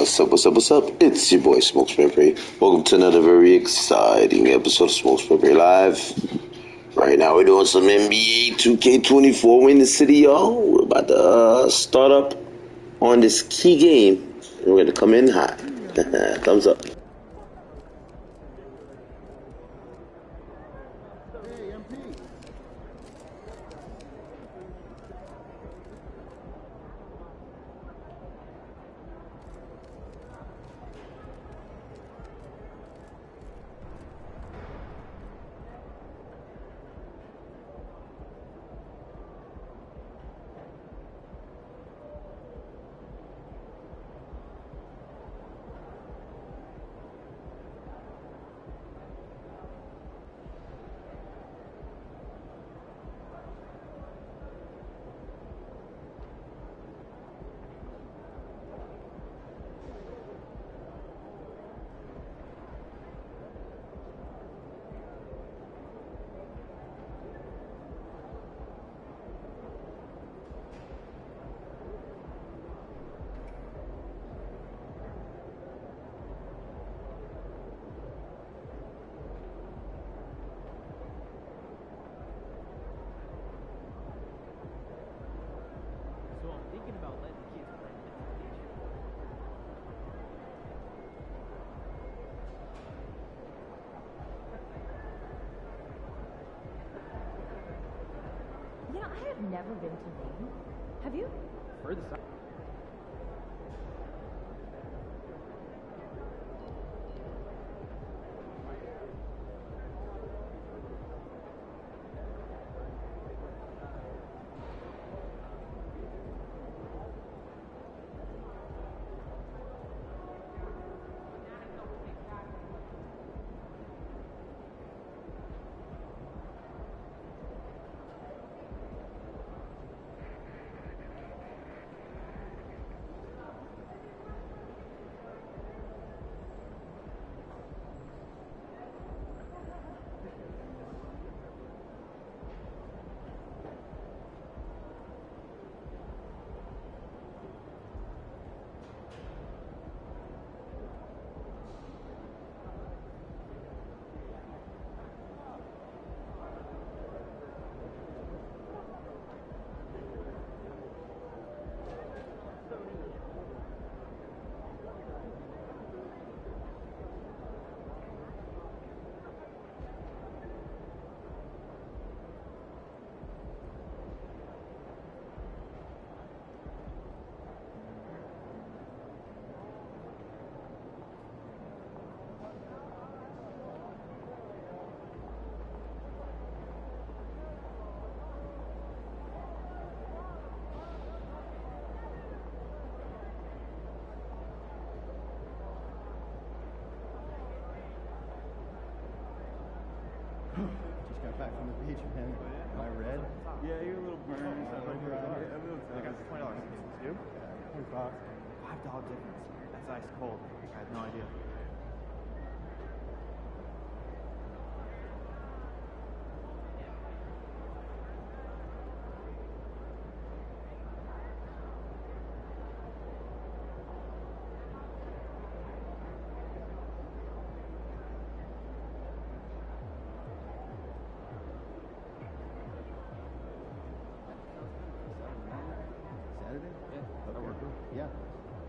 What's up, what's up, what's up? It's your boy Smokes Pepper. Welcome to another very exciting episode of Smokes Pepper Live. Right now we're doing some NBA 2K24. We're in the city, y'all. We're about to start up on this key game. We're going to come in hot. Thumbs up. You know, I have never been to Maine. Have you? Heard the sound. Just got back from the beach, man. Am I red? Yeah, you're a little burned. I got $20. You? $20. $5 difference. That's ice cold. I had no idea. Saturday? Yeah, that'll work. Yeah.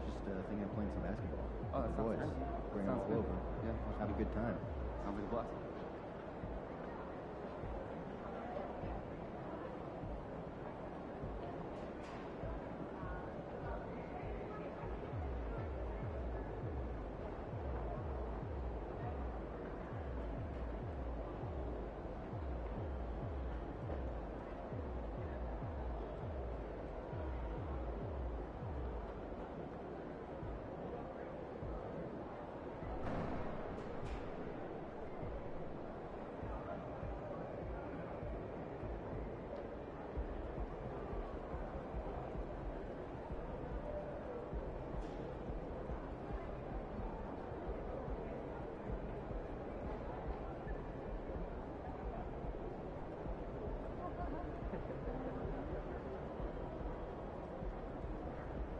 Just thinking of playing some basketball. Oh, that sounds boys. great. Bring Sounds them all good. over. Yeah. Have a good time. Sounds like a blast.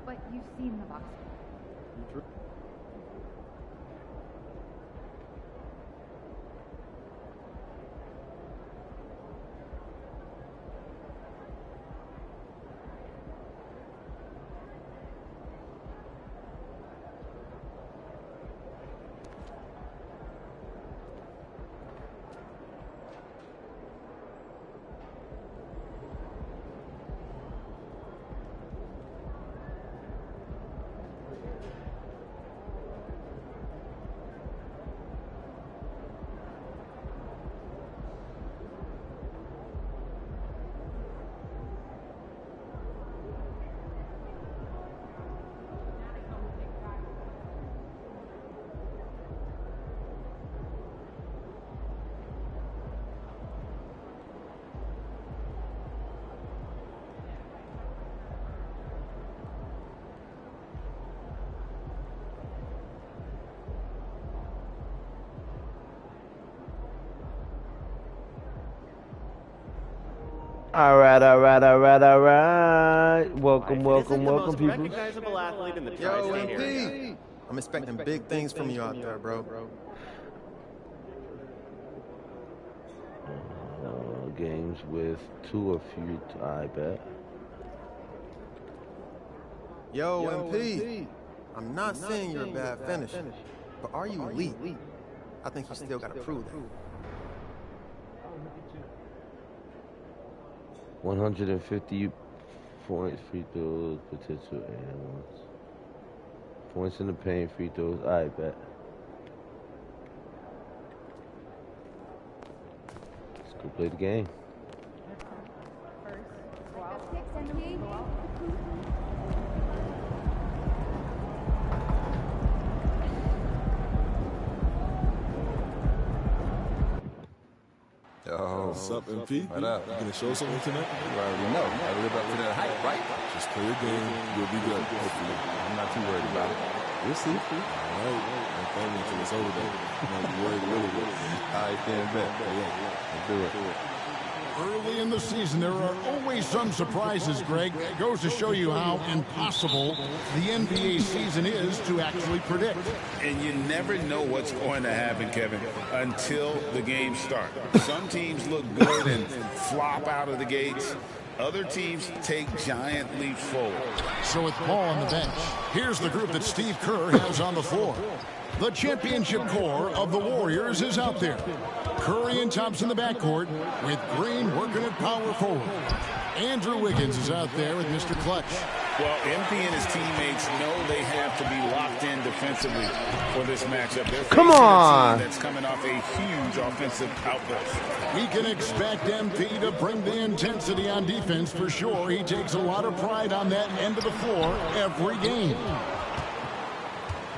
But you've seen the box. You through. All right. Welcome, people. Recognizable athlete in the Yo, tri-state area. MP! I'm expecting big things from you out there, bro. Games with 2 or few, I bet. Yo, MP! I'm not saying you're a bad finisher, but are you elite? I think you still gotta prove that. 150 points, free throws, potential and ones. Points in the paint, free throws, I bet. Let's go play the game. Yo, what's up, MP? What up? You gonna show something tonight? You already know. Gotta live up to that hype, right? Just play your game. You'll be good, hopefully. I'm not too worried about it. We'll see. All right. Don't tell me until it's over, though. You might be worried a little bit. All right, then, bet. Let's do it. Early in the season, there are always some surprises, Greg. It goes to show you how impossible the NBA season is to actually predict. And you never know what's going to happen, Kevin, until the games start. Some teams look good and flop out of the gates. Other teams take giant leaps forward. So with Paul on the bench, here's the group that Steve Kerr has on the floor. The championship core of the Warriors is out there. Curry and Thompson in the backcourt, with Green working at power forward. Andrew Wiggins is out there with Mr. Clutch. Well, MP and his teammates know they have to be locked in defensively for this matchup. They're Come facing on. a team that's coming off a huge offensive outburst. We can expect MP to bring the intensity on defense for sure. He takes a lot of pride on that end of the floor every game.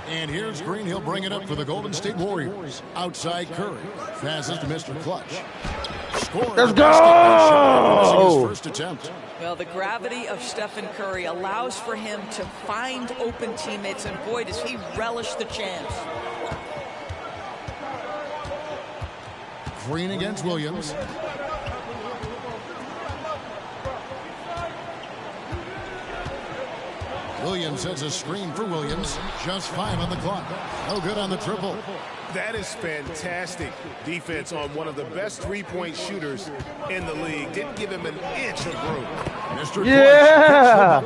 And here's Green. He'll bring it up for the Golden State Warriors. Outside Curry. Passes to Mr. Clutch. Let's go! His first attempt. Well, the gravity of Stephen Curry allows for him to find open teammates, and boy, does he relish the chance. Green against Williams. Williams sets a screen for Williams. Just 5 on the clock. No good on the triple. That is fantastic defense on one of the best three-point shooters in the league. Didn't give him an inch of room. Mr. Yeah!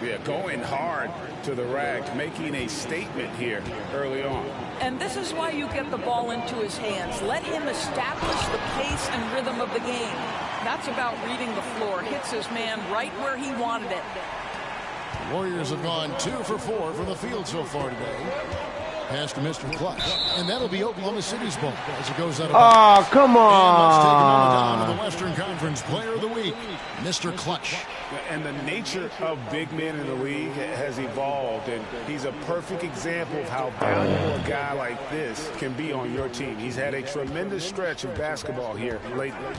Yeah, going hard to the rack, making a statement here early on. And this is why you get the ball into his hands. Let him establish the pace and rhythm of the game. That's about reading the floor. Hits his man right where he wanted it. Warriors have gone 2 for 4 from the field so far today. Pass to Mr. Clutch. And that'll be Oklahoma City's ball as it goes out of Oh, come And let's take a moment on. down to the Western Conference Player of the Week, Mr. Clutch. And the nature of big men in the league has evolved, and he's a perfect example of how valuable a guy like this can be on your team. He's had a tremendous stretch of basketball here lately.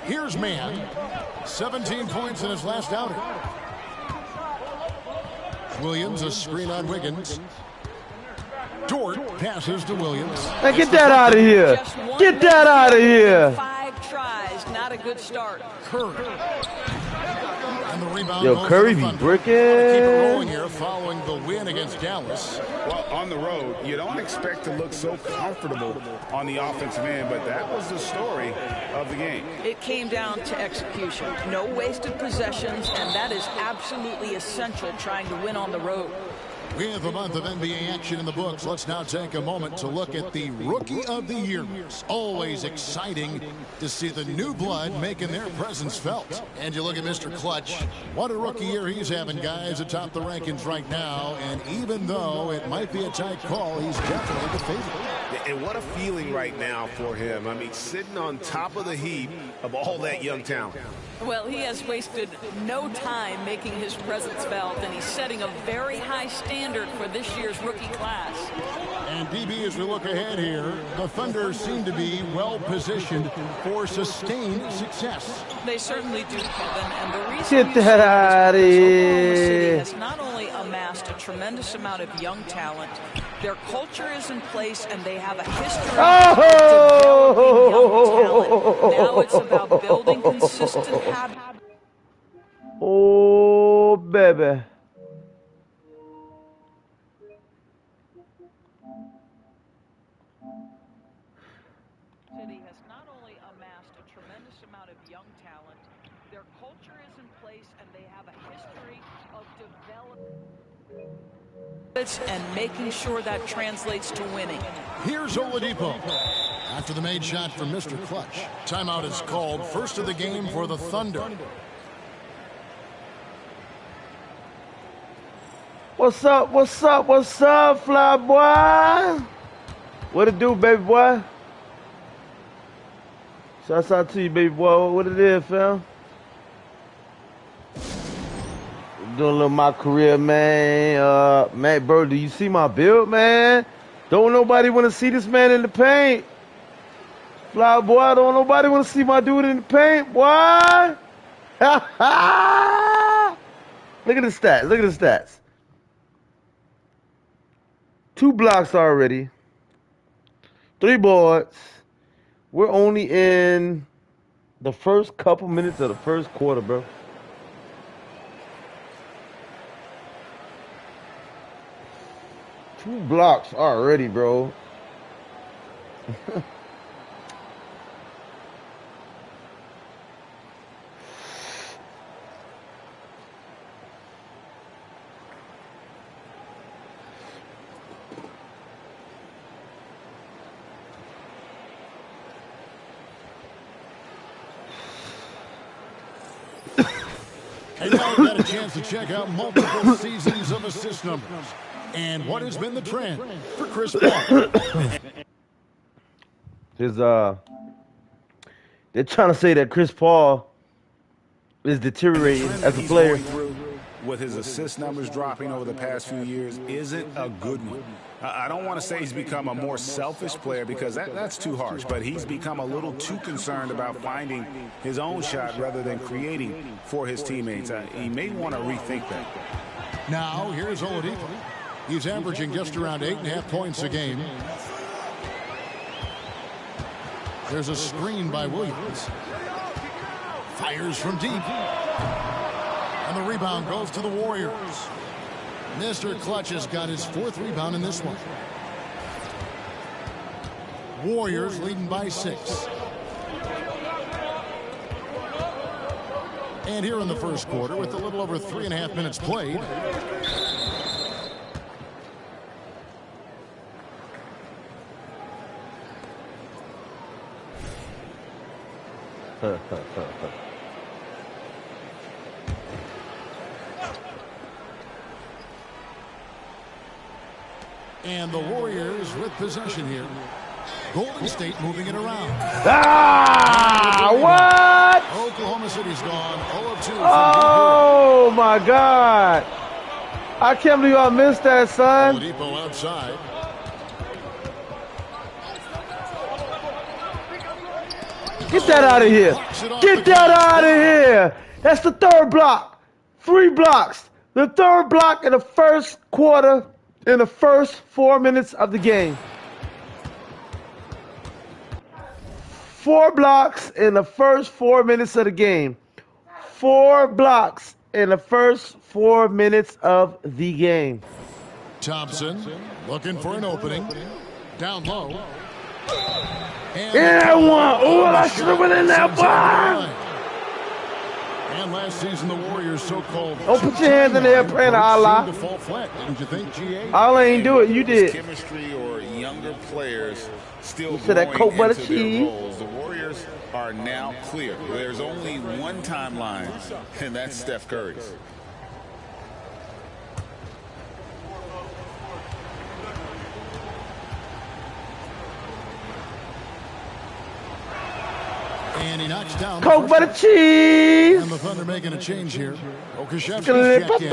Here's Mann. 17 points in his last outing. Williams, a screen on Wiggins. Dort passes to Williams. Hey, get that out of here. Get that out of here. 5 tries, not a good start. Curry. And the rebound Yo, goes Curry to the be Thunder. Want to keep it rolling bricking. here following the win against Dallas. Well, on the road, you don't expect to look so comfortable on the offensive end, but that was the story of the game. It came down to execution. No wasted possessions, and that is absolutely essential trying to win on the road. With a month of NBA action in the books, let's now take a moment to look at the Rookie of the Year. It's always exciting to see the new blood making their presence felt. And you look at Mr. Clutch. What a rookie year he's having, guys, atop the rankings right now. And even though it might be a tight call, he's definitely the favorite. And what a feeling right now for him. I mean, sitting on top of the heap of all that young talent. Well, he has wasted no time making his presence felt, and he's setting a very high standard for this year's rookie class. And DB, as we look ahead here, the Thunder seem to be well positioned for sustained success. They certainly do, Kevin, and the reason Get that out of Oklahoma City here. has not only amassed a tremendous amount of young talent, their culture is in place, and they have a history of developing young talent. Now it's about building consistent habits. Oh, baby. City has not only amassed a tremendous amount of young talent, their culture is in place, and they have a history of developing and making sure that translates to winning. Here's Oladipo. After the made shot from Mr. Clutch. Timeout is called. First of the game for the Thunder. What's up, what's up, what's up, fly boy? What it do, baby boy? Shouts out to you, baby boy. What it is, fam? Doing a little my career, man. Man, bro, do you see my build, man? Don't nobody want to see this man in the paint. Fly boy, don't nobody want to see my dude in the paint, boy. Look at the stats, look at the stats. 2 blocks already. 3 boards. We're only in the first couple minutes of the first quarter, bro. Two blocks already, bro. And now we've got a chance to check out multiple seasons of assist numbers. And what has been the trend for Chris Paul? They're trying to say that Chris Paul is deteriorating as a player. With his assist numbers dropping over the past few years isn't a good one. I don't want to say he's become a more selfish player because that's too harsh, but he's become a little too concerned about finding his own shot rather than creating for his teammates. He may want to rethink that. Now, here's Oladipo. He's averaging just around 8.5 points a game. There's a screen by Williams. Fires from deep. And the rebound goes to the Warriors. Mr. Clutch has got his 4th rebound in this one. Warriors leading by 6. And here in the first quarter, with a little over 3.5 minutes played. And the Warriors with possession here. Golden State moving it around. What? Oklahoma City's gone 0-2. Oh, my God. I can't believe I missed that, son. Oladipo outside. Get that out of here. Get that out of here. That's the 3rd block. 3 blocks. The 3rd block in the first quarter in the first 4 minutes of the game. 4 blocks in the first 4 minutes of the game. 4 blocks in the first 4 minutes of the game. Thompson looking for an opening. Down low. And yeah, one. Oh, I should have went in that bar. And last season, the Warriors' so-called don't put your hands in the air praying to Allah. To fall flat, didn't you think, GA? Allah ain't do it. You did. Chemistry or younger players still growing that coat butter into cheese. their roles. The Warriors are now clear. There's only one timeline, and that's Steph Curry's. And he knocks down coke butter cheese. And the Thunder making a change here. Okashevsky's checked in.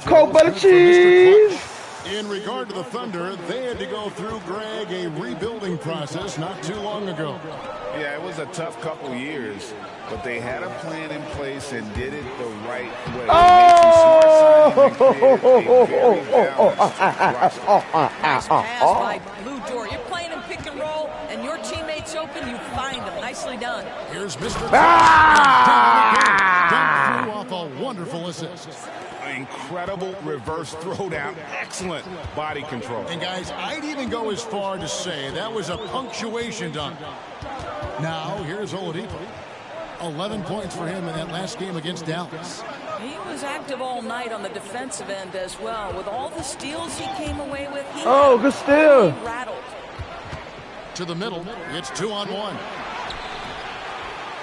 Coke butter cheese. In regard to the Thunder, they had to go through, Greg, a rebuilding process not too long ago. Yeah, it was a tough couple years, but they had a plan in place and did it the right way. Nice pass by Blue Door. You're playing in pick and roll, and your teammate's open, you find him. Nicely done. Here's Mr. Dunked through off a wonderful assist. Incredible reverse throwdown. Excellent body control. And guys, I'd even go as far to say that was a punctuation dunk. Now, here's Oladipo. 11 points for him in that last game against Dallas. He was active all night on the defensive end as well. With all the steals he came away with, he good steal. Rattled. To the middle, it's 2-on-1.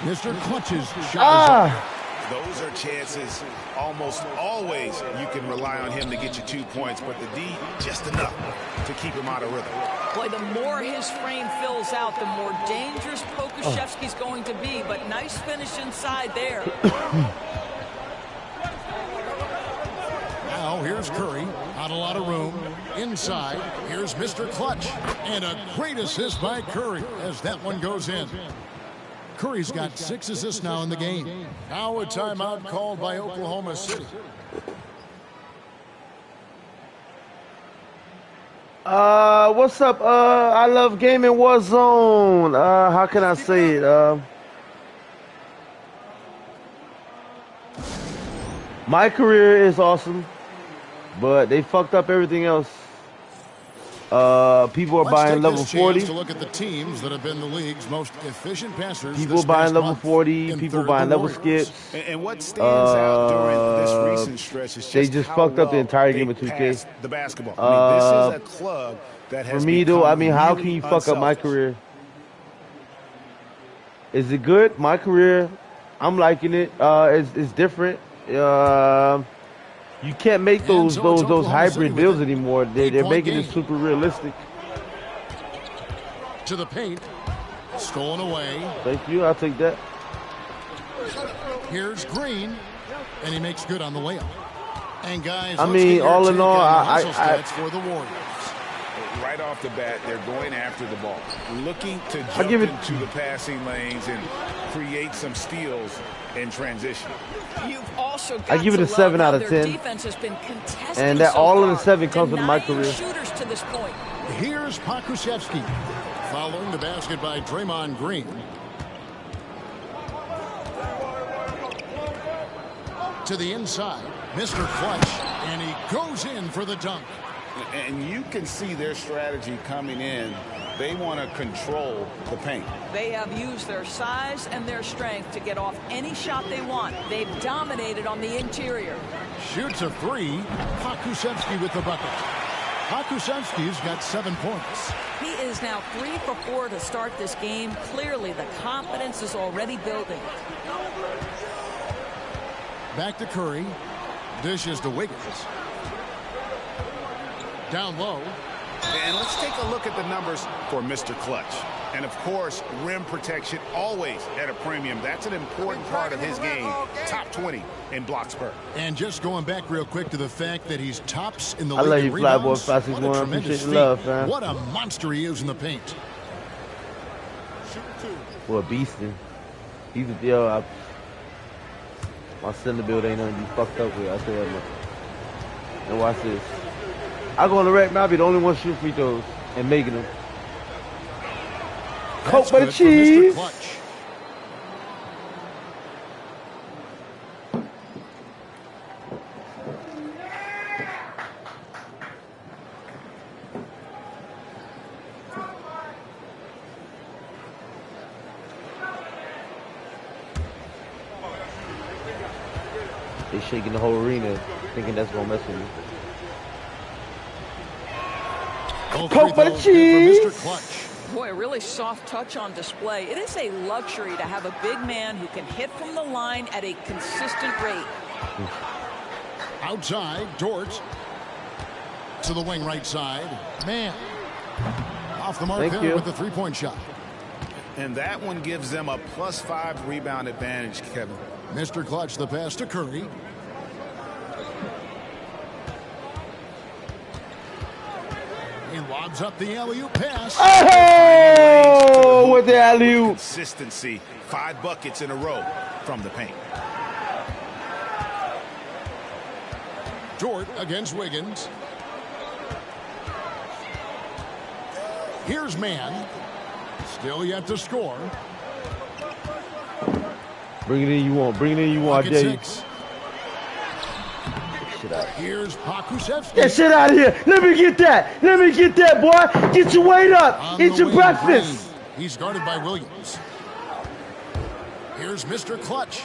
Mr. Clutch's shot is up. Those are chances almost always you can rely on him to get you 2 points, but the D, just enough to keep him out of rhythm. Boy, the more his frame fills out, the more dangerous Pokusevski's going to be, but nice finish inside there. Now, here's Curry. Not a lot of room. Inside, here's Mr. Clutch. And a great assist by Curry as that one goes in. Curry's got 6 assists now in the game. Now a timeout called by Oklahoma City. What's up? I love gaming Warzone. How can I say it? My career is awesome, but they fucked up everything else. People are buying level 40. To look at the teams that have been the league's most efficient passers. People buying level 40. People buying level skips. And what stands out during this recent stretch is just they just fucked up the entire game of 2K. The basketball. I mean, this is a club that has for me, though, I mean, how can you fuck up my career? Is it good? My career, I'm liking it. It's different. You can't make those hybrid builds anymore. They're making it super realistic. To the paint, stolen away. Thank you. I'll take that. Here's Green, and he makes good on the layup. And guys, I mean, all in all, I for the Warriors. Right off the bat, they're going after the ball, looking to jump into the passing lanes and create some steals in transition. You've also got I give it a 7 out of 10. Defense has been and that all of the 7 comes from my career. Shooters to this point. Here's Pokusevski following the basket by Draymond Green. To the inside, Mr. Clutch, and he goes in for the dunk. And you can see their strategy coming in. They want to control the paint. They have used their size and their strength to get off any shot they want. They've dominated on the interior. Shoots a 3. Pokusevski with the bucket. Pokusevski's got 7 points. He is now 3 for 4 to start this game. Clearly, the confidence is already building. Back to Curry. Dishes to Wiggins. Down low. And let's take a look at the numbers for Mr. Clutch. And, of course, rim protection always at a premium. That's an important part of his game. Top 20 in blocks per. And just going back real quick to the fact that he's tops in the league. I love you, Flyboy 561. Appreciate the love, man. What a monster he is in the paint. What a beast. He's a deal. My center build ain't nothing to be fucked up with. I tell you that much. And watch this. I go on the rack, man. I'll be the only one shooting free throws and making them. Coke by the cheese. They shaking the whole arena, thinking that's gonna mess with me. Coke by the cheese. Boy, a really soft touch on display. It is a luxury to have a big man who can hit from the line at a consistent rate. Outside, Dort. To the wing right side. Man. Off the mark there with the three-point shot. And that one gives them a +5 rebound advantage, Kevin. Mr. Clutch, the pass to Curry. He lobs up the alley-oop pass. Oh, with the alley-oop. Consistency. 5 buckets in a row from the paint. Dort against Wiggins. Here's Mann. Still yet to score. Bring it in, you want. Bring it in, you want. I dare you. Here's Pakusevsky. Get shit out of here. Let me get that. Let me get that, boy. Get your weight up. Eat your breakfast. He's guarded by Williams. Here's Mr. Clutch.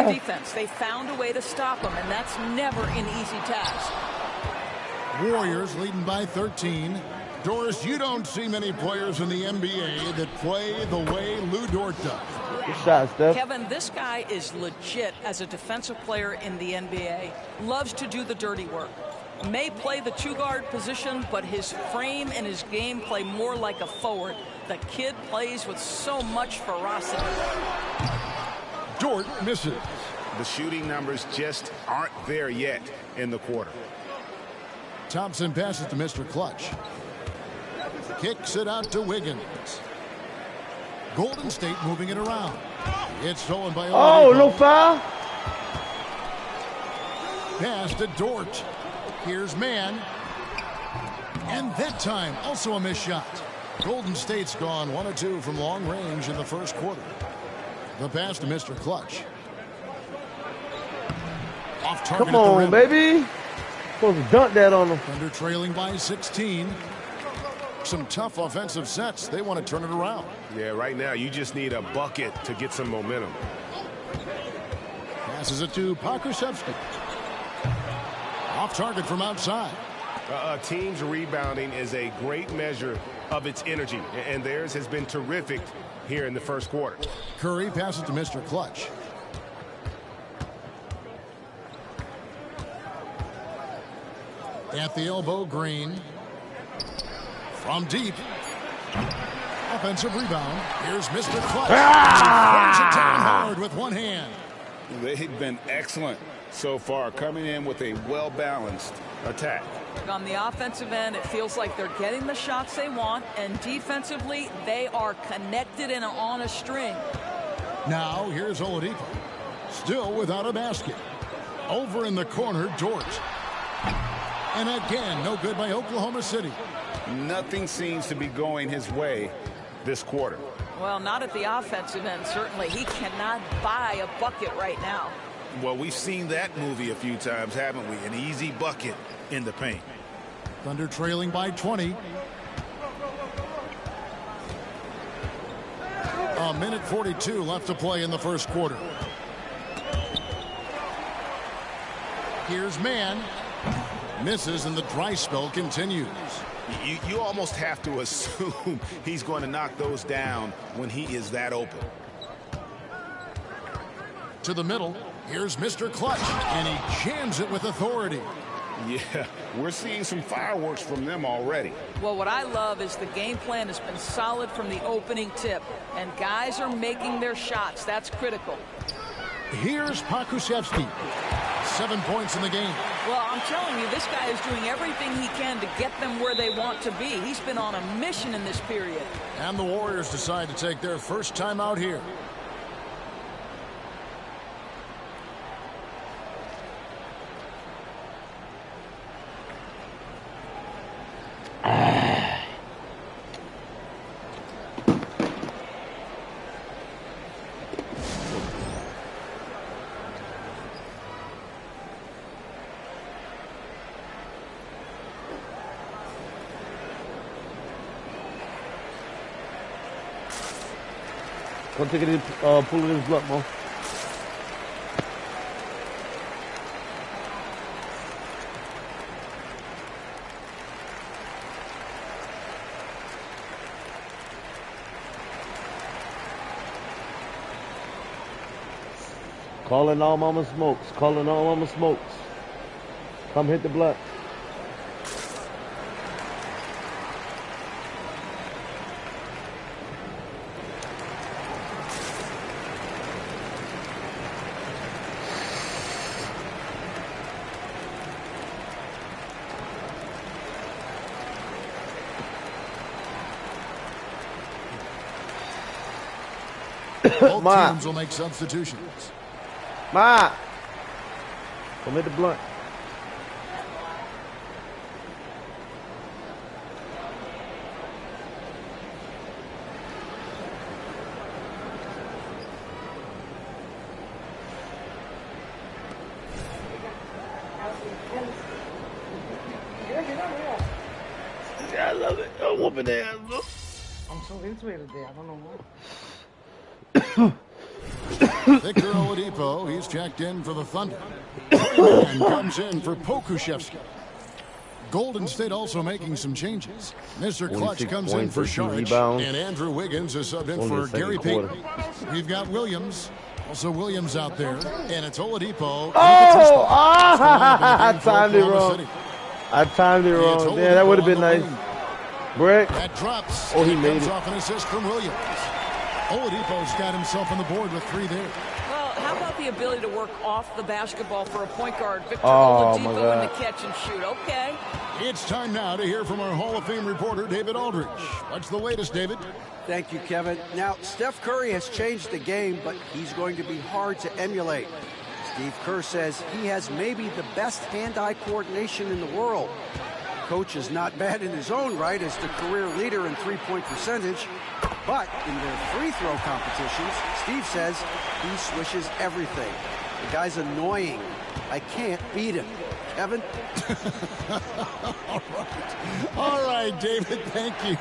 The defense. They found a way to stop him, and that's never an easy task. Warriors leading by 13. Doris, you don't see many players in the NBA that play the way Lou Dort does. Good shot, Steph. Kevin, this guy is legit as a defensive player in the NBA. Loves to do the dirty work. May play the two-guard position, but his frame and his game play more like a forward. The kid plays with so much ferocity. Dort misses. The shooting numbers just aren't there yet in the quarter. Thompson passes to Mr. Clutch. Kicks it out to Wiggins. Golden State moving it around. It's stolen by Oh, no foul. Pass to Dort. Here's Mann. And that time, also a missed shot. Golden State's gone 1 of 2 from long range in the first quarter. The pass to Mr. Clutch. Off target. Come on, baby. Supposed to dunk that on them. Thunder trailing by 16. Some tough offensive sets. They want to turn it around. Yeah, right now you just need a bucket to get some momentum. Passes it to Pakusevsky. Off target from outside. A team's rebounding is a great measure of its energy, and theirs has been terrific here in the first quarter. Curry passes to Mr. Clutch. At the elbow, Green. From deep. Offensive rebound. Here's Mr. Clutch. Throws it down hard with one hand. They've been excellent so far, coming in with a well-balanced attack. On the offensive end, it feels like they're getting the shots they want, and defensively, they are connected and on a string. Now, here's Oladipo. Still without a basket. Over in the corner, Dort. And again, no good by Oklahoma City. Nothing seems to be going his way this quarter. Well, not at the offensive end, certainly. He cannot buy a bucket right now. Well, we've seen that movie a few times, haven't we? An easy bucket in the paint. Thunder trailing by 20. A minute 42 left to play in the first quarter. Here's Mann. Misses, and the dry spell continues. You almost have to assume he's going to knock those down when he is that open. To the middle. Here's Mr. Clutch, and he jams it with authority. Yeah, we're seeing some fireworks from them already. Well, what I love is the game plan has been solid from the opening tip, and guys are making their shots. That's critical. Here's Pakusevsky. 7 points in the game. Well, I'm telling you, this guy is doing everything he can to get them where they want to be. He's been on a mission in this period. And the Warriors decide to take their first time out here. Come take it, pull this block, Mo. Calling all mama smokes. Calling all mama smokes. Come hit the block. Both teams will make substitutions. Ma! Come hit the blunt. Yeah, I love it. I'm whooping their ass, bro. I'm so into it today. I don't know why. Victor Oladipo, he's checked in for the Thunder. And comes in for Pokuševski. Golden State also making some changes. Mr. Clutch comes in for Sharch, and Andrew Wiggins is subbed in for Gary Payton. We've got Williams. Also Williams out there, and it's Oladipo. I timed it wrong. I timed it wrong. Damn, that would have been nice. Brick. That drops. Oh, he made it. Off an assist from Williams. Oladipo's got himself on the board with 3 there. Well, how about the ability to work off the basketball for a point guard? Victor Oladipo in the catch and shoot. Okay. It's time now to hear from our Hall of Fame reporter, David Aldridge. What's the latest, David? Thank you, Kevin. Now, Steph Curry has changed the game, but he's going to be hard to emulate. Steve Kerr says he has maybe the best hand-eye coordination in the world. Coach is not bad in his own right as the career leader in three-point percentage, but in their free throw competitions, Steve says he swishes everything. The guy's annoying. I can't beat him. Kevin? All right, David, thank you.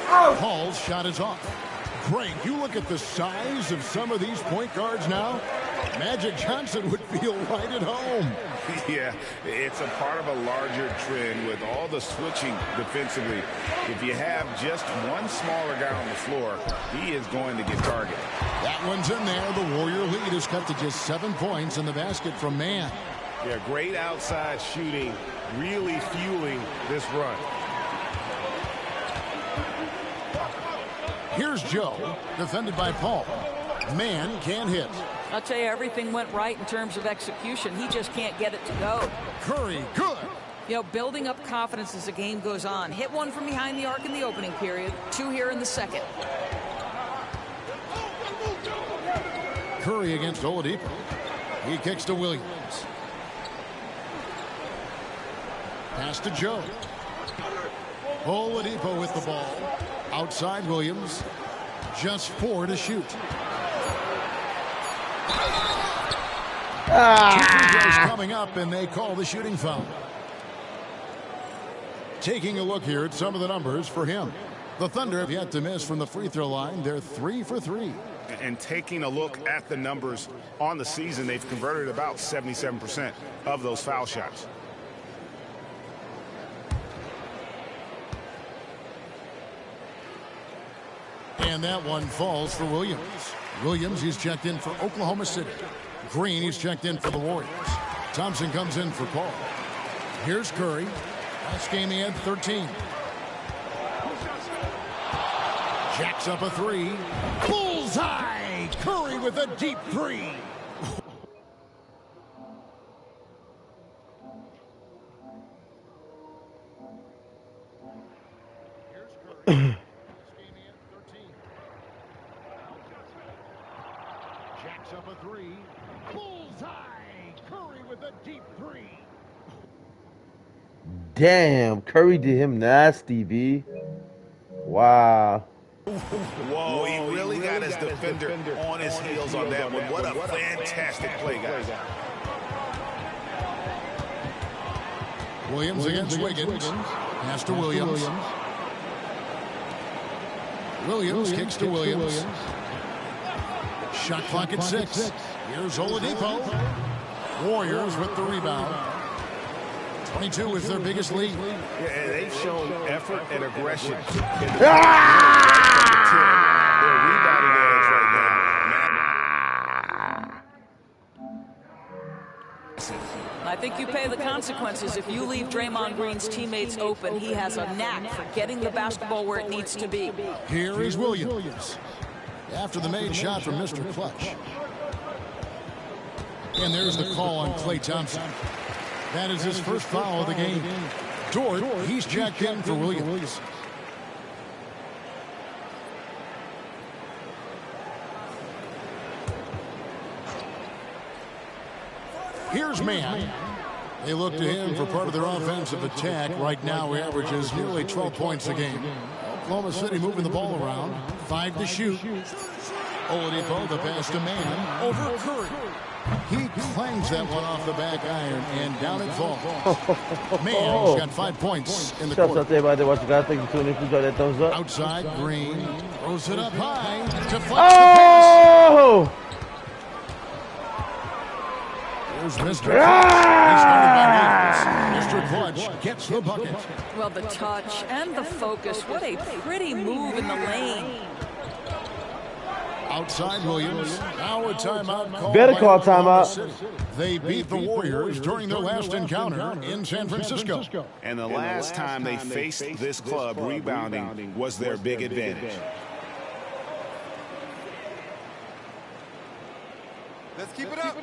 Paul's shot is off. Craig, you look at the size of some of these point guards now. Magic Johnson would feel right at home. Yeah, it's a part of a larger trend with all the switching defensively. If you have just one smaller guy on the floor, he is going to get targeted. That one's in there. The Warrior lead is cut to just 7 points in the basket from Mann. Yeah, great outside shooting, really fueling this run. Here's Joe, defended by Paul. Mann can't hit. I'll tell you, everything went right in terms of execution. He just can't get it to go. Curry, good. You know, building up confidence as the game goes on. Hit one from behind the arc in the opening period, 2 here in the second. Curry against Oladipo. He kicks to Williams. Pass to Joe. Oladipo with the ball. Outside Williams. Just 4 to shoot. Two free throws coming up, and they call the shooting foul. Taking a look here at some of the numbers for him. The Thunder have yet to miss from the free throw line. They're 3 for 3. And taking a look at the numbers on the season, they've converted about 77% of those foul shots. And that one falls for Williams. Williams, he's checked in for Oklahoma City. Green, he's checked in for the Warriors. Thompson comes in for Paul. Here's Curry. Last game he had 13. Jacks up a 3. Bullseye! Curry with a deep 3. Jacks up a 3. Bullseye! Curry with a deep 3. Damn, Curry did him nasty, B. Wow. Whoa, he really got his defender on his heels on that one. What a fantastic play, guys. Williams against Wiggins. Pass to Williams. Williams kicks to Williams. Shot clock at 6. Here's Oladipo. Warriors with the rebound. 22 is their biggest lead. Yeah, and they've shown effort and aggression. I think you pay the consequences if you leave Draymond Green's teammates open. He has a knack for getting the basketball where it needs to be. Here is Williams. After the made shot from Mr. Clutch. And there's the call on Klay Thompson. That is his first foul of the game. Dort, he's checked in for Williams. Here's Mann. They look to him for part of their offensive attack. Right now, he averages nearly 12 points a game. Oklahoma City moving the ball around. 5 to shoot. Oladipo, the pass to Mann. Over Curry. He clangs that one off the back iron, and down it falls. Mann's got 5 points in the quarter. Shout out to everybody watching. Guys, thank you for tuning in. Please drop that thumbs up. Outside, Green throws it up high. Deflects the Oh! pass. Here's Mr. Mr. Clutch gets the bucket. Well, the touch and the focus. What a pretty move in the lane. Outside Williams. Now a timeout call. Better call timeout. They beat the Warriors during their last encounter in San Francisco. And the last time they faced this club, rebounding was their big advantage. Let's keep it up.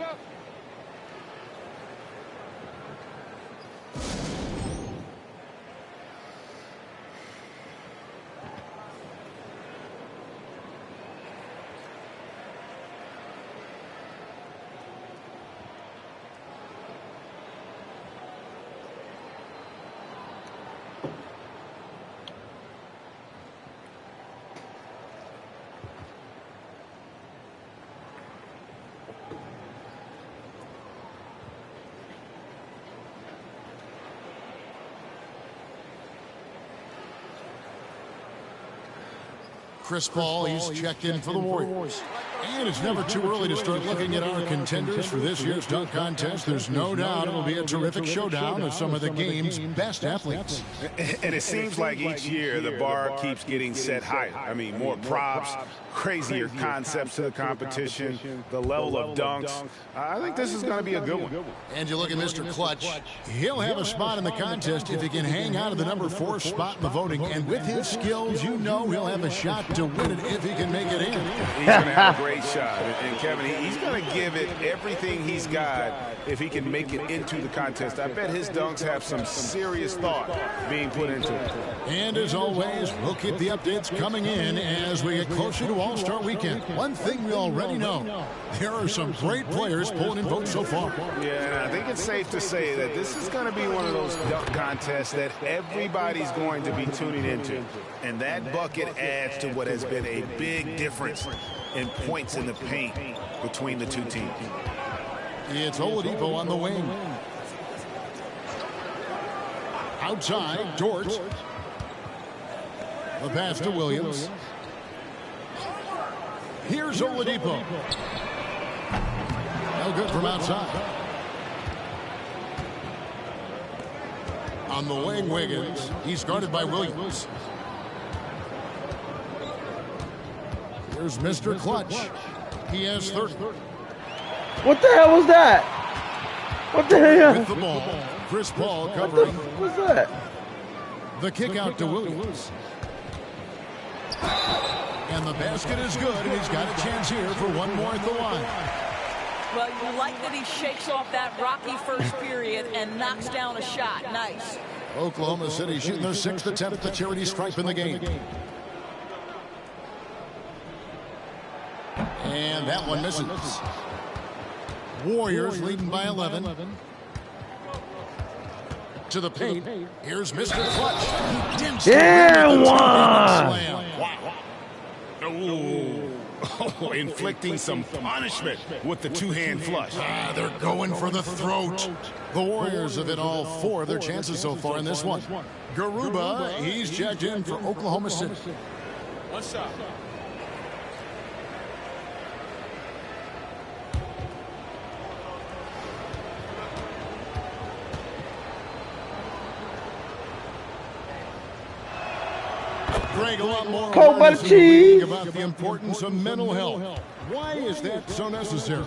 Chris Paul, he's checked in for the Warriors. And it's never too early to start looking at our contenders for this year's dunk contest. There's no doubt it'll be a terrific showdown of some of the game's best athletes. And it seems like each year the bar keeps getting set higher. I mean, more props, crazier concepts to the competition, the level of dunks. I think this is going to be a good one. And you look at Mr. Clutch. He'll have a spot in the contest if he can hang out of the number 4 spot in the voting. And with his skills, you know he'll have a shot to win it if he can make it in. He's going to have a great shot. And Kevin, he's going to give it everything he's got if he can make it into the contest. I bet his dunks have some serious thought being put into it. And as always, we'll keep the updates coming in as we get closer to All-Star Weekend. One thing we already know, there are some great players pulling in votes so far. Yeah, and I think it's safe to say that this is going to be one of those dunk contests that everybody's going to be tuning into. And that bucket adds to what has been a big difference in points in the paint between the two teams. It's Oladipo on the wing. Outside, Dort. The pass to Williams. Here's Oladipo. No good from outside. On the wing, Wiggins. He's guarded by Williams. Here's Mr. Clutch. He has 30. What the hell was that? What the hell? With the ball, Chris Paul covering. What was that? The kick out to Williams. And the basket is good, and he's got a chance here for one more at the line. Well, you like that he shakes off that rocky first period and knocks down a shot. Nice. Oklahoma City shooting their 6th attempt at the charity stripe in the game. And that one misses. Warriors leading by 11. To the paint. Here's Mr. Clutch. Damn one! Oh, inflicting some punishment with the two-hand flush. They're going for the throat. The Warriors have hit all 4 of their chances so far in this one. Garuba, he's checked in for Oklahoma City. One shot. Greg, a lot more Coke awareness butter in the league cheese. about the importance of mental health. Why is that so necessary?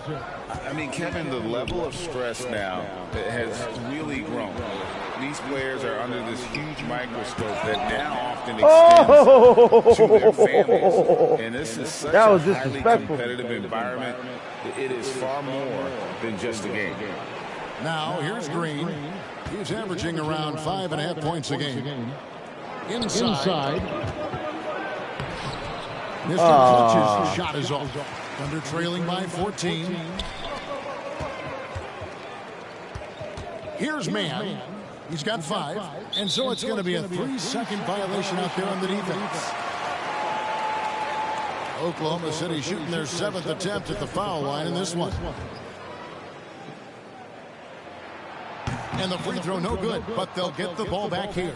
I mean, Kevin, the level of stress now has really grown. These players are under this huge microscope that now often extends to their families. And this is such That was a highly disrespectful. competitive environment. It is far more than just a game. Now, here's Green. He's averaging around 5.5 points a game. Inside. Mr. Clutch's shot is off. Thunder trailing by 14. Here's Mann. He's got 5. And so it's going to be a 3-second violation out there on the defense. Oklahoma City shooting their 7th attempt at the foul line in this one. And the free throw no good, but they'll get the ball back here.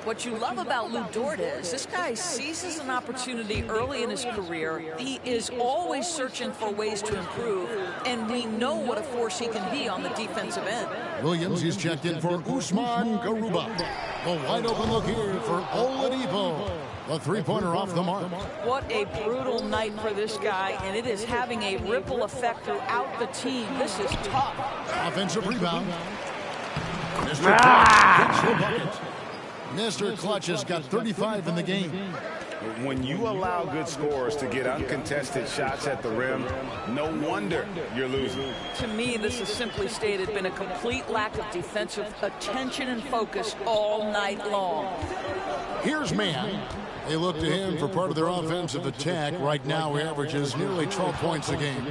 What you love about Lou Dort is this guy seizes an opportunity early in his career. He is always searching for ways to improve, and we know what a force he can be on the defensive end. Williams, he's checked in for Usman Garuba. A wide open look here for Oladipo. A three-pointer off the mark. What a brutal night for this guy, and it is having a ripple effect throughout the team. This is tough. Offensive rebound. Mr. Clutch gets the bucket. Mr. Clutch has got 35 in the game. When you allow good scorers to get uncontested shots at the rim, no wonder you're losing. To me, this has simply stated been a complete lack of defensive attention and focus all night long. Here's Mann. They look to him for part of their offensive attack. Right now, he averages nearly 12 points a game.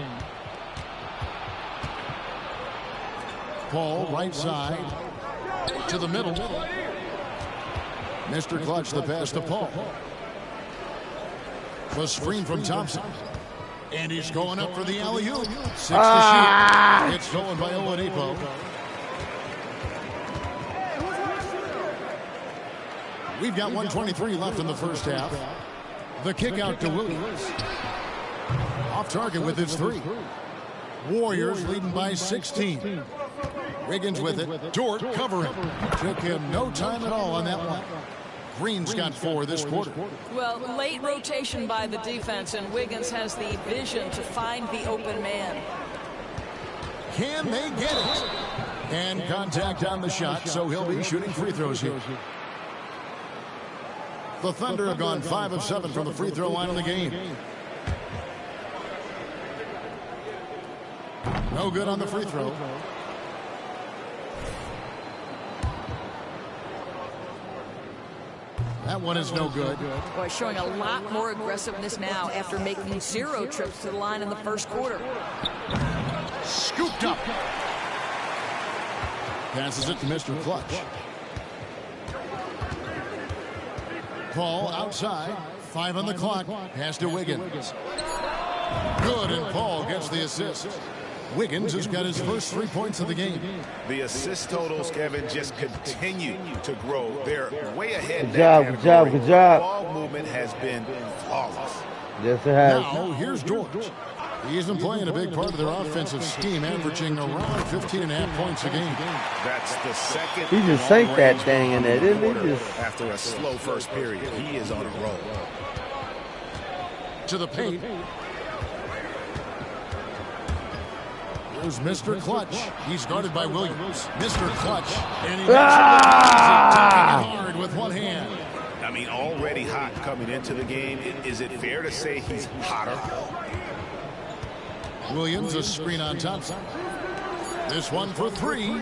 Paul, right side, to the middle. Mr. Clutch, the pass to Paul. The screen from Thompson. And he's going up for the alley-oop. 6 to shoot. It's stolen by Oladipo. We've got 1:23 left in the first half. The kick out to Williams. Off target with his 3. Warriors leading by 16. Wiggins with it. Dort covering. Took him no time at all on that one. Green's got 4 this quarter. Well, late rotation by the defense, and Wiggins has the vision to find the open man. Can they get it? And contact on the shot, so he'll be shooting free throws here. The Thunder have gone 5 of 7 from the free throw line in the game. No good on the free throw. That one is no good. Boy, showing a lot more aggressiveness now after making 0 trips to the line in the first quarter. Scooped up. Passes it to Mr. Clutch. Paul outside. 5 on the clock. Pass to Wiggins. Good, and Paul gets the assist. Wiggins has got his first 3 points of the game. The assist totals, Kevin, just continue to grow. They're way ahead. Good job, good job, good job. Ball movement has been flawless. Yes, it has. Now, here's Dort. He's been playing a big part of their offensive scheme, averaging around 15.5 points a game. That's the second. He just sank that thing in there, didn't he? After a slow first period, he is on a roll. To the paint. Here's Mr. Clutch. He's guarded by Williams. Mr. Clutch. And he makes it taking it hard with one hand. I mean, already hot coming into the game. Is it fair to say he's hotter? Williams, a screen on Thompson. This one for 3.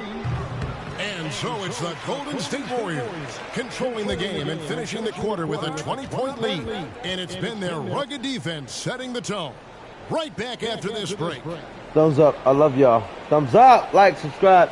And so it's the Golden State Warriors controlling the game and finishing the quarter with a 20-point lead. And it's been their rugged defense setting the tone. Right back after this break. Thumbs up. I love y'all. Thumbs up. Like, subscribe.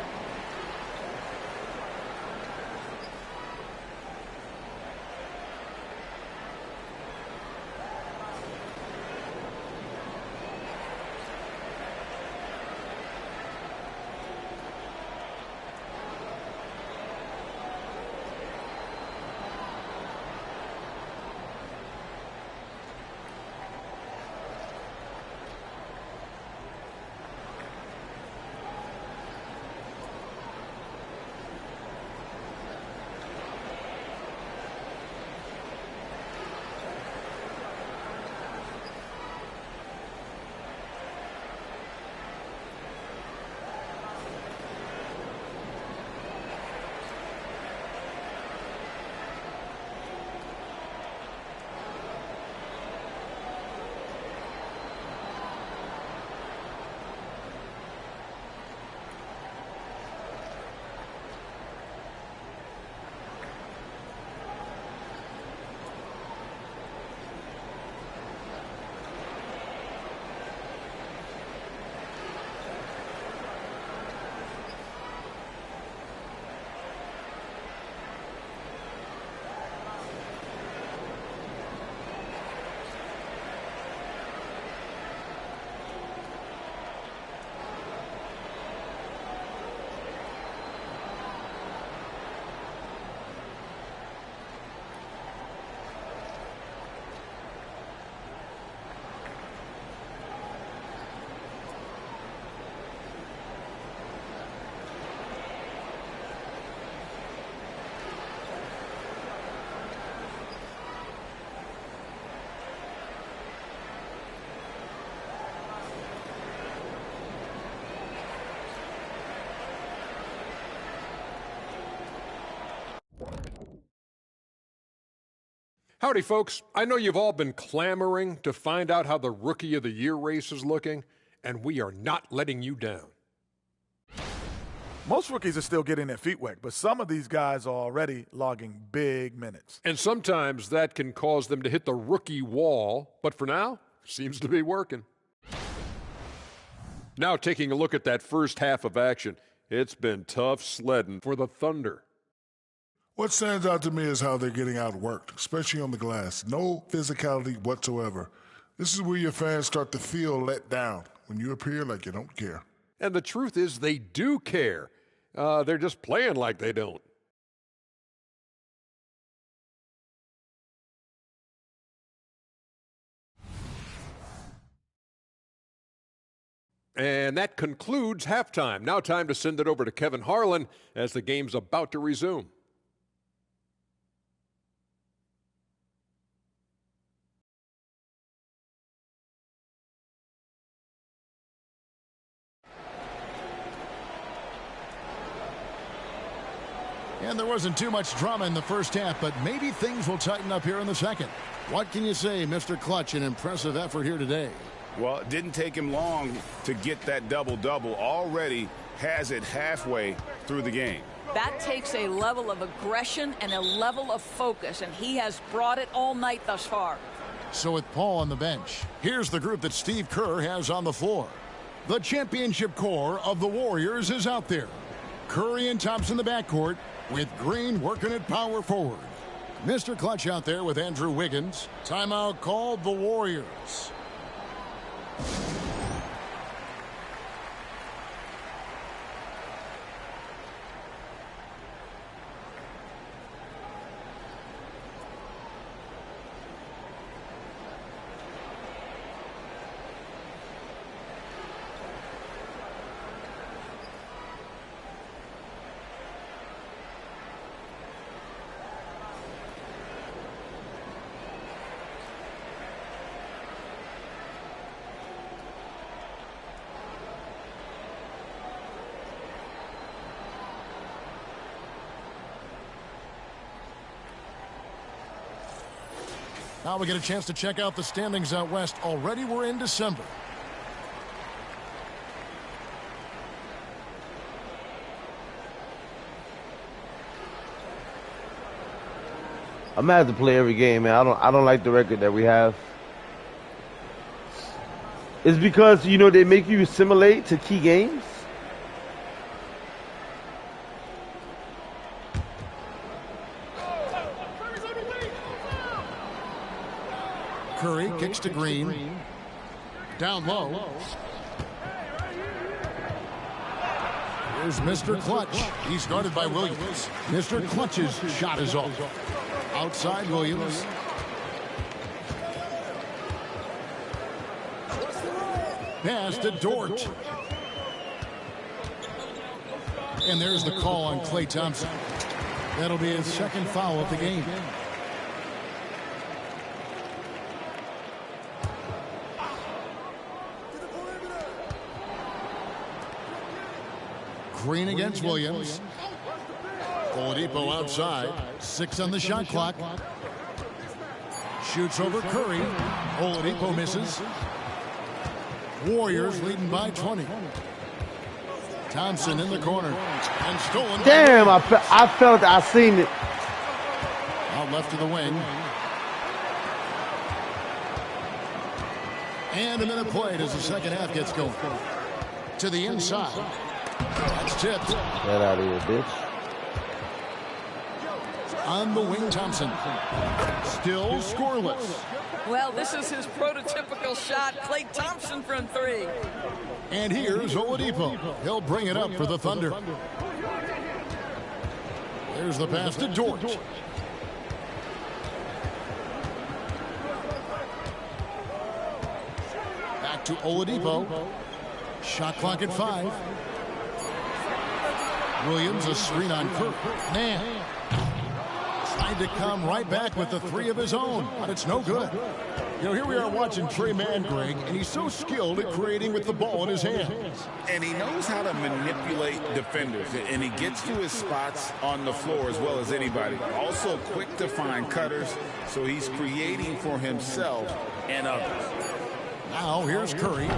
Howdy, folks. I know you've all been clamoring to find out how the Rookie of the Year race is looking, and we are not letting you down. Most rookies are still getting their feet wet, but some of these guys are already logging big minutes. And sometimes that can cause them to hit the rookie wall, but for now, seems to be working. Now taking a look at that first half of action, it's been tough sledding for the Thunder. What stands out to me is how they're getting outworked, especially on the glass. No physicality whatsoever. This is where your fans start to feel let down, when you appear like you don't care. And the truth is they do care. They're just playing like they don't. And that concludes halftime. Now time to send it over to Kevin Harlan as the game's about to resume. And there wasn't too much drama in the first half, but maybe things will tighten up here in the second. What can you say, Mr. Clutch? An impressive effort here today. Well, it didn't take him long to get that double-double. Already has it halfway through the game. That takes a level of aggression and a level of focus, and he has brought it all night thus far. So with Paul on the bench, here's the group that Steve Kerr has on the floor. The championship core of the Warriors is out there. Curry and Thompson in the backcourt, with Green working at power forward. Mr. Clutch out there with Andrew Wiggins. Timeout called the Warriors. Now we get a chance to check out the standings out west. Already we're in December. I'm gonna have to play every game, man. I don't like the record that we have. It's because, you know, they make you assimilate to key games. Curry kicks to Green. Down low. Here's Mr. Clutch. He's guarded by Williams. Mr. Clutch's shot is off. Outside Williams. Pass to Dort. And there's the call on Klay Thompson. That'll be his second foul of the game. Green against Williams. Oladipo outside. 6 on the shot clock. Shoots over Curry. Oladipo misses. Warriors leading by 20. Thompson in the corner. And stolen. Damn, I felt it. I seen it. Out left to the wing. And a minute played as the second half gets going. To the inside. That's tipped. Get out of here, bitch. On the wing, Thompson. Still scoreless. Well, this is his prototypical shot. Klay Thompson from 3. And here's Oladipo. He'll bring it up for the Thunder. There's the pass to Dort. Back to Oladipo. Shot clock at 5. Williams, a screen on Kirk. Man. Tried to come right back with the three of his own, but it's no good. You know, here we are watching Trey Mann, Greg, and he's so skilled at creating with the ball in his hands. And he knows how to manipulate defenders, and he gets to his spots on the floor as well as anybody. Also quick to find cutters, so he's creating for himself and others. Now here's Curry.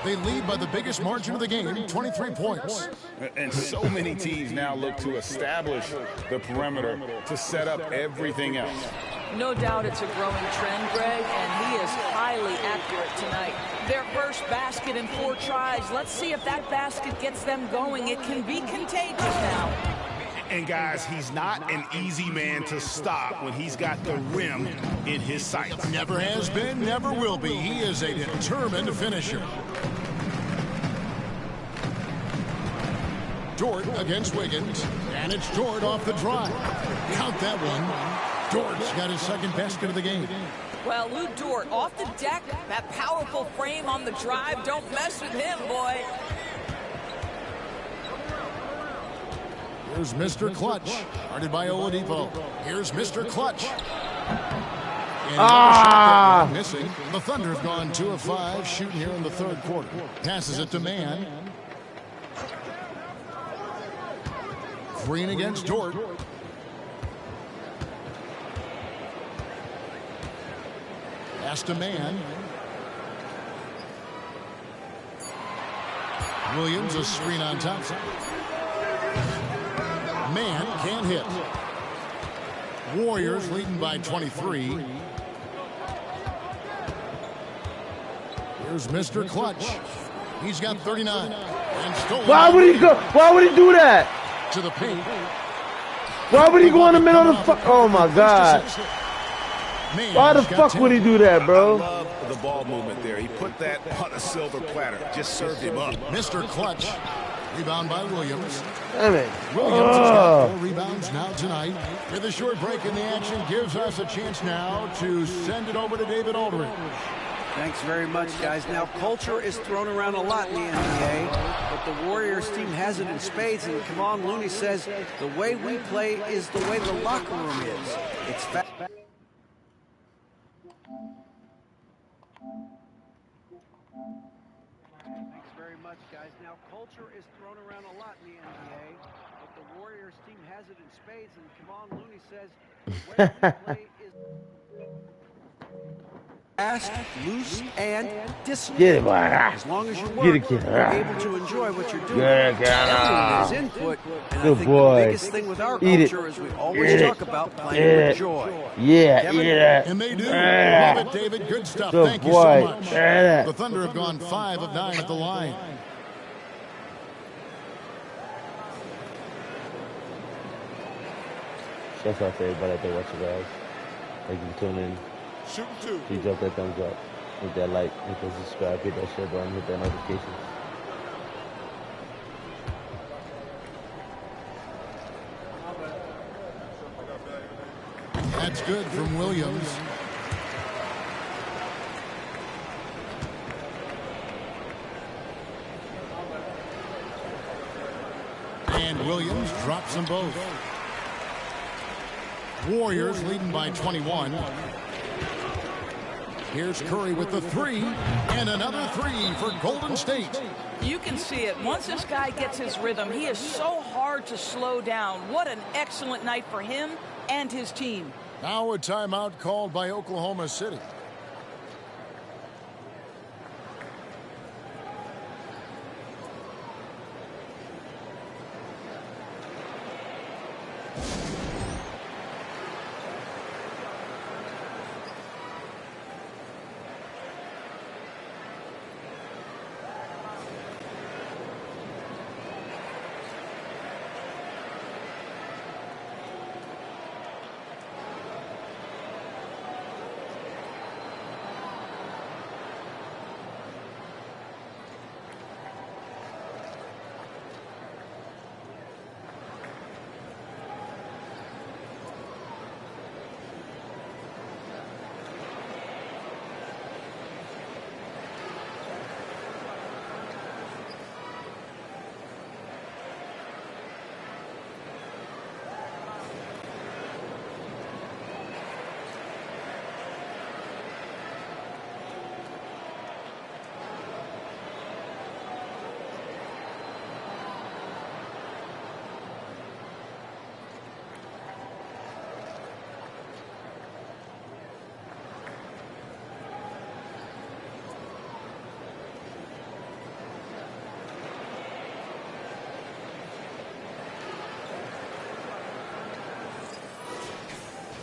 They lead by the biggest margin of the game, 23 points. And so many teams now look to establish the perimeter to set up everything else. No doubt it's a growing trend, Greg, and he is highly accurate tonight. Their first basket in 4 tries. Let's see if that basket gets them going. It can be contagious now. And guys, he's not an easy man to stop when he's got the rim in his sights. Never has been, never will be. He is a determined finisher. Dort against Wiggins, and it's Dort off the drive. Count that one. Dort's got his second basket of the game. Well, Lou Dort off the deck, that powerful frame on the drive. Don't mess with him, boy. Here's Mr. Clutch, guarded by Oladipo. Here's Mr. Clutch. And missing. The Thunder have gone 2 of 5 shooting here in the third quarter. Passes it to Mann. Green against Dort. Pass to Mann. Williams, a screen on Thompson. Mann can't hit. Warriors leading by 23. Here's Mr. Clutch. He's got 39. And stolen. Why would he go? Why would he do that? To the paint. Why would he go in the middle of the fuck? Oh my God. Why the fuck would he do that, bro? I love the ball movement there. He put that on a silver platter. Just served him up. Mr. Clutch. Rebound by Williams. Damn it. Williams has got 4 rebounds now tonight. With a short break in the action, gives us a chance now to send it over to David Aldridge. Thanks very much, guys. Now, culture is thrown around a lot in the NBA, but the Warriors team has it in spades, and Kevon Looney says the way we play is the way the locker room is. It's fact. Thanks very much, guys. Now, culture is thrown around a lot in the NBA, but the Warriors team has it in spades, and Kevon Looney says the way we play is fast, loose, and disciplined. Get it, boy. As long as you work, you're able to enjoy what you're doing. Good Everyone has input, and Good I think boy. the biggest thing with our Eat culture it. is we always talk about playing with joy. Yeah, Kevin? yeah. And they do. Love it, David. Good stuff. Good Thank you boy. so much. Yeah. The Thunder have gone 5 of 9 at the line. Shouts out to everybody out there watching, guys. Thank you for tuning in. Shooting 2. Please drop that thumbs up. Hit that like, hit that subscribe, hit that share button, hit that notifications. That's good from Williams. And Williams drops them both. Warriors leading by 21. Here's Curry with the 3, and another 3 for Golden State. You can see it. Once this guy gets his rhythm, he is so hard to slow down. What an excellent night for him and his team. Now a timeout called by Oklahoma City.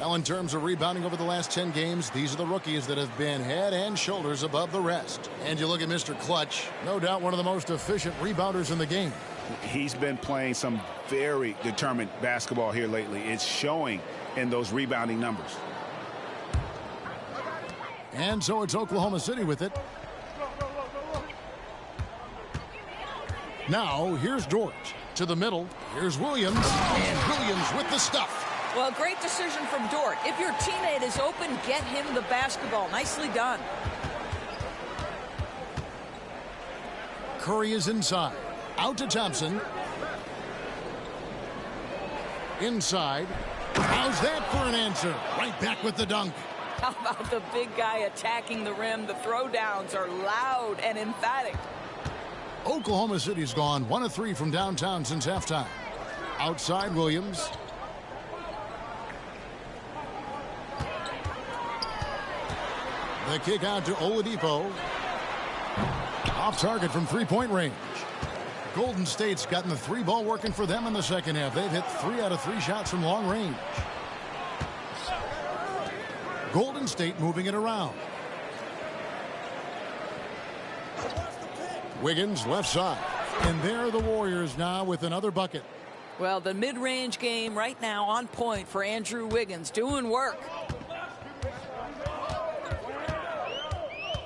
Well, in terms of rebounding over the last 10 games, these are the rookies that have been head and shoulders above the rest. And you look at Mr. Clutch, no doubt one of the most efficient rebounders in the game. He's been playing some very determined basketball here lately. It's showing in those rebounding numbers. And so it's Oklahoma City with it. Now, here's Dort. To the middle, here's Williams. And Williams with the stuff. Well, great decision from Dort. If your teammate is open, get him the basketball. Nicely done. Curry is inside. Out to Thompson. Inside. How's that for an answer? Right back with the dunk. How about the big guy attacking the rim? The throwdowns are loud and emphatic. Oklahoma City's gone 1 of 3 from downtown since halftime. Outside Williams. The kick out to Oladipo. Off target from three-point range. Golden State's gotten the 3-ball working for them in the second half. They've hit 3 out of 3 shots from long range. Golden State moving it around. Wiggins left side. And there are the Warriors now with another bucket. Well, the mid-range game right now on point for Andrew Wiggins. Doing work.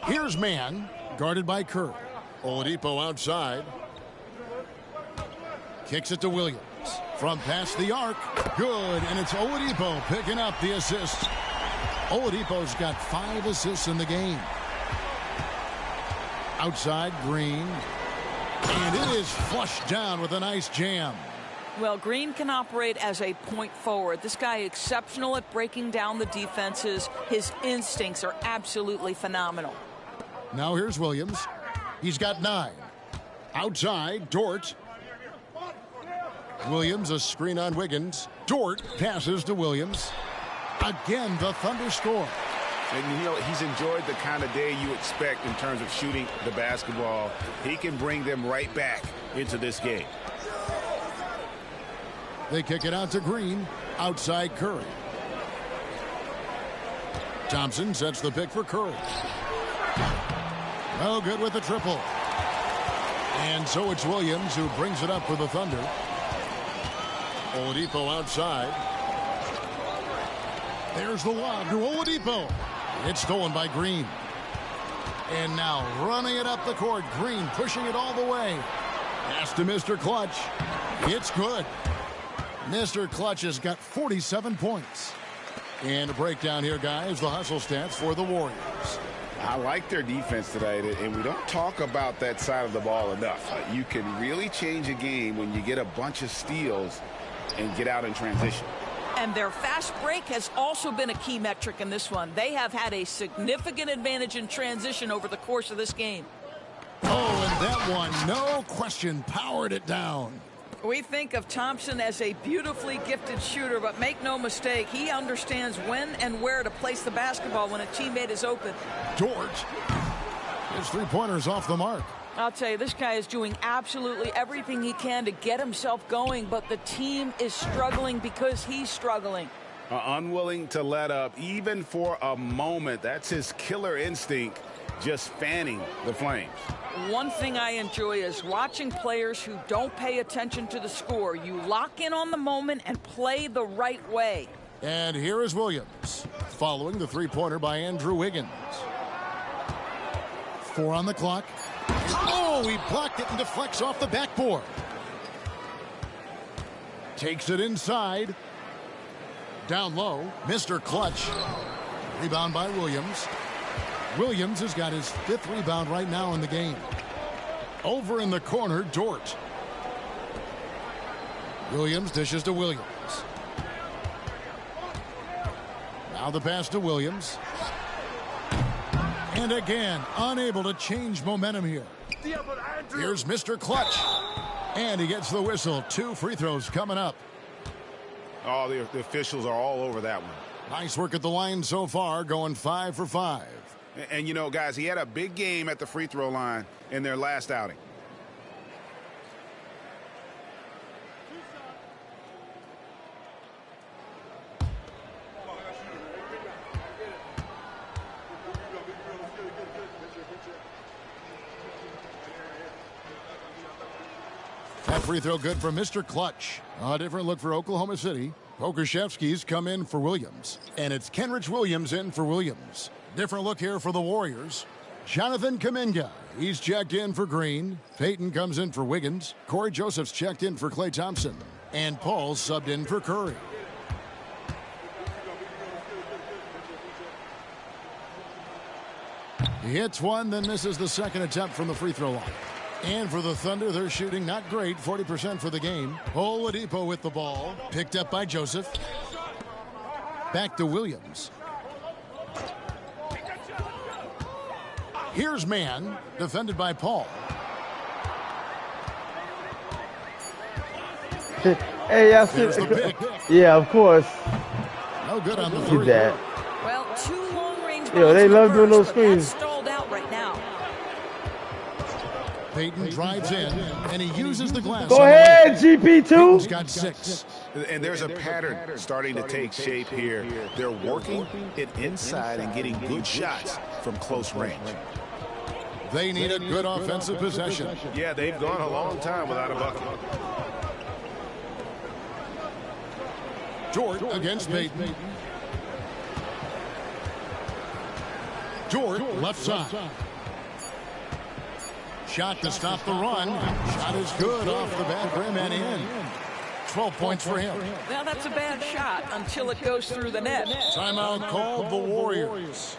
Here's man, guarded by Curry. Oladipo outside. Kicks it to Williams. From past the arc. Good, and it's Oladipo picking up the assist. Oladipo's got 5 assists in the game. Outside, Green. And it is flushed down with a nice jam. Well, Green can operate as a point forward. This guy exceptional at breaking down the defenses. His instincts are absolutely phenomenal. Now here's Williams. He's got 9. Outside, Dort. Williams, a screen on Wiggins. Dort passes to Williams. Again, the Thunder score. And, you know, he's enjoyed the kind of day you expect in terms of shooting the basketball. He can bring them right back into this game. They kick it out to Green. Outside Curry. Thompson sets the pick for Curry. No good with the triple. And so it's Williams who brings it up for the Thunder. Oladipo outside. There's the lob to Oladipo. It's stolen by Green. And now running it up the court. Green pushing it all the way. Pass to Mr. Clutch. It's good. Mr. Clutch has got 47 points. And a breakdown here, guys. The hustle stats for the Warriors. I like their defense today, and we don't talk about that side of the ball enough. You can really change a game when you get a bunch of steals and get out in transition. And their fast break has also been a key metric in this one. They have had a significant advantage in transition over the course of this game. Oh, and that one, no question, powered it down. We think of Thompson as a beautifully gifted shooter, but make no mistake, he understands when and where to place the basketball when a teammate is open. Dort. His 3-pointers off the mark. I'll tell you, this guy is doing absolutely everything he can to get himself going, but the team is struggling because he's struggling. Unwilling to let up, even for a moment. That's his killer instinct, just fanning the flames. One thing I enjoy is watching players who don't pay attention to the score. You lock in on the moment and play the right way. And here is Williams, following the 3-pointer by Andrew Wiggins. 4 on the clock. Oh, he blocked it and deflects off the backboard. Takes it inside. Down low, Mr. Clutch. Rebound by Williams. Williams has got his 5th rebound right now in the game. Over in the corner, Dort. Williams dishes to Williams. Now the pass to Williams. And again, unable to change momentum here. Here's Mr. Clutch. And he gets the whistle. 2 free throws coming up. Oh, the officials are all over that one. Nice work at the line so far, going 5 for 5. And, you know, guys, he had a big game at the free throw line in their last outing. That free throw good for Mr. Clutch. A different look for Oklahoma City. Pokuševski's come in for Williams. And it's Kenrich Williams in for Williams. Different look here for the Warriors. Jonathan Kuminga. He's checked in for Green. Payton comes in for Wiggins. Corey Joseph's checked in for Klay Thompson. And Paul's subbed in for Curry. He hits one, then misses the second attempt from the free throw line. And for the Thunder, they're shooting not great, 40% for the game. Oladipo with the ball. Picked up by Joseph. Back to Williams. Here's Mann, defended by Paul. Hey, I see. Yeah, of course. No good on the three. That. Well, 2 long-range Yeah, they love doing those screens. stalled out right now. Payton drives in, and he uses the glass. Go ahead, GP2. Payton's got 6. And there's a pattern starting to take shape here. They're working it inside and getting good shots from close range. They need a good offensive possession. Yeah, they've gone a long time without a bucket. George against Payton. George left side. Shot to stop the run. Shot is good off the back rim and in. 12 points for him. Now that's a bad shot until it goes through the net. Timeout called the Warriors.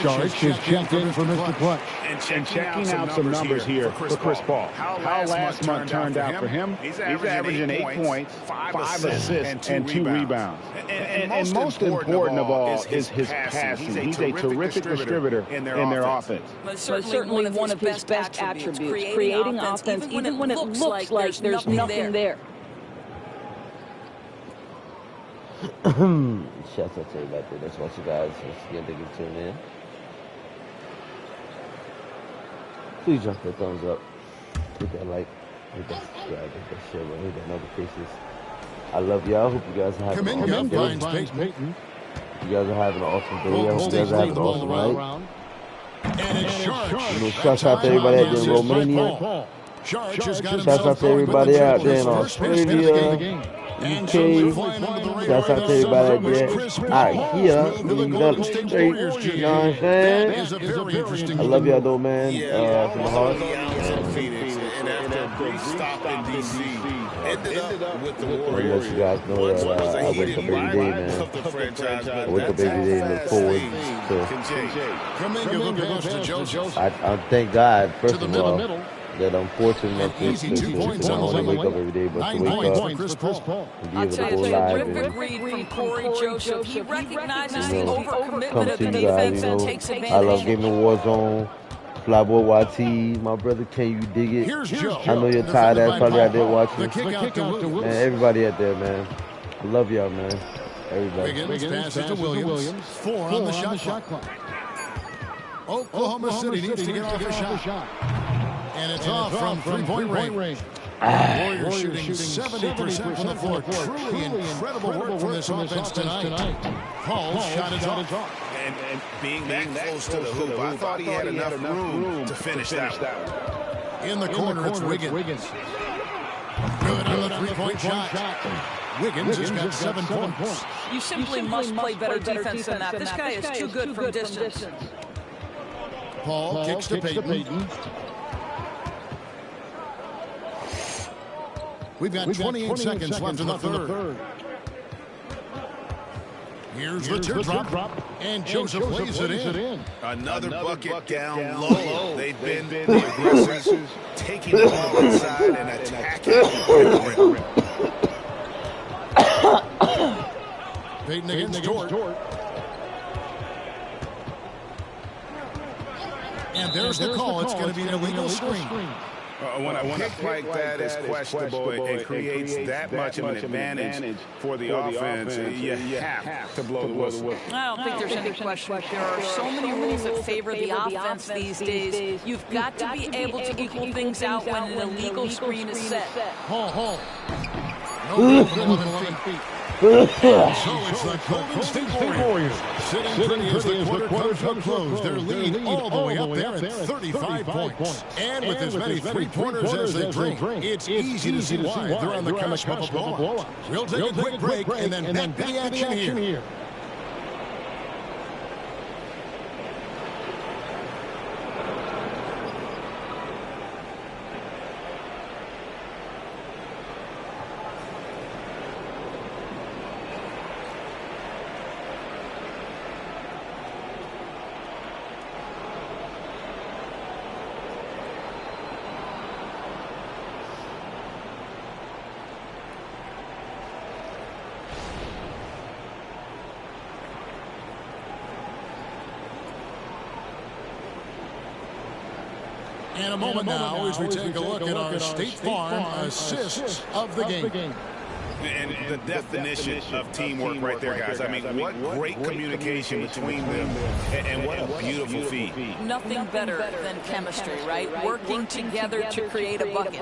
Sharks is checked in for Mr. Clutch. And checking out some numbers here for Chris Paul. How last month turned out for him? He's averaging 8 points, 5 assists, and 2 rebounds. And most important of all is his passing. He's a terrific distributor in their offense. Certainly one of his best attributes, creating offense even when it looks like there's nothing there. Shouts out to everybody that's watching, guys. Once again, thank you for tuning in. Please drop that thumbs up, hit that like, hit that subscribe, hit that share, hit that notifications. I love y'all. Hope you guys are having an awesome day. You guys are having an awesome day. I hope you guys are having an awesome night. Shouts out to everybody out there in Romania. Shouts out to everybody out there in Australia. UK, shouts out to everybody out there out here in the United States, you know what I'm saying? I love y'all though, man, from the heart. And after a brief stop in D.C., ended up with the Warriors. Let you guys know that I wake up every day, man. I wake up every day and look forward to. I thank God, first of all, that I'm fortunate enough to not only wake up every day, but to wake up and be able to go live and come to you guys. You know, I love Gaming Warzone, Flyboy YT, my brother. Can you dig it? I know you're tired ass probably out there watching. Man, everybody out there, man. I love y'all, man. Everybody. Wiggins passes to Williams. 4 on the shot clock. Oklahoma City needs to get off a shot. And it's off from three-point range. Warriors shooting 70% from the floor. Truly incredible work from this offense tonight. Paul's shot is off. And being that close to the hoop, I thought he had enough room to finish that one. In the corner, it's Wiggins. Good on the three-point shot. Wiggins has got 7 points. You simply must play better defense than that. This guy is too good from distance. Paul kicks to Payton. We've got 28 seconds left in the third. Here's the teardrop, and Joseph lays it in. Another bucket down low. They've been the aggressors, taking the ball inside and attacking. Payton against Dort. And there's the call. It's going to be an illegal screen. When a pick like that is questionable and creates that much of an advantage for the offense, you have to blow the whistle. I don't think there's any question. There are so many rules that favor the offense these days. You've got to be able to equal things out when an illegal screen is set. Hall. No good from 11 feet. So it's the Golden State Warriors. Sitting pretty as the quarter to a close. Their lead all the way up there at 35 points. And with as many three-pointers as they bring, it's easy to see why they're on the cusp of a blowout. We'll take a quick break and then back to the action here. In a moment now as we take a look at our State Farm assists of the game. And the definition of teamwork right there, guys. I mean, what great communication between them, and what a beautiful feat. Nothing better than chemistry, right? Working together to create a bucket.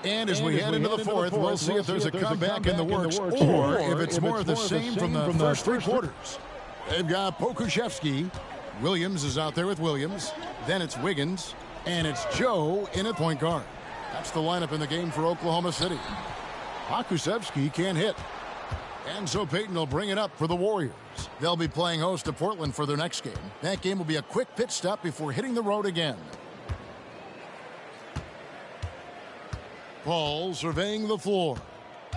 And as we head into the fourth, we'll see if there's a comeback in the works or if it's more of the same from the first three quarters. They've got Pokusevski. Williams is out there with Williams. Then it's Wiggins. And it's Joe in at point guard. That's the lineup in the game for Oklahoma City. Pokusevski can't hit. And so Payton will bring it up for the Warriors. They'll be playing host to Portland for their next game. That game will be a quick pit stop before hitting the road again. Paul surveying the floor.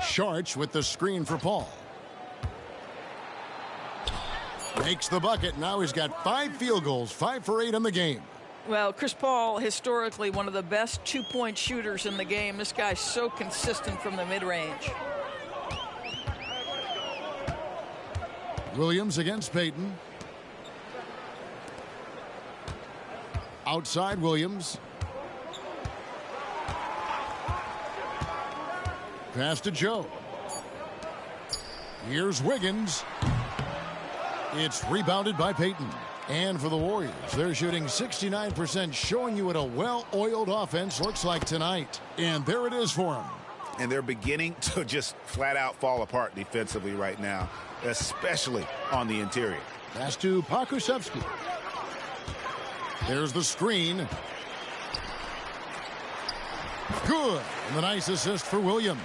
Sharch with the screen for Paul. Makes the bucket. Now he's got 5 field goals, 5 for 8 in the game. Well, Chris Paul, historically one of the best two-point shooters in the game. This guy's so consistent from the mid-range. Williams against Payton. Outside Williams. Pass to Joe. Here's Wiggins. It's rebounded by Payton. And for the Warriors, they're shooting 69%, showing you what a well-oiled offense looks like tonight. And there it is for them. And they're beginning to just flat-out fall apart defensively right now, especially on the interior. Pass to Pokusevski. There's the screen. Good. And the nice assist for Williams.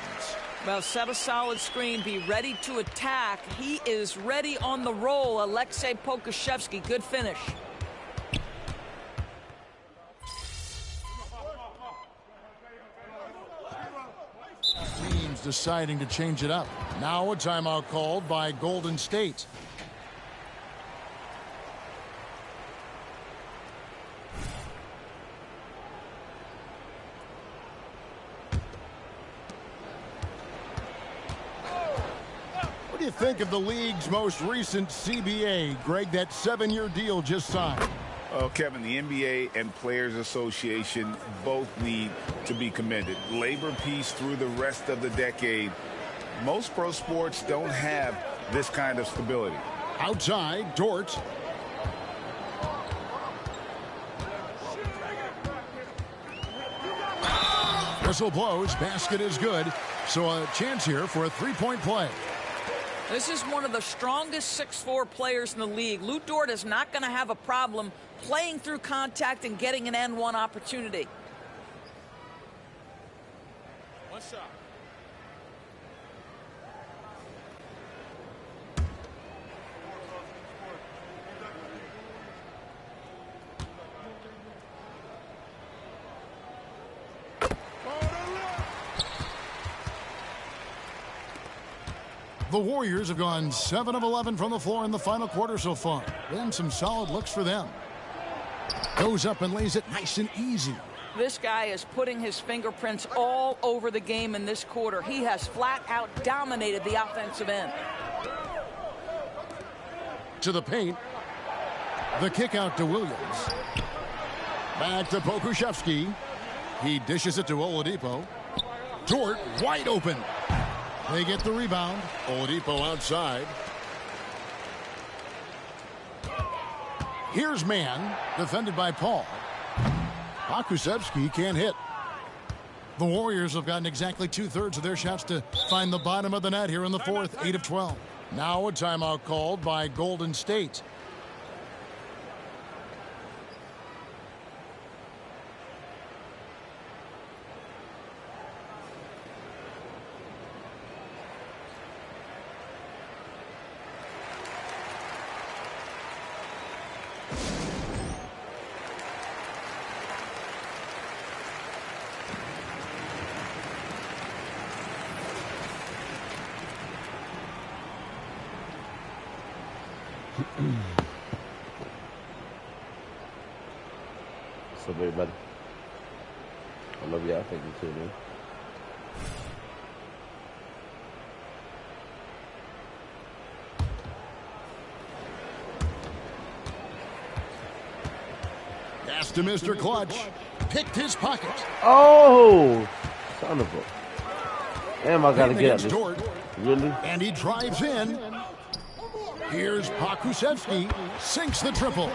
Well, set a solid screen, be ready to attack. He is ready on the roll. Alexei Pokusevski, good finish. Teams deciding to change it up. Now a timeout called by Golden State. What do you think of the league's most recent CBA, Greg, that 7-year deal just signed? Oh, Kevin, the NBA and Players Association both need to be commended. Labor peace through the rest of the decade. Most pro sports don't have this kind of stability. Outside, Dort. Whistle blows, basket is good. So a chance here for a three-point play. This is one of the strongest 6'4" players in the league. Lou Dort is not going to have a problem playing through contact and getting an N1 opportunity. One shot. The Warriors have gone 7 of 11 from the floor in the final quarter so far. Been some solid looks for them. Goes up and lays it nice and easy. This guy is putting his fingerprints all over the game in this quarter. He has flat out dominated the offensive end. To the paint. The kick out to Williams. Back to Pokusevski. He dishes it to Oladipo. Dort wide open. They get the rebound. Oladipo outside. Here's man, defended by Paul. Pokusevski can't hit. The Warriors have gotten exactly 2/3 of their shots to find the bottom of the net here in the fourth, 8 of 12. Now a timeout called by Golden State. What's up, everybody? I love y'all. Thank you too, man. Pass to Mr. Clutch. Picked his pocket. Oh, son of a. Damn, I gotta get this. Really? And he drives in. Here's Pokusevski. Sinks the triple.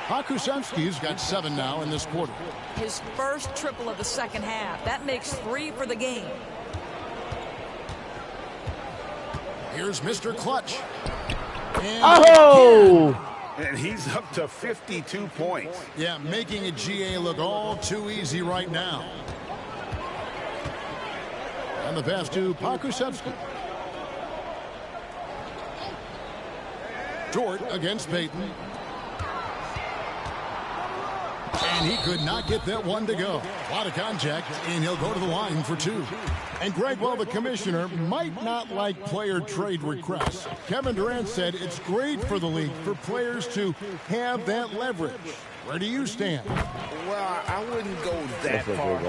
Pokusevski's got 7 now in this quarter. His first triple of the second half. That makes 3 for the game. Here's Mr. Clutch. And he's up to 52 points. Yeah, making a GA look all too easy right now. And the pass to Pokusevski. Dort against Payton. And he could not get that one to go. A lot of contact, and he'll go to the line for 2. And Greg, well, the commissioner might not like player trade requests. Kevin Durant said it's great for the league for players to have that leverage. Where do you stand? Well, I wouldn't go that far.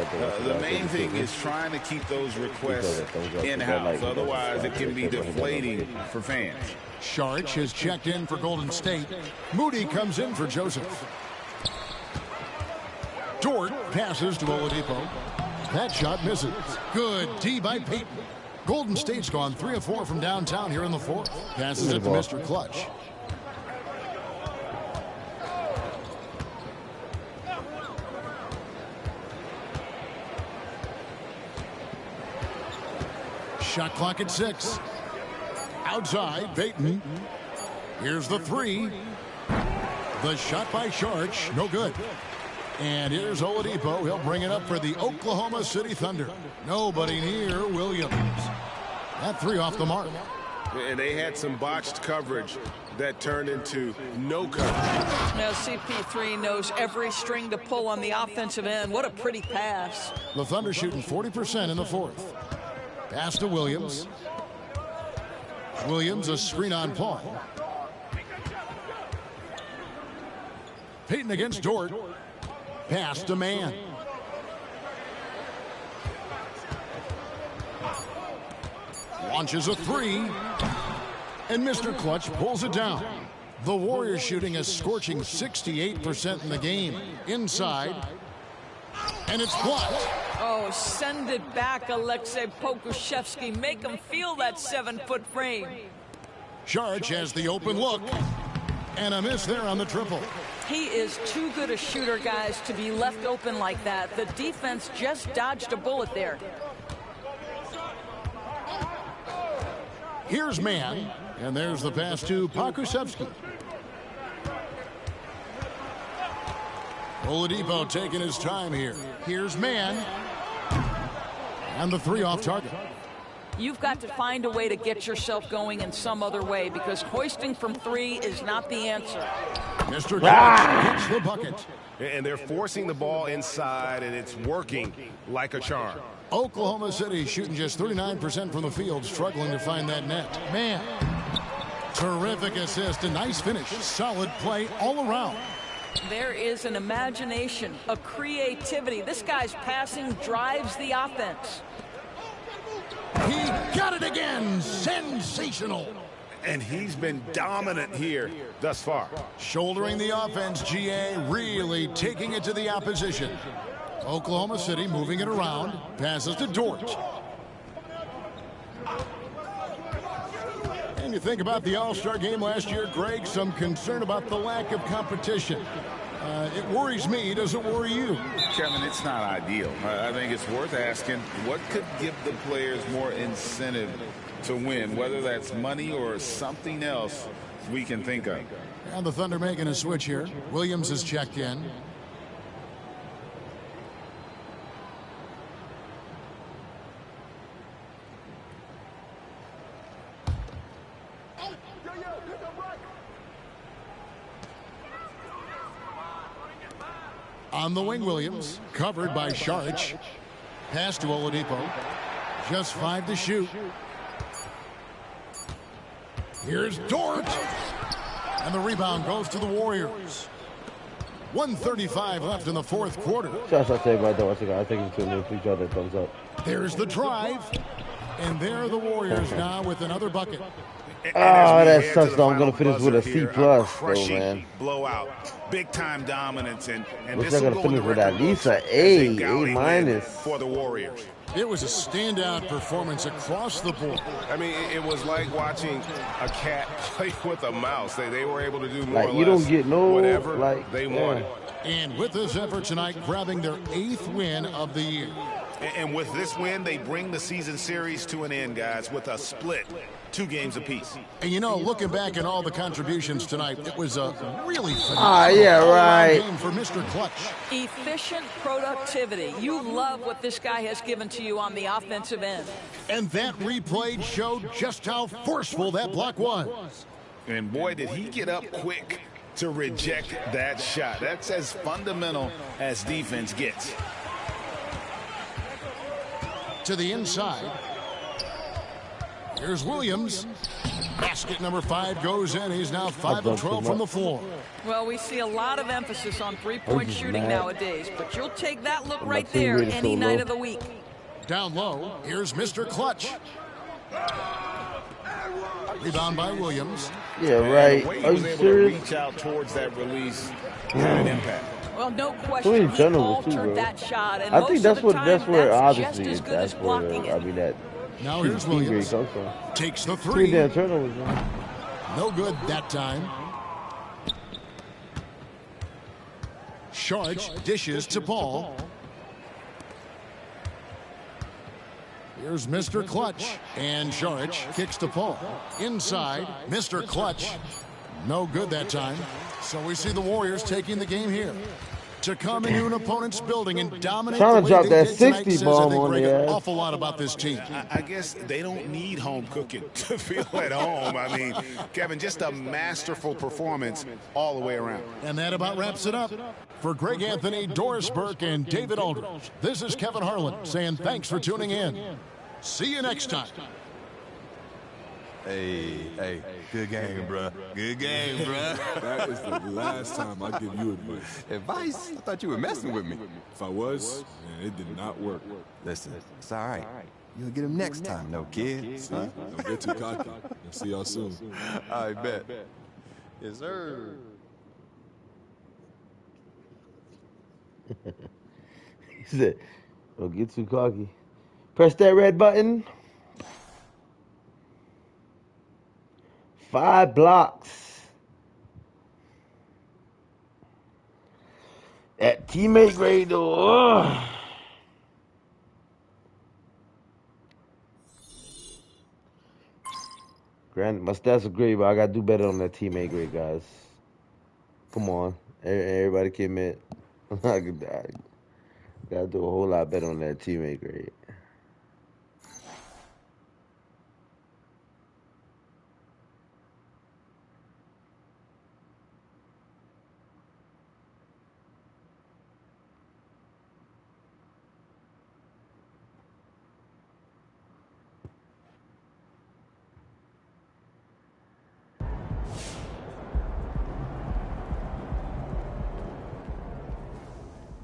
The main thing is trying to keep those requests in-house. Otherwise, it can be deflating for fans. Sharch has checked in for Golden State. Moody comes in for Joseph. Dort passes to Oladipo. That shot misses. Good D by Payton. Golden State's gone 3 of 4 from downtown here in the fourth. Passes it to Mr. Clutch. Shot clock at 6. Outside, Payton. Here's the 3. The shot by Sharch, no good. And here's Oladipo. He'll bring it up for the Oklahoma City Thunder. Nobody near Williams. That 3 off the mark. And they had some botched coverage that turned into no coverage. Now CP3 knows every string to pull on the offensive end. What a pretty pass. The Thunder shooting 40% in the fourth. Pass to Williams. Williams, a screen on Paul. Payton against Dort. Pass to man. Launches a 3. And Mr. Clutch pulls it down. The Warriors shooting a scorching 68% in the game. Inside. And it's blocked. Oh, send it back, Alexei Pokusevski. Make him feel that 7-foot frame. Sharch has the open look. And a miss there on the triple. He is too good a shooter, guys, to be left open like that. The defense just dodged a bullet there. Here's man. And there's the pass to Pokusevski. Oladipo taking his time here. Here's man. And the three off target. You've got to find a way to get yourself going in some other way because hoisting from three is not the answer. Mr. Clutch hits the bucket. And they're forcing the ball inside, and it's working like a charm. Oklahoma City shooting just 39% from the field, struggling to find that net. Man, terrific assist, a nice finish, solid play all around. There is an imagination, a creativity. This guy's passing drives the offense. He got it again. Sensational. And he's been dominant here thus far. Shouldering the offense, GA really taking it to the opposition. Oklahoma City moving it around. Passes to Dort. And you think about the All-Star game last year, Greg, some concern about the lack of competition. It worries me. Does it worry you? Kevin, it's not ideal. I think it's worth asking what could give the players more incentive to win, whether that's money or something else we can think of. And the Thunder making a switch here. Williams is checked in. On the wing, Williams, covered by Sharch. Pass to Oladipo. Just 5 to shoot. Here's Dort. And the rebound goes to the Warriors. 1:35 left in the fourth quarter. Shots I say about that. I think it's going to each other. Thumbs up. There's the drive. And there are the Warriors now with another bucket. That sucks though. I'm going to finish with a C+, though, man. Blowout. Big time dominance. And Wish this I will could go finish in the with at record least an books A, as gaudy A-. win for the Warriors. It was a standout performance across the board. I mean, it was like watching a cat play with a mouse. They were able to do more Like, or you less don't get no, whatever like, they yeah. wanted. And with this effort tonight, grabbing their 8th win of the year. And with this win, they bring the season series to an end, guys, with a split, 2 games apiece. And you know, looking back at all the contributions tonight, it was a really right. game for Mr. Clutch. Efficient productivity. You love what this guy has given to you on the offensive end. And that replay showed just how forceful that block was. And boy, did he get up quick to reject that shot. That's as fundamental as defense gets. To the inside. Here's Williams. Basket number 5 goes in. He's now 5 of 12 from the floor. Well, we see a lot of emphasis on three-point shooting nowadays, but you'll take that look right there any night of the week. Down low, here's Mr. Clutch. Rebound by Williams. Yeah, right. Are you serious? reach out towards that release had an impact. Well, no question. He altered that shot, and I think that's most of the time, where that's obviously just as good that's as where blocking I mean that. Now here's Williams. Comes from. Takes the 3 3. damn turnovers, man. No good that time. Sharch dishes to Paul. Here's Mr. Clutch. And Sharch kicks to Paul. Inside, Mr. Clutch. No good that time. So we see the Warriors taking the game here. To come into an opponent's building and dominate Trying to the way drop they that did tonight 60 says, bomb I think, on Greg, the an ass. awful lot about this team. I guess they don't need home cooking to feel at home. I mean, Kevin, just a masterful performance all the way around. And that about wraps it up. For Greg Anthony, Doris Burke, and David Aldridge, this is Kevin Harlan saying thanks for tuning in. See you next time. Hey, good game, bruh. Good game, bruh. That is the last time I give you advice. Advice? I thought you were messing with me. If I was, man, it did not work. Listen, it's all right. You'll get him next time, no kid. See, don't get too cocky. I'll see y'all soon. I bet. Yes, sir. He said, "Don't get too cocky. Press that red button." 5 blocks. At teammate grade, though. Ugh. Granted, my stats are great, but I got to do better on that teammate grade, guys. Come on. Everybody can admit. I got to do a whole lot better on that teammate grade.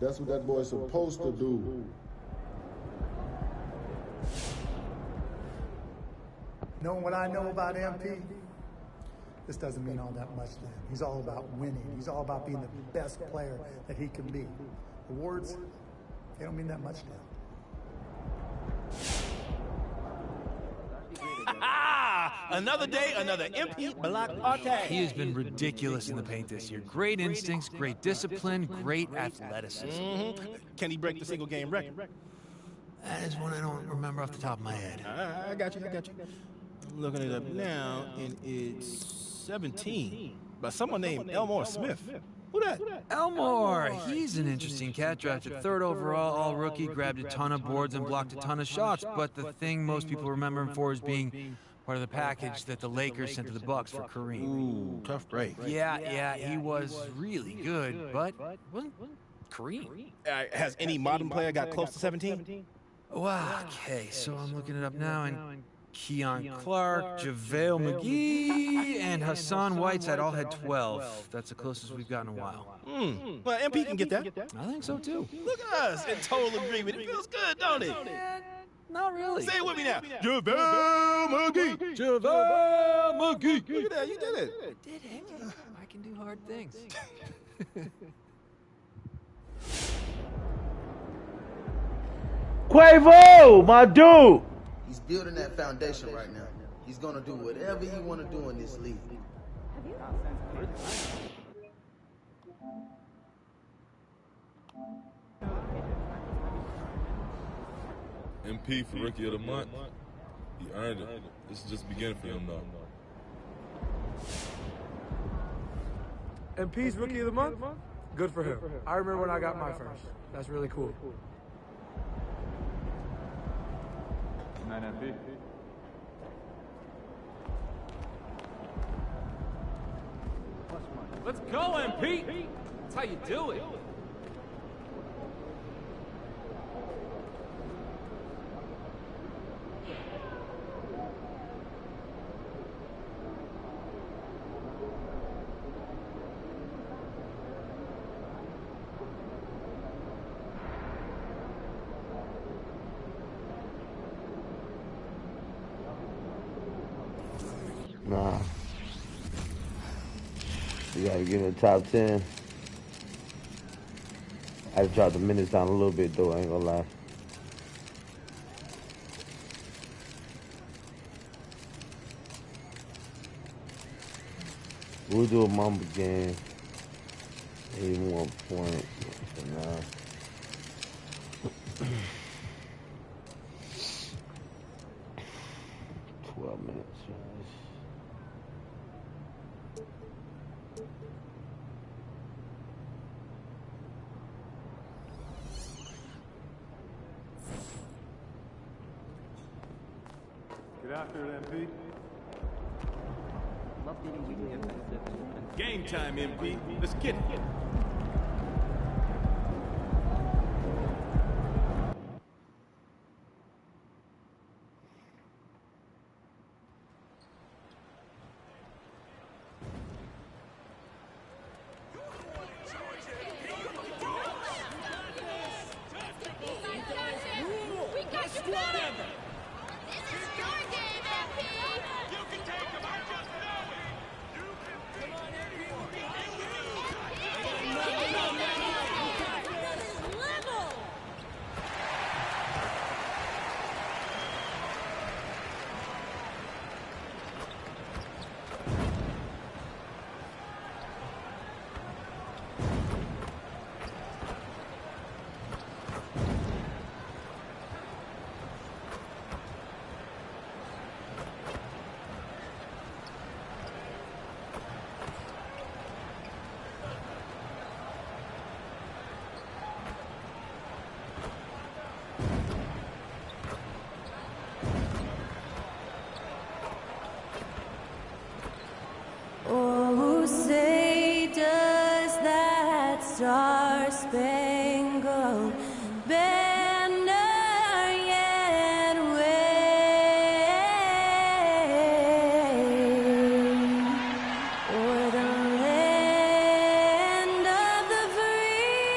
That's what that boy's supposed to do. Knowing what I know about MP, this doesn't mean all that much to him. He's all about winning. He's all about being the best player that he can be. Awards, they don't mean that much to him. Another day, another MP block party. He has been ridiculous in the paint this year. Great instincts, great discipline, great athleticism. Can he break the single game record? That is one I don't remember off the top of my head. I got you. I'm looking it up now, and it's 17 by someone named Elmore Smith. Who that? Elmore, he's an interesting cat. Drafted 3rd overall, all rookie, grabbed a ton of boards and blocked a ton of shots. But the thing most people remember him for is being part of the package that the Lakers sent to the Bucks for Kareem. Ooh, tough break. Yeah, he was really good, but wasn't Kareem. Has any modern player got close to 17? Wow, okay, so I'm looking it up now, and Keon Clark, JaVale McGee, and Hassan Whiteside all had 12. That's the closest we've gotten in a while. Well, MP can get that. I think so, too. Look at us in total agreement. It feels good, don't it? Not really. Say it with me now. JaVale McGee. JaVale McGee. Look at that. You did it. I did it. I can do hard things. Quavo, my dude. He's building that foundation right now. He's going to do whatever he want to do in this league. MP for Rookie of the Month. He earned it. This is just beginning for him now. MP's Rookie of the Month? Good for him. I remember when I got my first. That's really cool. Good night, MP. Let's go, MP! That's how you do it. Nah. You gotta get in the top 10. I had to drop the minutes down a little bit though, I ain't gonna lie. We'll do a Mamba game. 81 points for now. Get after it, MP. Game time, MP. Let's get it. star-spangled banner yet wave o'er the land of the free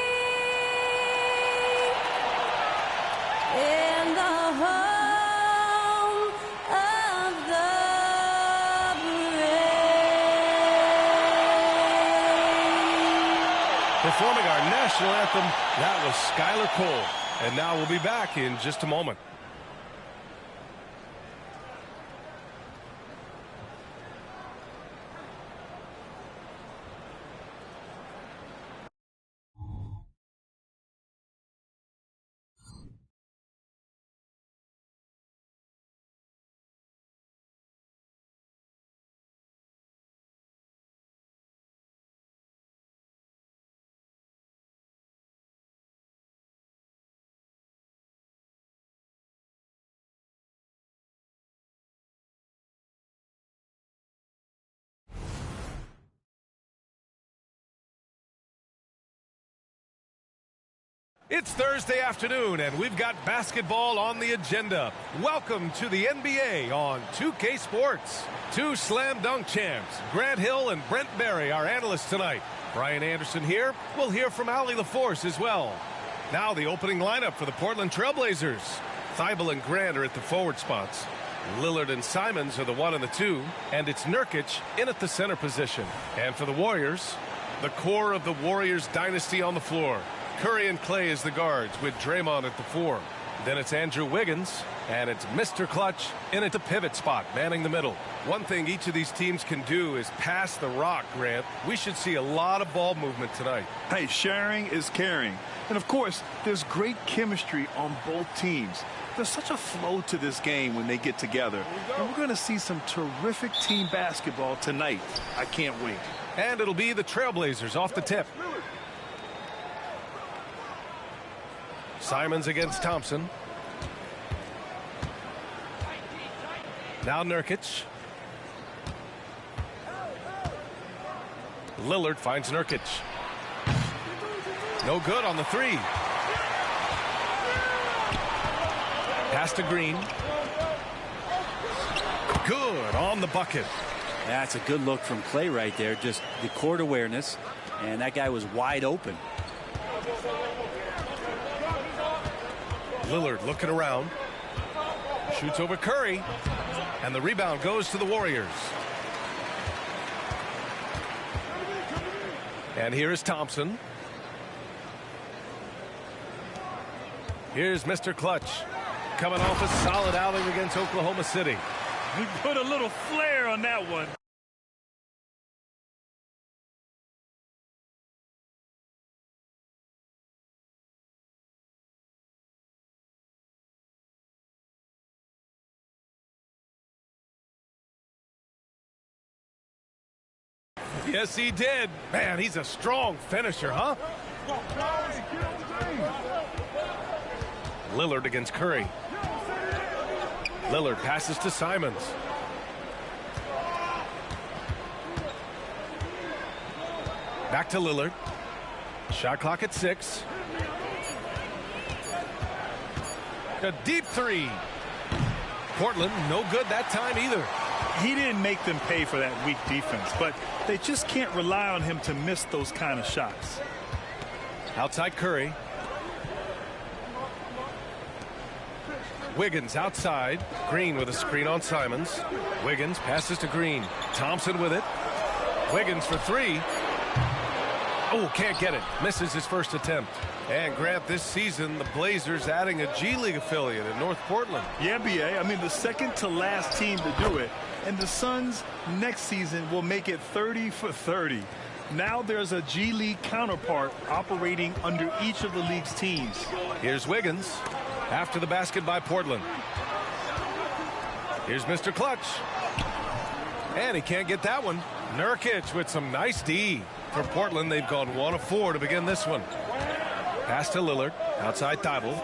and the home of the Performing our national anthem, that was Skylar Cole. And now we'll be back in just a moment. It's Thursday afternoon, and we've got basketball on the agenda. Welcome to the NBA on 2K Sports. Two slam dunk champs, Grant Hill and Brent Barry, our analysts tonight. Brian Anderson here. We'll hear from Allie LaForce as well. Now the opening lineup for the Portland Trailblazers. Thibault and Grant are at the forward spots. Lillard and Simons are the 1 and the 2, and it's Nurkic in at the center position. And for the Warriors, the core of the Warriors dynasty on the floor. Curry and Clay as the guards with Draymond at the 4. Then it's Andrew Wiggins, and it's Mr. Clutch in at the pivot spot, manning the middle. One thing each of these teams can do is pass the rock, Grant. We should see a lot of ball movement tonight. Hey, sharing is caring. And, of course, there's great chemistry on both teams. There's such a flow to this game when they get together. And we're going to see some terrific team basketball tonight. I can't wait. And it'll be the Trailblazers off the tip. Simons against Thompson. Now Nurkic. Lillard finds Nurkic. No good on the 3. Pass to Green. Good on the bucket. That's a good look from Clay right there. Just the court awareness. And that guy was wide open. Lillard looking around. Shoots over Curry. And the rebound goes to the Warriors. And here is Thompson. Here's Mr. Clutch. Coming off a solid outing against Oklahoma City. We put a little flair on that one. Yes, he did. Man, he's a strong finisher, huh? Lillard against Curry. Lillard passes to Simons. Back to Lillard. Shot clock at 6. A deep 3. Portland, no good that time either. He didn't make them pay for that weak defense, but they just can't rely on him to miss those kind of shots. Outside Curry. Wiggins outside. Green with a screen on Simons. Wiggins passes to Green. Thompson with it. Wiggins for 3. Oh, can't get it. Misses his first attempt. And Grant, this season, the Blazers adding a G League affiliate in North Portland. Yeah, BA. I mean, the second to last team to do it. And the Suns next season will make it 30 for 30. Now there's a G League counterpart operating under each of the league's teams. Here's Wiggins after the basket by Portland. Here's Mr. Clutch. And he can't get that one. Nurkic with some nice D. For Portland, they've gone 1 of 4 to begin this one. Pass to Lillard. Outside Thibault.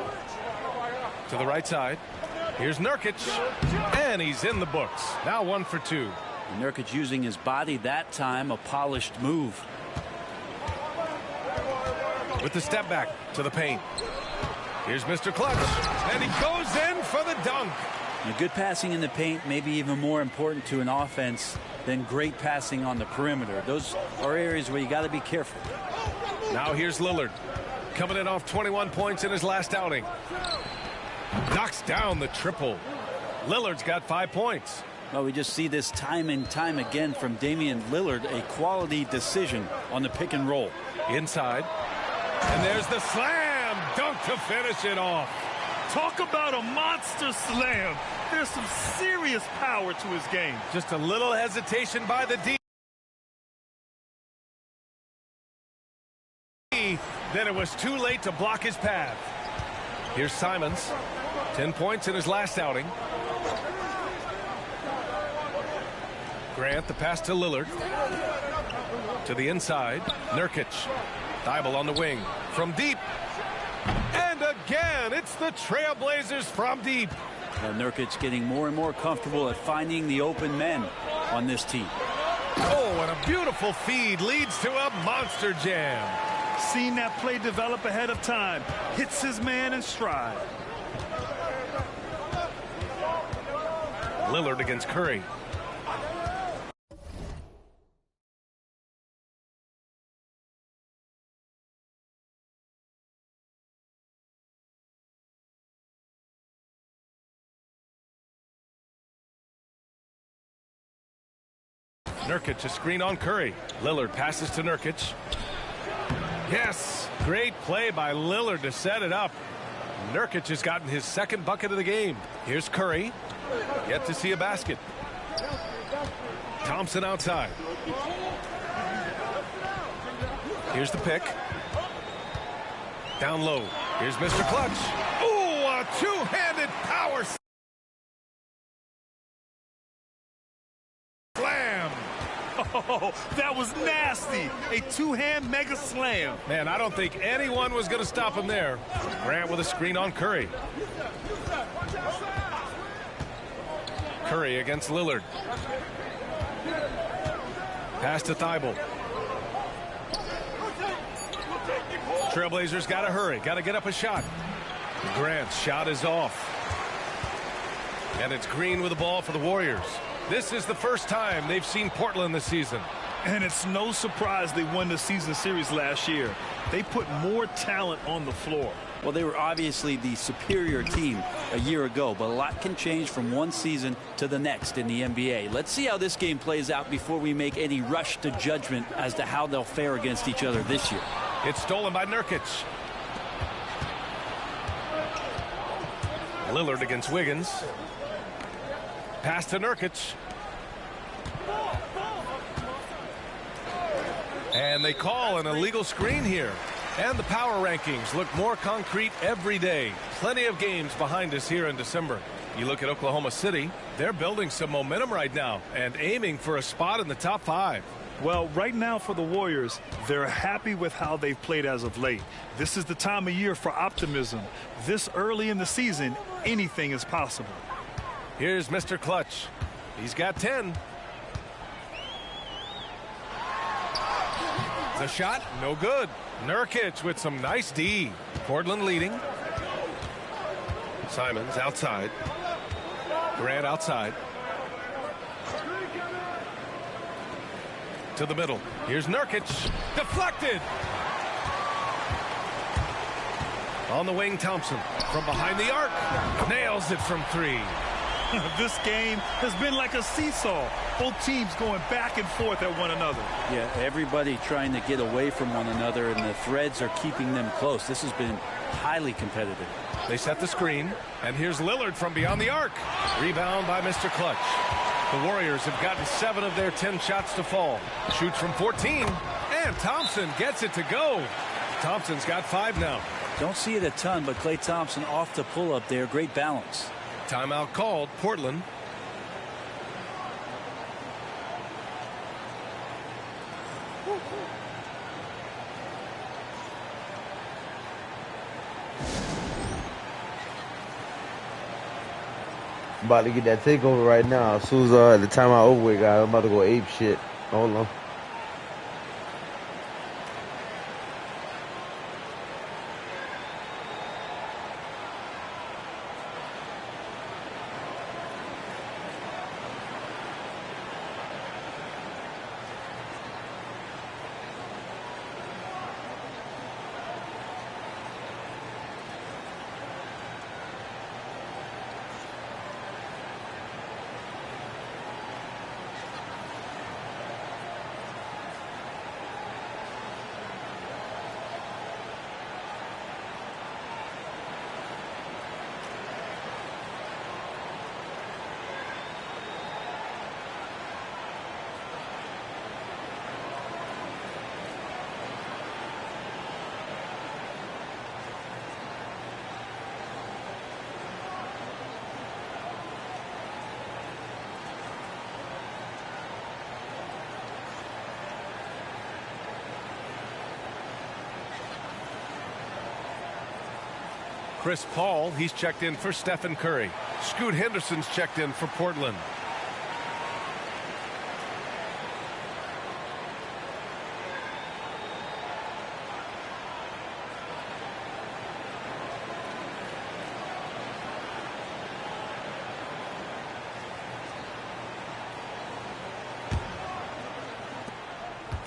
To the right side. Here's Nurkic. And he's in the books. Now 1 for 2. Nurkic using his body that time, a polished move. with the step back to the paint. Here's Mr. Clutch, and he goes in for the dunk. And good passing in the paint may be even more important to an offense than great passing on the perimeter. Those are areas where you got to be careful. Now here's Lillard, coming in off 21 points in his last outing. Knocks down the triple. Lillard's got 5 points. Well, we just see this time and time again from Damian Lillard, a quality decision on the pick and roll. Inside. And there's the slam dunk to finish it off. Talk about a monster slam. There's some serious power to his game. Just a little hesitation by the D. Then it was too late to block his path. Here's Simons. 10 points in his last outing. Grant, the pass to Lillard. To the inside. Nurkic. Thibault on the wing. From deep. And again, it's the Trailblazers from deep. Nurkic getting more and more comfortable at finding the open men on this team. Oh, and a beautiful feed leads to a monster jam. Seen that play develop ahead of time. Hits his man in stride. Lillard against Curry. Nurkic, a screen on Curry. Lillard passes to Nurkic. Yes, great play by Lillard to set it up. Nurkic has gotten his second bucket of the game. Here's Curry. Yet to see a basket. Thompson outside. Here's the pick. Down low. Here's Mr. Clutch. Ooh, a two-handed power slam. Oh, that was nasty. A two-hand mega slam. Man, I don't think anyone was going to stop him there. Grant with a screen on Curry. Curry against Lillard. Pass to Thibault. Trailblazers got to hurry. Got to get up a shot. Grant's shot is off. And it's Green with the ball for the Warriors. This is the first time they've seen Portland this season. And it's no surprise they won the season series last year. They put more talent on the floor. Well, they were obviously the superior team a year ago, but a lot can change from one season to the next in the NBA. Let's see how this game plays out before we make any rush to judgment as to how they'll fare against each other this year. It's stolen by Nurkic. Lillard against Wiggins. Pass to Nurkic. And they call an illegal screen here. And the power rankings look more concrete every day. Plenty of games behind us here in December. You look at Oklahoma City, they're building some momentum right now and aiming for a spot in the top 5. Well, right now for the Warriors, they're happy with how they've played as of late. This is the time of year for optimism. This early in the season, anything is possible. Here's Mr. Clutch. He's got 10. The shot, no good. Nurkic with some nice D. Portland leading. Simons outside. Grant outside. To the middle. Here's Nurkic. Deflected. On the wing, Thompson. From behind the arc. Nails it from 3. This game has been like a seesaw. Both teams going back and forth at one another. Yeah, everybody trying to get away from one another, and the threads are keeping them close. This has been highly competitive. They set the screen, and here's Lillard from beyond the arc. Rebound by Mr. Clutch. The Warriors have gotten 7 of their 10 shots to fall. Shoots from 14, and Thompson gets it to go. Thompson's got 5 now. Don't see it a ton, but Klay Thompson off the pull-up there. Great balance. Timeout called, Portland. I'm about to get that takeover right now. As soon as the timeout over with, guys, I'm about to go ape shit. Hold on. Chris Paul, he's checked in for Stephen Curry. Scoot Henderson's checked in for Portland.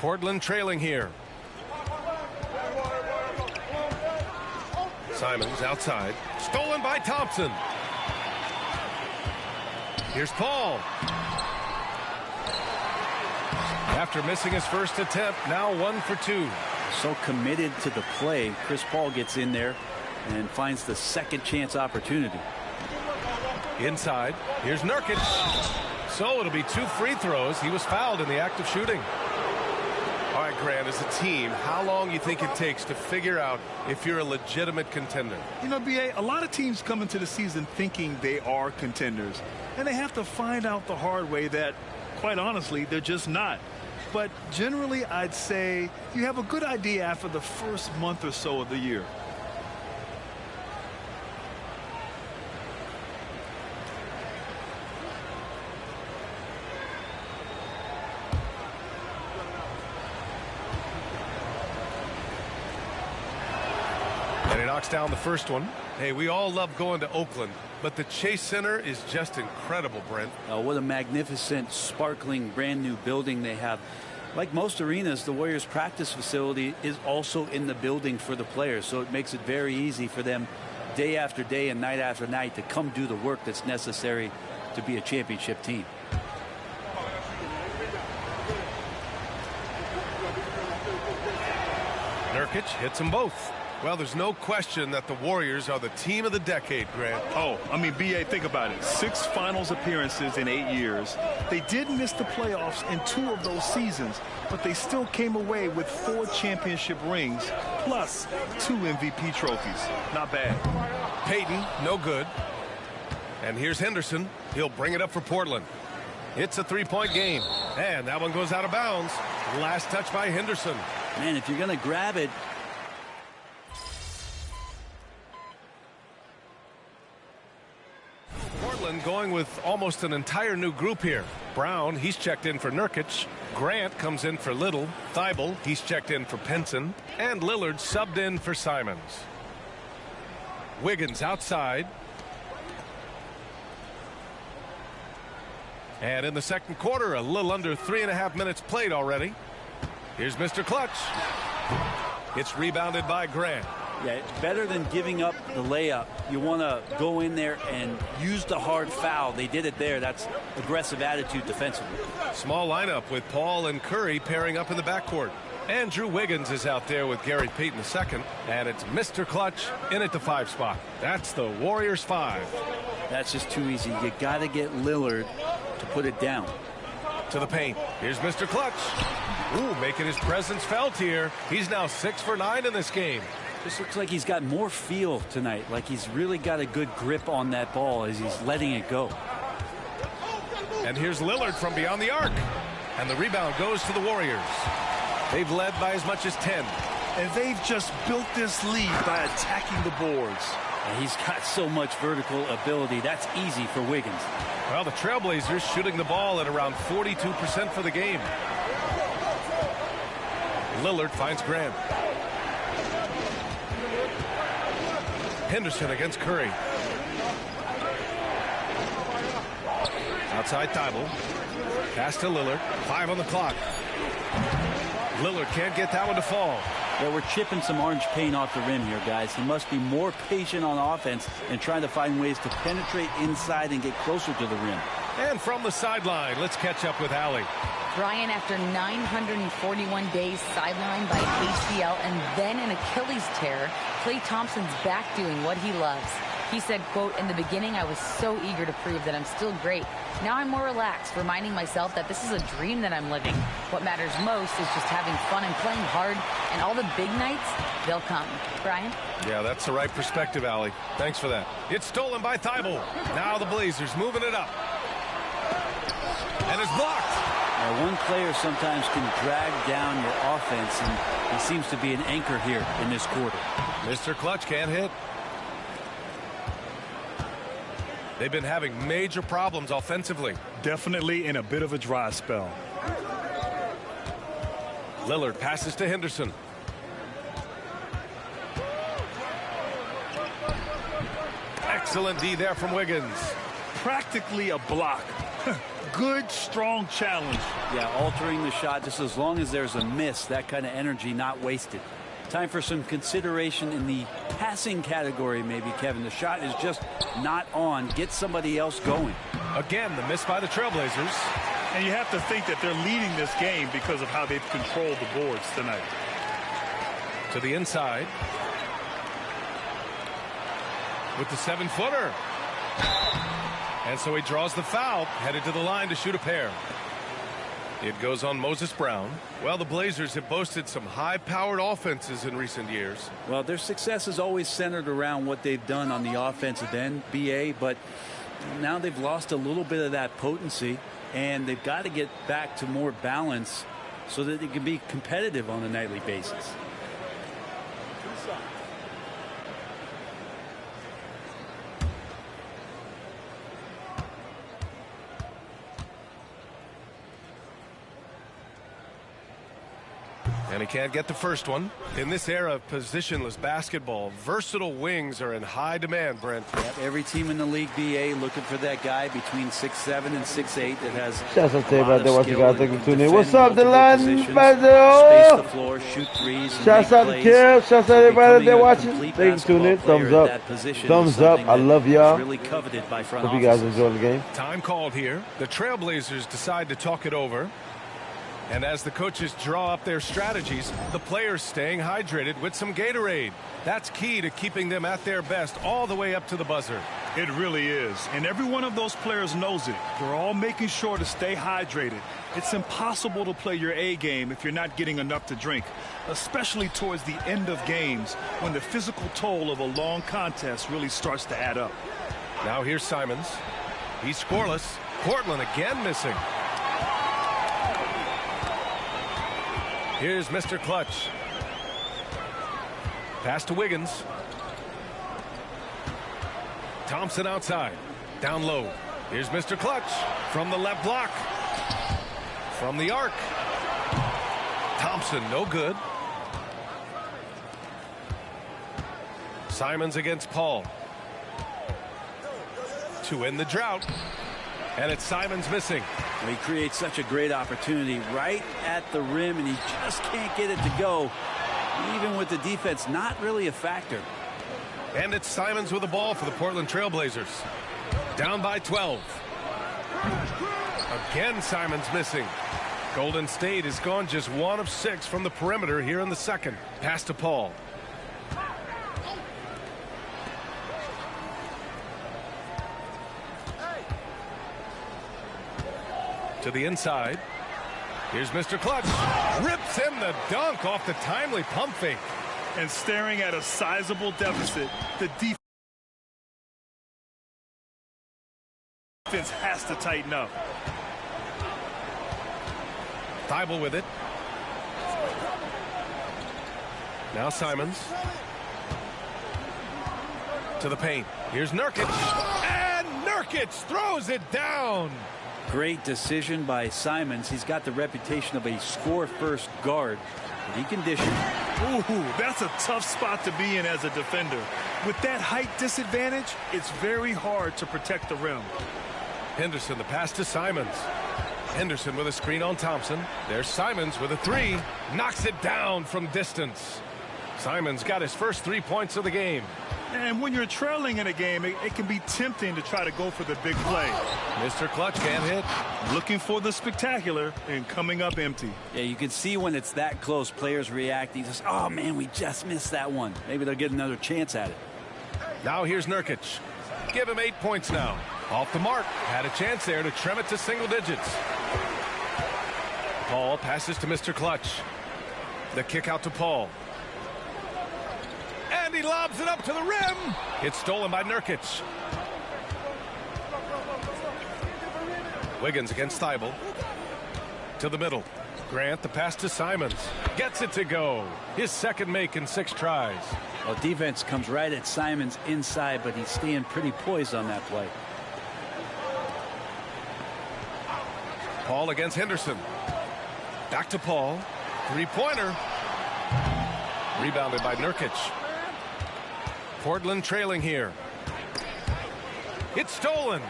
Portland trailing here. Simons outside. Stolen by Thompson. Here's Paul. After missing his first attempt, now 1 for 2. So committed to the play. Chris Paul gets in there and finds the second chance opportunity. Inside. Here's Nurkic. So it'll be 2 free throws. He was fouled in the act of shooting. All right, Grant, as a team, how long do you think it takes to figure out if you're a legitimate contender? You know, B.A., a lot of teams come into the season thinking they are contenders, and they have to find out the hard way that, quite honestly, they're just not. But generally, I'd say you have a good idea after the first month or so of the year. And he knocks down the first one. Hey, we all love going to Oakland, but the Chase Center is just incredible, Brent. What a magnificent, sparkling, brand new building they have. Like most arenas, the Warriors practice facility is also in the building for the players, so it makes it very easy for them day after day and night after night to come do the work that's necessary to be a championship team. Nurkic hits them both. Well, there's no question that the Warriors are the team of the decade, Grant. Oh, I mean, B.A., think about it. 6 finals appearances in 8 years. They did miss the playoffs in 2 of those seasons, but they still came away with 4 championship rings, plus 2 MVP trophies. Not bad. Payton, no good. And here's Henderson. He'll bring it up for Portland. It's a 3-point game. And that one goes out of bounds. Last touch by Henderson. Man, if you're going to grab it, Portland going with almost an entire new group here. Brown, he's checked in for Nurkic. Grant comes in for Little. Thibault, he's checked in for Penson. And Lillard subbed in for Simons. Wiggins outside. And in the second quarter, a little under 3.5 minutes played already. Here's Mr. Clutch. It's rebounded by Grant. Yeah, better than giving up the layup. You want to go in there and use the hard foul. They did it there. That's aggressive attitude defensively. Small lineup with Paul and Curry pairing up in the backcourt. Andrew Wiggins is out there with Gary Payton II. And it's Mr. Clutch in at the 5 spot. That's the Warriors 5. That's just too easy. You got to get Lillard to put it down. To the paint. Here's Mr. Clutch. Ooh, making his presence felt here. He's now 6 for 9 in this game. This looks like he's got more feel tonight, like he's really got a good grip on that ball as he's letting it go. And here's Lillard from beyond the arc. And the rebound goes to the Warriors. They've led by as much as 10. And they've just built this lead by attacking the boards. And he's got so much vertical ability. That's easy for Wiggins. Well, the Trailblazers shooting the ball at around 42% for the game. Lillard finds Grant. Henderson against Curry. Outside Thibault. Pass to Lillard. 5 on the clock. Lillard can't get that one to fall. Well, we're chipping some orange paint off the rim here, guys. He must be more patient on offense and trying to find ways to penetrate inside and get closer to the rim. And from the sideline, let's catch up with Allie. Brian, after 941 days sidelined by ACL and then an Achilles tear, Klay Thompson's back doing what he loves. He said, quote, "In the beginning, I was so eager to prove that I'm still great. Now I'm more relaxed, reminding myself that this is a dream that I'm living. What matters most is just having fun and playing hard, and all the big nights, they'll come." Brian? Yeah, that's the right perspective, Allie. Thanks for that. It's stolen by Thibault. Now the Blazers moving it up. And it's blocked. Now, one player sometimes can drag down your offense, and he seems to be an anchor here in this quarter. Mr. Clutch can't hit. They've been having major problems offensively. Definitely in a bit of a dry spell. Lillard passes to Henderson. Excellent D there from Wiggins. Practically a block. Good, strong challenge. Yeah, altering the shot just as long as there's a miss. That kind of energy not wasted. Time for some consideration in the passing category, maybe, Kevin. The shot is just not on. Get somebody else going. Again, the miss by the Trailblazers. And you have to think that they're leading this game because of how they've controlled the boards tonight. To the inside. With the 7-footer. And so he draws the foul, headed to the line to shoot a pair. It goes on Moses Brown. Well, the Blazers have boasted some high-powered offenses in recent years. Well, their success is always centered around what they've done on the offensive end, BA, but now they've lost a little bit of that potency, and they've got to get back to more balance so that they can be competitive on a nightly basis. And he can't get the first one. In this era of positionless basketball, versatile wings are in high demand, Brent. Yep, every team in the league, BA, looking for that guy between 6'7" and 6'8" that has Shouts out to everybody that watching, guys. Thank you for tuning in. What's defend up, the multiple line? positions, Oh! space the floor, shoot threes, and Shouts make out to plays. Kev. Shouts out to everybody that watching. Complete Thank you for tuning in. basketball Thumbs player up. at that position Thumbs is up. something I that love y'all. is really coveted by front Hope you guys offices. enjoying the game. Time called here. The Trailblazers decide to talk it over. And as the coaches draw up their strategies, the players staying hydrated with some Gatorade. That's key to keeping them at their best all the way up to the buzzer. It really is. And every one of those players knows it. They're all making sure to stay hydrated. It's impossible to play your A game if you're not getting enough to drink, especially towards the end of games when the physical toll of a long contest really starts to add up. Now here's Simons. He's scoreless. Portland again missing. Here's Mr. Clutch. Pass to Wiggins. Thompson outside. Down low. Here's Mr. Clutch from the left block. From the arc. Thompson, no good. Simons against Paul. To end the drought. And it's Simons missing. He creates such a great opportunity right at the rim, and he just can't get it to go. Even with the defense not really a factor. And it's Simons with the ball for the Portland Trailblazers. Down by 12. Again, Simons missing. Golden State has gone just 1 of 6 from the perimeter here in the second. Pass to Paul. To the inside. Here's Mr. Clutch. Rips in the dunk off the timely pump fake. And staring at a sizable deficit, the defense has to tighten up. Thibault with it. Now Simons. To the paint. Here's Nurkic. And Nurkic throws it down. Great decision by Simons. He's got the reputation of a score-first guard. But he can dish it. Ooh, that's a tough spot to be in as a defender. With that height disadvantage, it's very hard to protect the rim. Henderson, the pass to Simons. Henderson with a screen on Thompson. There's Simons with a 3. Knocks it down from distance. Simons got his first 3 points of the game. And when you're trailing in a game, it can be tempting to try to go for the big play. Mr. Clutch can't hit. Looking for the spectacular and coming up empty. Yeah, you can see when it's that close, players react. He just, oh, man, we just missed that one. Maybe they'll get another chance at it. Now here's Nurkic. Give him 8 points now. Off the mark. Had a chance there to trim it to single digits. Paul passes to Mr. Clutch. The kick out to Paul. And he lobs it up to the rim. It's stolen by Nurkic. Wiggins against Thibault. To the middle. Grant, the pass to Simons. Gets it to go. His second make in 6 tries. Well, defense comes right at Simons inside, but he's staying pretty poised on that play. Paul against Henderson. Back to Paul. Three-pointer. Rebounded by Nurkic. Portland trailing here. It's stolen.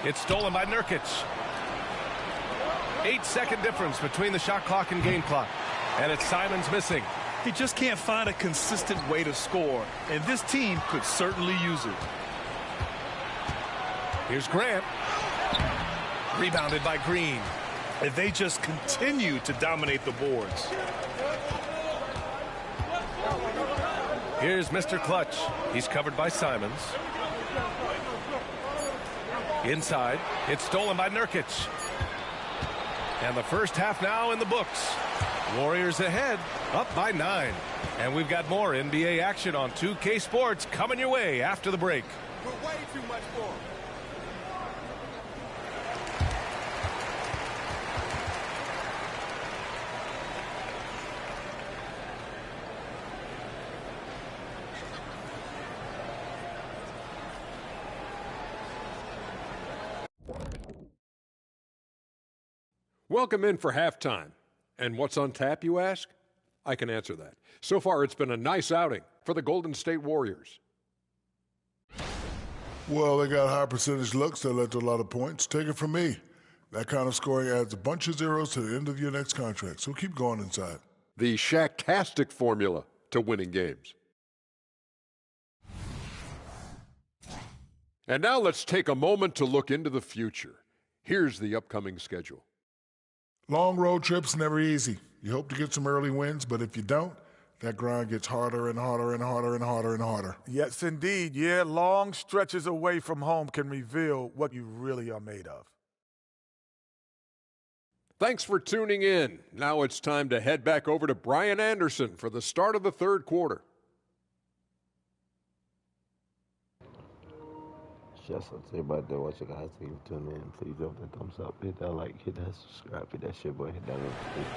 It's stolen by Nurkic. 8-second difference between the shot clock and game clock. And it's Simons missing. He just can't find a consistent way to score, and this team could certainly use it. Here's Grant. Rebounded by Green. And they just continue to dominate the boards. Here's Mr. Clutch. He's covered by Simons. Inside. It's stolen by Nurkic. And the first half now in the books. Warriors ahead, up by 9. And we've got more NBA action on 2K Sports coming your way after the break. We're way too much for him. Welcome in for halftime. And what's on tap, you ask? I can answer that. So far, it's been a nice outing for the Golden State Warriors. Well, they got high percentage looks that led to a lot of points. Take it from me. That kind of scoring adds a bunch of zeros to the end of your next contract, so keep going inside. The Shaq-tastic formula to winning games. And now let's take a moment to look into the future. Here's the upcoming schedule. Long road trips never easy. You hope to get some early wins, but if you don't, that grind gets harder and harder and harder and harder and harder. Yes, indeed. Yeah, long stretches away from home can reveal what you really are made of. Thanks for tuning in. Now it's time to head back over to Brian Anderson for the start of the third quarter. Shouts out to everybody that watch. Guys, thank you for tuning in. Please drop that thumbs up, hit that like, hit that subscribe, hit that shit, boy, hit that notification.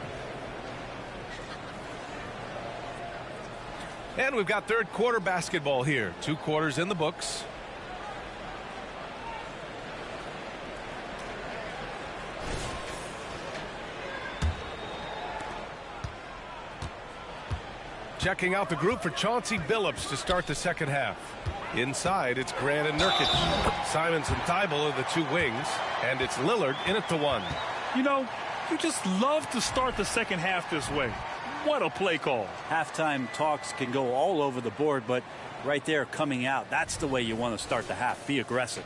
And we've got third quarter basketball here. 2 quarters in the books. Checking out the group for Chauncey Billups to start the second half. Inside, it's Grant and Nurkic. Simons and Thibault are the 2 wings, and it's Lillard in at the 1. You know, you just love to start the second half this way. What a play call. Halftime talks can go all over the board, but right there coming out, that's the way you want to start the half. Be aggressive.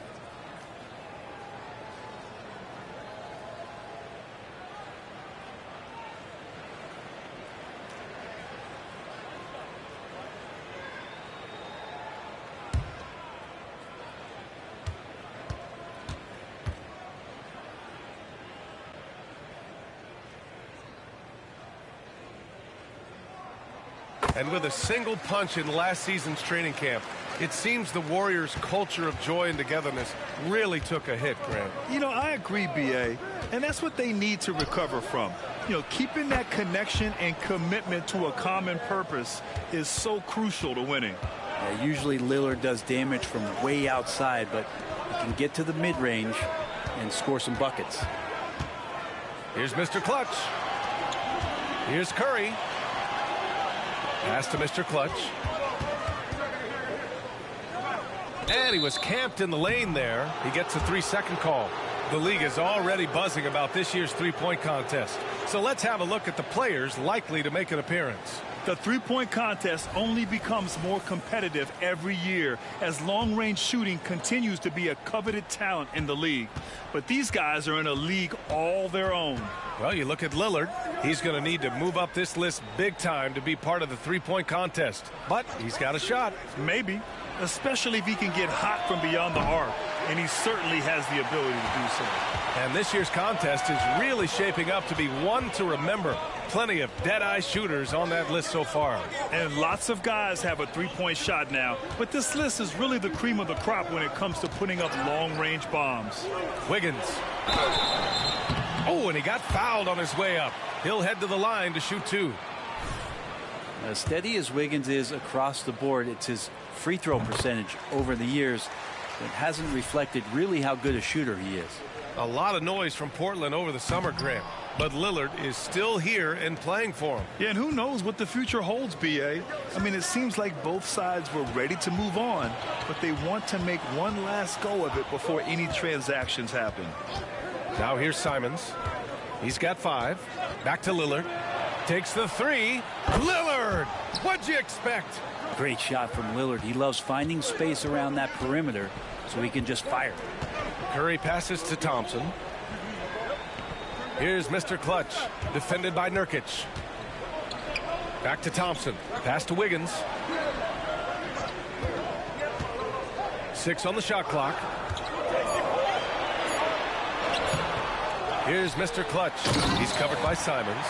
And with a single punch in last season's training camp, it seems the Warriors' culture of joy and togetherness really took a hit, Grant. You know, I agree, B.A., and that's what they need to recover from. You know, keeping that connection and commitment to a common purpose is so crucial to winning. Yeah, usually Lillard does damage from way outside, but he can get to the mid-range and score some buckets. Here's Mr. Clutch. Here's Curry. Pass to Mr. Clutch. And he was camped in the lane there. He gets a 3-second call. The league is already buzzing about this year's three-point contest. So let's have a look at the players likely to make an appearance. The three-point contest only becomes more competitive every year as long-range shooting continues to be a coveted talent in the league. But these guys are in a league all their own. Well, you look at Lillard. He's going to need to move up this list big time to be part of the three-point contest. But he's got a shot. Maybe, especially if he can get hot from beyond the arc. And he certainly has the ability to do so. And this year's contest is really shaping up to be one to remember. Plenty of dead-eye shooters on that list so far. And lots of guys have a three-point shot now. But this list is really the cream of the crop when it comes to putting up long-range bombs. Wiggins. Oh, and he got fouled on his way up. He'll head to the line to shoot 2. As steady as Wiggins is across the board, it's his free throw percentage over the years It hasn't reflected really how good a shooter he is. A lot of noise from Portland over the summer, Graham. But Lillard is still here and playing for him. Yeah, and who knows what the future holds, B.A. I mean, it seems like both sides were ready to move on, but they want to make one last go of it before any transactions happen. Now here's Simons. He's got 5. Back to Lillard. Takes the 3. Lillard! What'd you expect? Great shot from Lillard. He loves finding space around that perimeter so he can just fire. Curry passes to Thompson. Here's Mr. Clutch, defended by Nurkic. Back to Thompson. Pass to Wiggins. 6 on the shot clock. Here's Mr. Clutch. He's covered by Simons.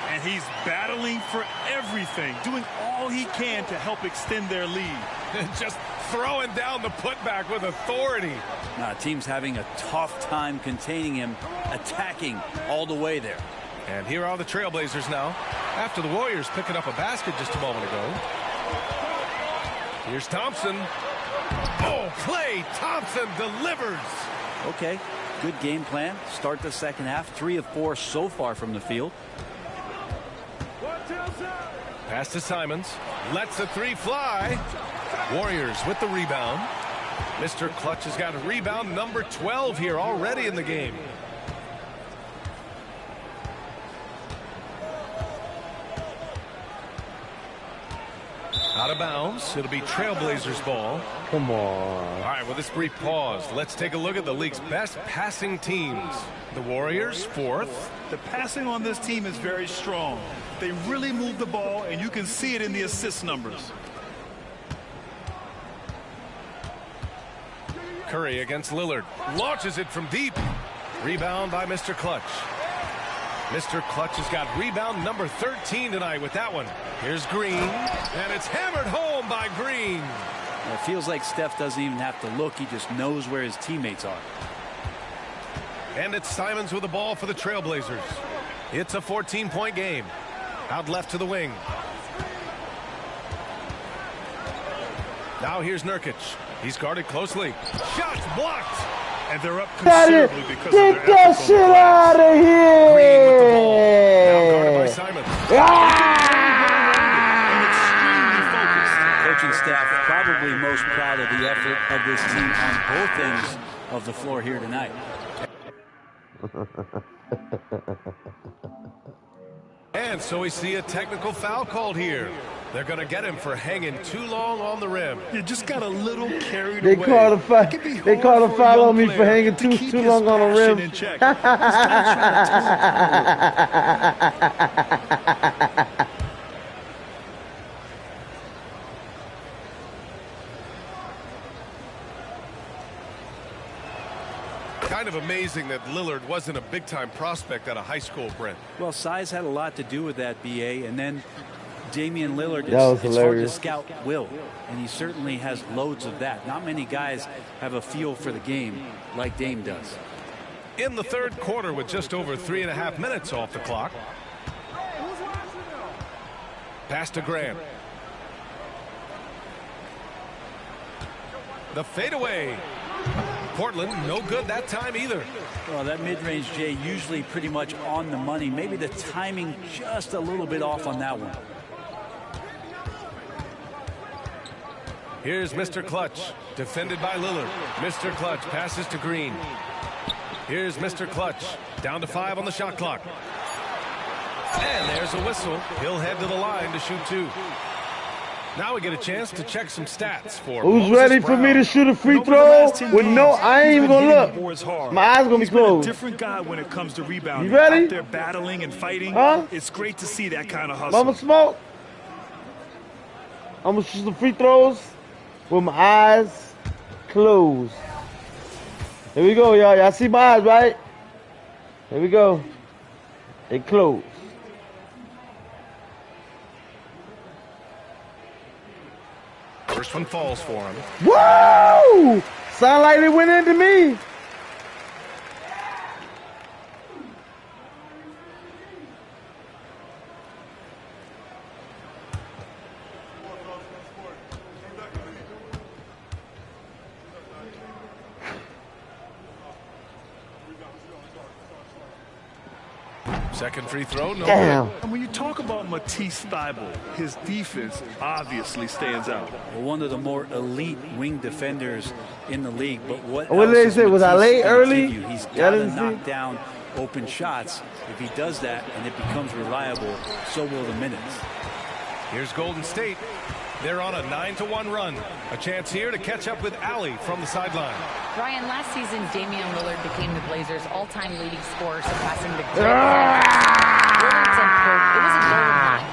And he's battling for everything, doing all he can to help extend their lead. Just throwing down the putback with authority. Now, team's having a tough time containing him, attacking all the way there. And here are the Trailblazers now, after the Warriors picking up a basket just a moment ago. Here's Thompson. Oh, Klay Thompson delivers. Okay, good game plan. Start the second half. 3 of 4 so far from the field. Pass to Simons. Lets the 3 fly. Warriors with the rebound. Mr. Clutch has got a rebound number 12 here already in the game. Out of bounds. It'll be Trailblazers ball. Come on. All right, with this brief pause, let's take a look at the league's best passing teams. The Warriors, 4th. The passing on this team is very strong. They really move the ball, and you can see it in the assist numbers. Curry against Lillard. Launches it from deep. Rebound by Mr. Clutch. Mr. Clutch has got rebound number 13 tonight with that one. Here's Green, and it's hammered home by Green. It feels like Steph doesn't even have to look. He just knows where his teammates are. And it's Simons with the ball for the Trailblazers. It's a 14-point game. Out left to the wing. Now here's Nurkic. He's guarded closely. Shots blocked. And they're up considerably because of their Get that shit out of here! Green with the ball. Now guarded by Simons. Coaching staff probably most proud of the effort of this team on both ends of the floor here tonight. And so we see a technical foul called here. They're going to get him for hanging too long on the rim. You just got a little carried They away. called a foul. They called a foul on me for hanging too long on the rim. Kind of amazing that Lillard wasn't a big-time prospect out of high school, Brent. Well, size had a lot to do with that, B.A., and then Damian Lillard, That was it's hard to hilarious. scout will, and he certainly has loads of that. Not many guys have a feel for the game like Dame does. In the third quarter with just over 3.5 minutes off the clock. Pass to Grant. The fadeaway. Portland, no good that time either. Well, that mid-range, Jay, usually pretty much on the money. Maybe the timing just a little bit off on that one. Here's Mr. Clutch, defended by Lillard. Mr. Clutch passes to Green. Here's Mr. Clutch, down to 5 on the shot clock. And there's a whistle. He'll head to the line to shoot 2. Now we get a chance to check some stats for Who's Moses ready for Brown. me to shoot a free throw? With no, I ain't even gonna look. My eyes gonna be He's been a closed. different guy when it comes to rebounding. You ready? Out there battling and fighting. Huh? It's great to see that kind of hustle. Mama smoke. I'm gonna shoot some free throws with my eyes closed. Here we go, y'all. Y'all see my eyes, right? Here we go. They closed. First one falls for him. Woo! Sound like it went into me. Second free throw, no Damn. good. And when you talk about Matisse Thybulle, his defense obviously stands out. Well, one of the more elite wing defenders in the league. But what What did they say? Was I late early? He's Y'all got to didn't knock see? down open shots. If he does that and it becomes reliable, so will the minutes. Here's Golden State. They're on a 9-1 run. A chance here to catch up with Allie from the sideline. Brian, last season, Damian Lillard became the Blazers' all-time leading scorer, surpassing the great Lillard said, quote, "It was a golden line."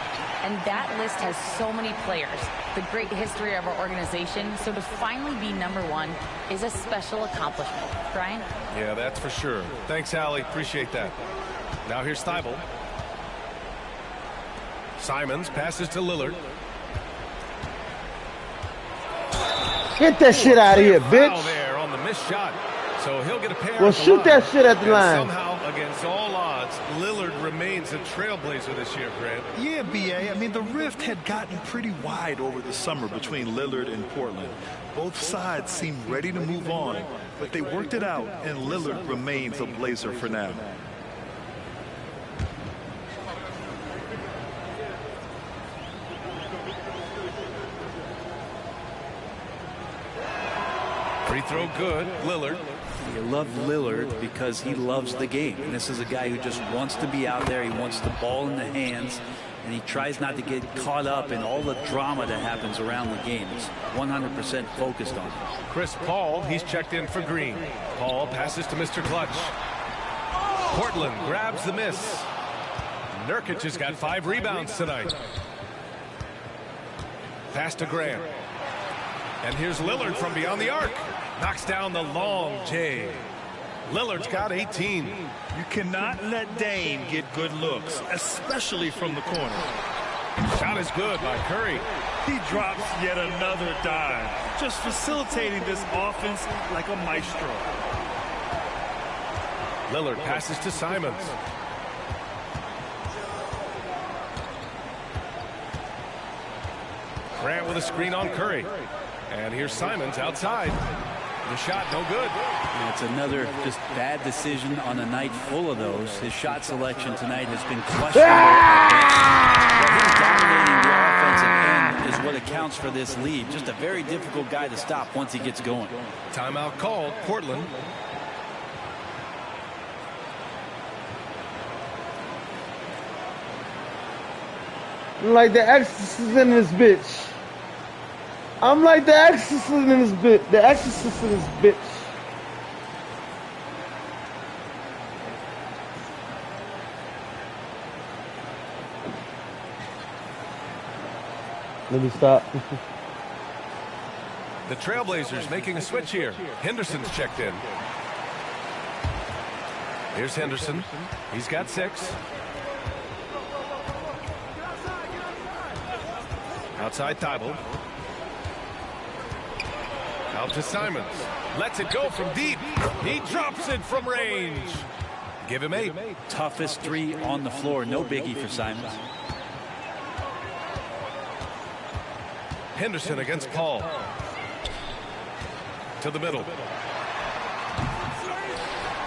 And that list has so many players, the great history of our organization. So to finally be #1 is a special accomplishment. Brian? Yeah, that's for sure. Thanks, Allie. Appreciate that. Now here's Thybulle. Simons passes to Lillard. Get that shit out of here, Foul bitch. there on the missed shot. So he'll get a pair. Well, at the shoot line. that shit at the And line. Somehow, against all odds, Lillard remains a trailblazer this year, Grant. Yeah, B.A. I mean, the rift had gotten pretty wide over the summer between Lillard and Portland. Both sides seemed ready to move on, but they worked it out, and Lillard remains a Blazer for now. Free throw good. Lillard. You love Lillard because he loves the game. And this is a guy who just wants to be out there. He wants the ball in the hands. And he tries not to get caught up in all the drama that happens around the game. He's 100% focused on it. Chris Paul, he's checked in for Green. Paul passes to Mr. Clutch. Portland grabs the miss. Nurkic has got 5 rebounds tonight. Pass to Grant. And here's Lillard from beyond the arc. Knocks down the long J. Lillard's got 18. You cannot let Dame get good looks, especially from the corner. Shot is good by Curry. He drops yet another dime, just facilitating this offense like a maestro. Lillard passes to Simons. Grant with a screen on Curry. And here's Simons outside. The shot no good. And it's another just bad decision on a night full of those. His shot selection tonight has been questionable. But him dominating the offensive end is what accounts for this lead. Just a very difficult guy to stop once he gets going. Timeout called. Portland. Like the exorcist in this bitch. I'm like the exorcist in this bitch. The exorcist in this bitch. Let me stop. The Trailblazers making a switch here. Henderson's checked in. Here's Henderson. He's got 6. Outside Thybulle. Out to Simons. Lets it go from deep. He drops it from range. Give him 8. Toughest 3 on the floor. No biggie for Simons. Henderson against Paul. To the middle.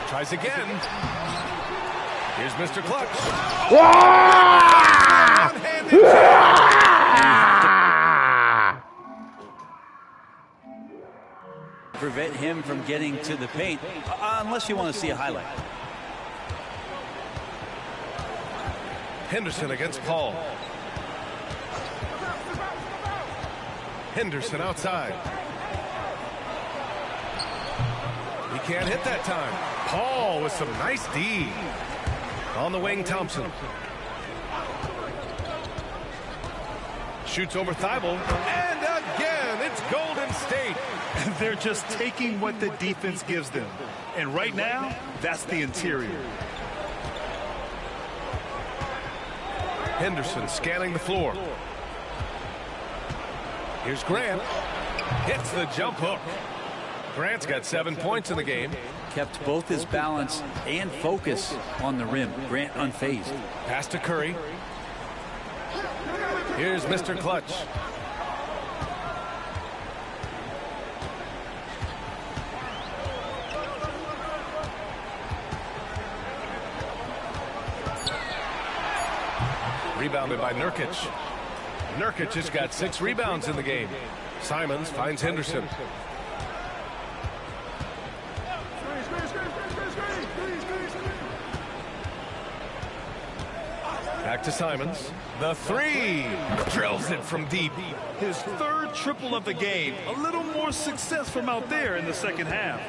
Tries again. Here's Mr. Clutch. Prevent him from getting to the paint, unless you want to see a highlight. Henderson against Paul. Henderson outside. He can't hit that time. Paul with some nice D. On the wing, Thompson. Shoots over Thybulle. And again, it's Golden State. They're just taking what the defense gives them. And right now, that's the interior. Henderson scanning the floor. Here's Grant. Hits the jump hook. Grant's got 7 points in the game. Kept both his balance and focus on the rim. Grant unfazed. Pass to Curry. Here's Mr. Clutch. Rebounded by Nurkic. Nurkic has got 6 rebounds in the game. Simons finds Henderson. Back to Simons. The 3. Drills it from deep. His 3rd triple of the game. A little more success from out there in the second half.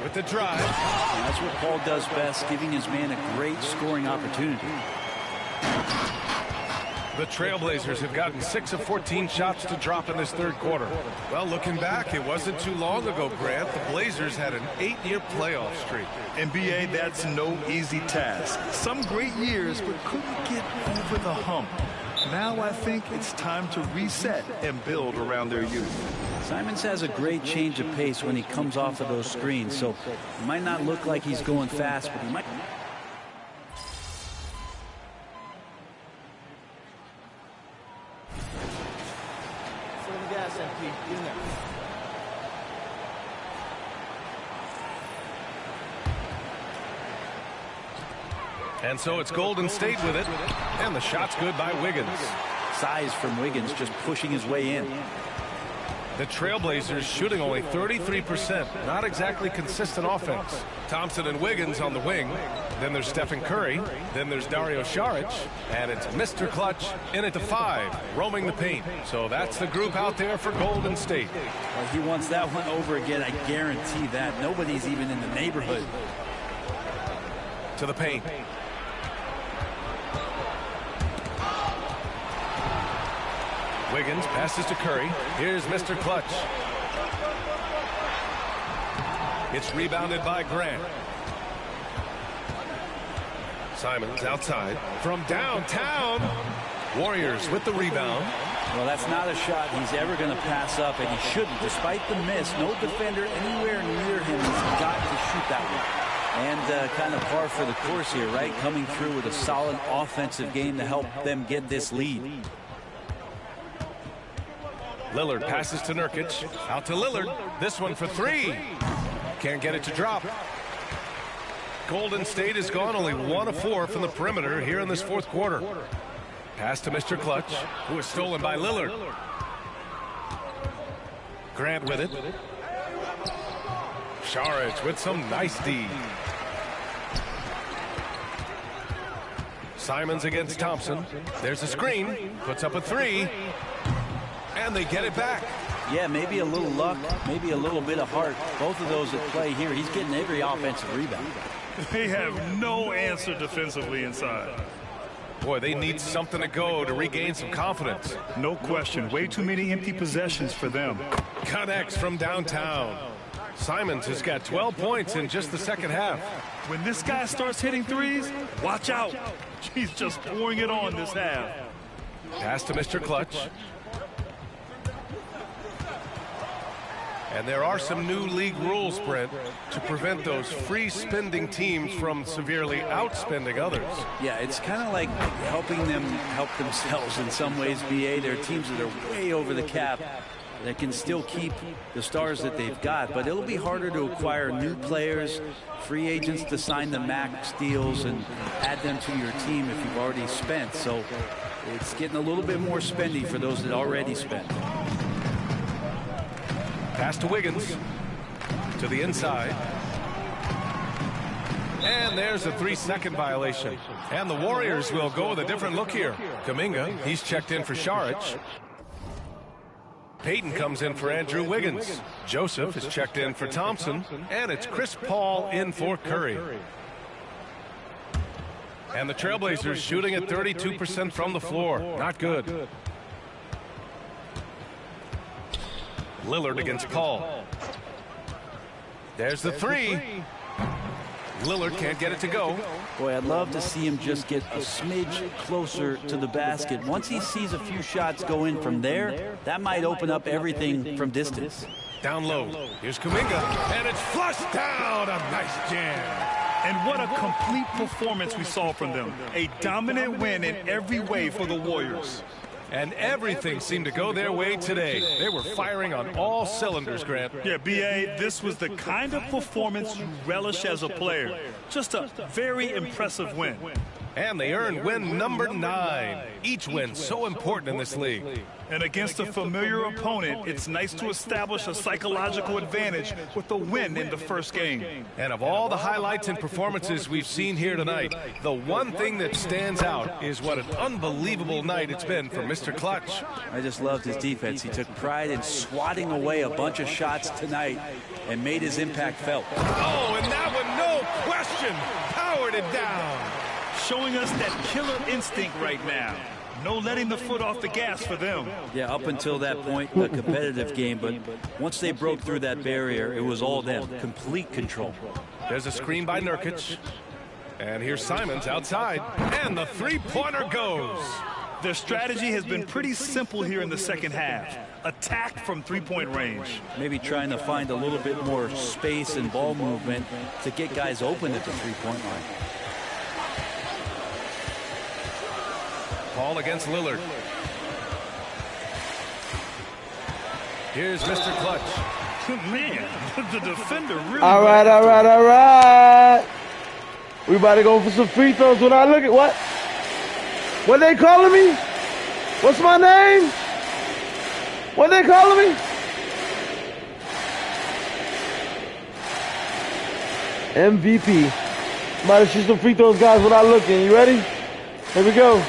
With the drive. That's what Paul does best, giving his man a great scoring opportunity. The Trailblazers have gotten 6 of 14 shots to drop in this 3rd quarter. Well, looking back, it wasn't too long ago, Grant. The Blazers had an 8-year playoff streak. NBA, that's no easy task. Some great years, but couldn't get over the hump. Now I think it's time to reset and build around their youth. Simons has a great change of pace when he comes off of those screens, so it might not look like he's going fast, but he might. And so it's Golden State with it, and the shot's good by Wiggins. Size from Wiggins, just pushing his way in. The Trailblazers shooting only 33%. Not exactly consistent offense. Thompson and Wiggins on the wing. Then there's Stephen Curry. Then there's Dario Saric. And it's Mr. Clutch in at the 5, roaming the paint. So that's the group out there for Golden State. Well, he wants that one over again, I guarantee that. Nobody's even in the neighborhood. To the paint. Wiggins passes to Curry. Here's Mr. Clutch. It's rebounded by Grant. Simons outside from downtown. Warriors with the rebound. Well, that's not a shot he's ever going to pass up, and he shouldn't. Despite the miss, no defender anywhere near him has got to shoot that one. And kind of par for the course here, right? Coming through with a solid offensive game to help them get this lead. Lillard passes to Nurkic. Out to Lillard. This one for 3. Can't get it to drop. Golden State has gone only 1 of 4 from the perimeter here in this 4th quarter. Pass to Mr. Clutch, who is stolen by Lillard. Grant with it. Saric with some nice D. Simons against Thompson. There's a screen. Puts up a 3. And they get it back. Yeah, maybe a little luck, maybe a little bit of heart. Both of those at play here. He's getting every offensive rebound. They have no answer defensively inside. Boy, they need something to go to regain some confidence. No question. Way too many empty possessions for them. Connects from downtown. Simons has got 12 points in just the second half. When this guy starts hitting threes, watch out. He's just pouring it on this half. Pass to Mr. Clutch. And there are some new league rules, Brent, to prevent those free-spending teams from severely outspending others. Yeah, it's kind of like helping them help themselves in some ways, BA. There are teams that are way over the cap that can still keep the stars that they've got, but it'll be harder to acquire new players, free agents to sign the max deals and add them to your team if you've already spent. So it's getting a little bit more spendy for those that already spent. Pass to Wiggins. To the inside. And there's a 3-second violation. And the Warriors will go with a different look here. Kuminga, he's checked in for Saric. Payton comes in for Andrew Wiggins. Joseph is checked in for Thompson. And it's Chris Paul in for Curry. And the Trailblazers shooting at 32% from the floor. Not good. Lillard against Paul. There's the 3. Lillard can't get it to go. Boy, I'd love to see him just get a smidge closer to the basket. Once he sees a few shots go in from there, that might open up everything from distance. Down low. Here's Kuminga, and it's flushed down. A nice jam. And what a complete performance we saw from them. A dominant win in every way for the Warriors. And everything seemed to go their way today. They were firing on all cylinders, Grant. Yeah, B.A., this was the kind of performance you relish as a player. Just a very impressive win. And they earned win number 9. Each win so important in this league. And against a familiar opponent, it's nice to establish a psychological advantage with the win in the first game. And of all the highlights and performances we've seen here tonight, the one thing that stands out is what an unbelievable night it's been for Mr. Clutch. I just loved his defense. He took pride in swatting away a bunch of shots tonight and made his impact felt. Oh, and that one, no question, powered it down. Showing us that killer instinct right now. No letting the foot off the gas for them. Yeah, up until that point, a competitive game, but once they broke through that barrier, it was all them. Complete control. There's a screen by Nurkic. And here's Simons outside. And the three-pointer goes. Their strategy has been pretty simple here in the second half. Attack from three-point range. Maybe trying to find a little bit more space and ball movement to get guys open at the three-point line. Paul against Lillard. Here's Mr. Clutch. Man, the defender really... All right. We about to go for some free throws when I look at what? What they calling me? What's my name? What they calling me? MVP. I'm about to shoot some free throws, guys, without looking. You ready? Here we go.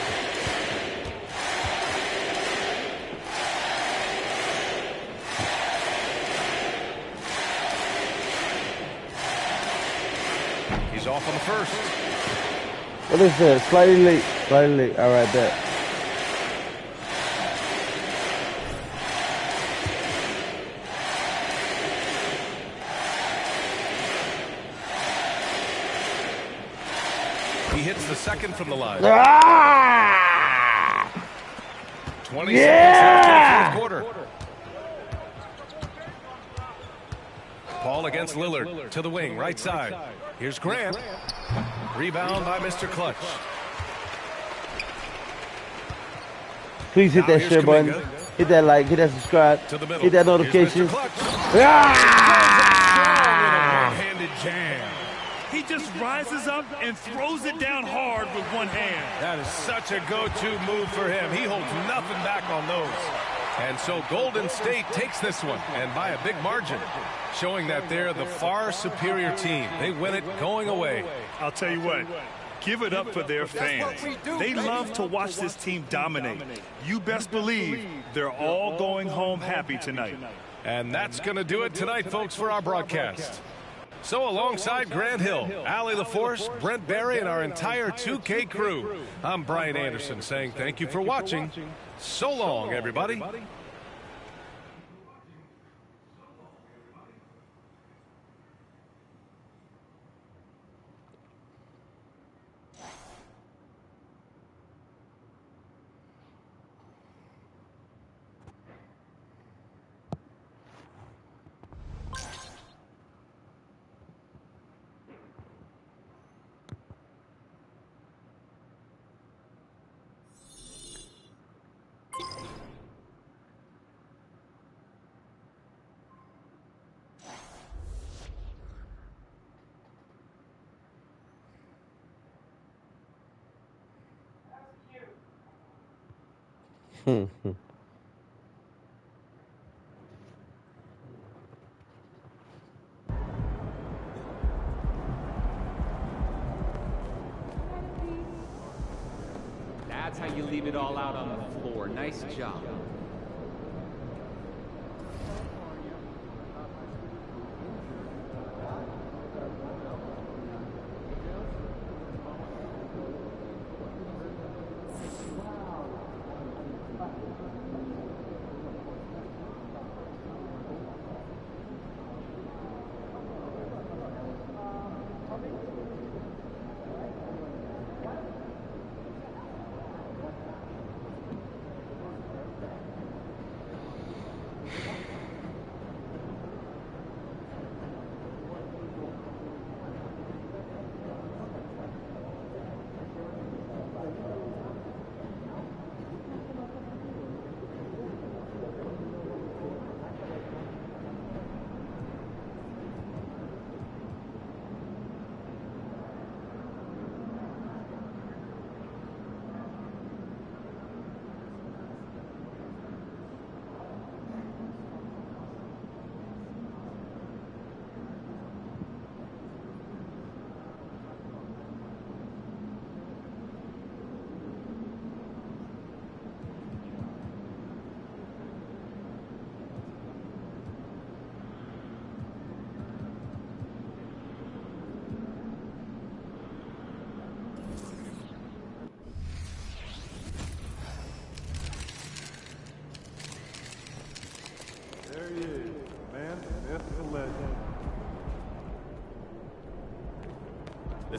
He's off on the first. What is that? Slightly late. All right, bet. He hits the second from the line. 20 seconds left in the fourth quarter. Paul against Lillard to the wing, right side. Here's Grant. Rebound by Mr. Clutch. Please hit that share button. Hit that like, hit that subscribe, hit that notification. One-handed jam. He just rises up and throws it down hard with one hand. That is such a go-to move for him. He holds nothing back on those. And so Golden State takes this one, and by a big margin, showing that they're the far superior team. They win it going away. I'll tell you what, give it up for their fans. They love to watch this team dominate. You best believe they're all going home happy tonight. And that's going to do it tonight, folks, for our broadcast. So alongside Grant Hill, Allie LaForce, Brent Barry, and our entire 2K crew, I'm Brian Anderson saying thank you for watching. So long, everybody. That's how you leave it all out on the floor. Nice job.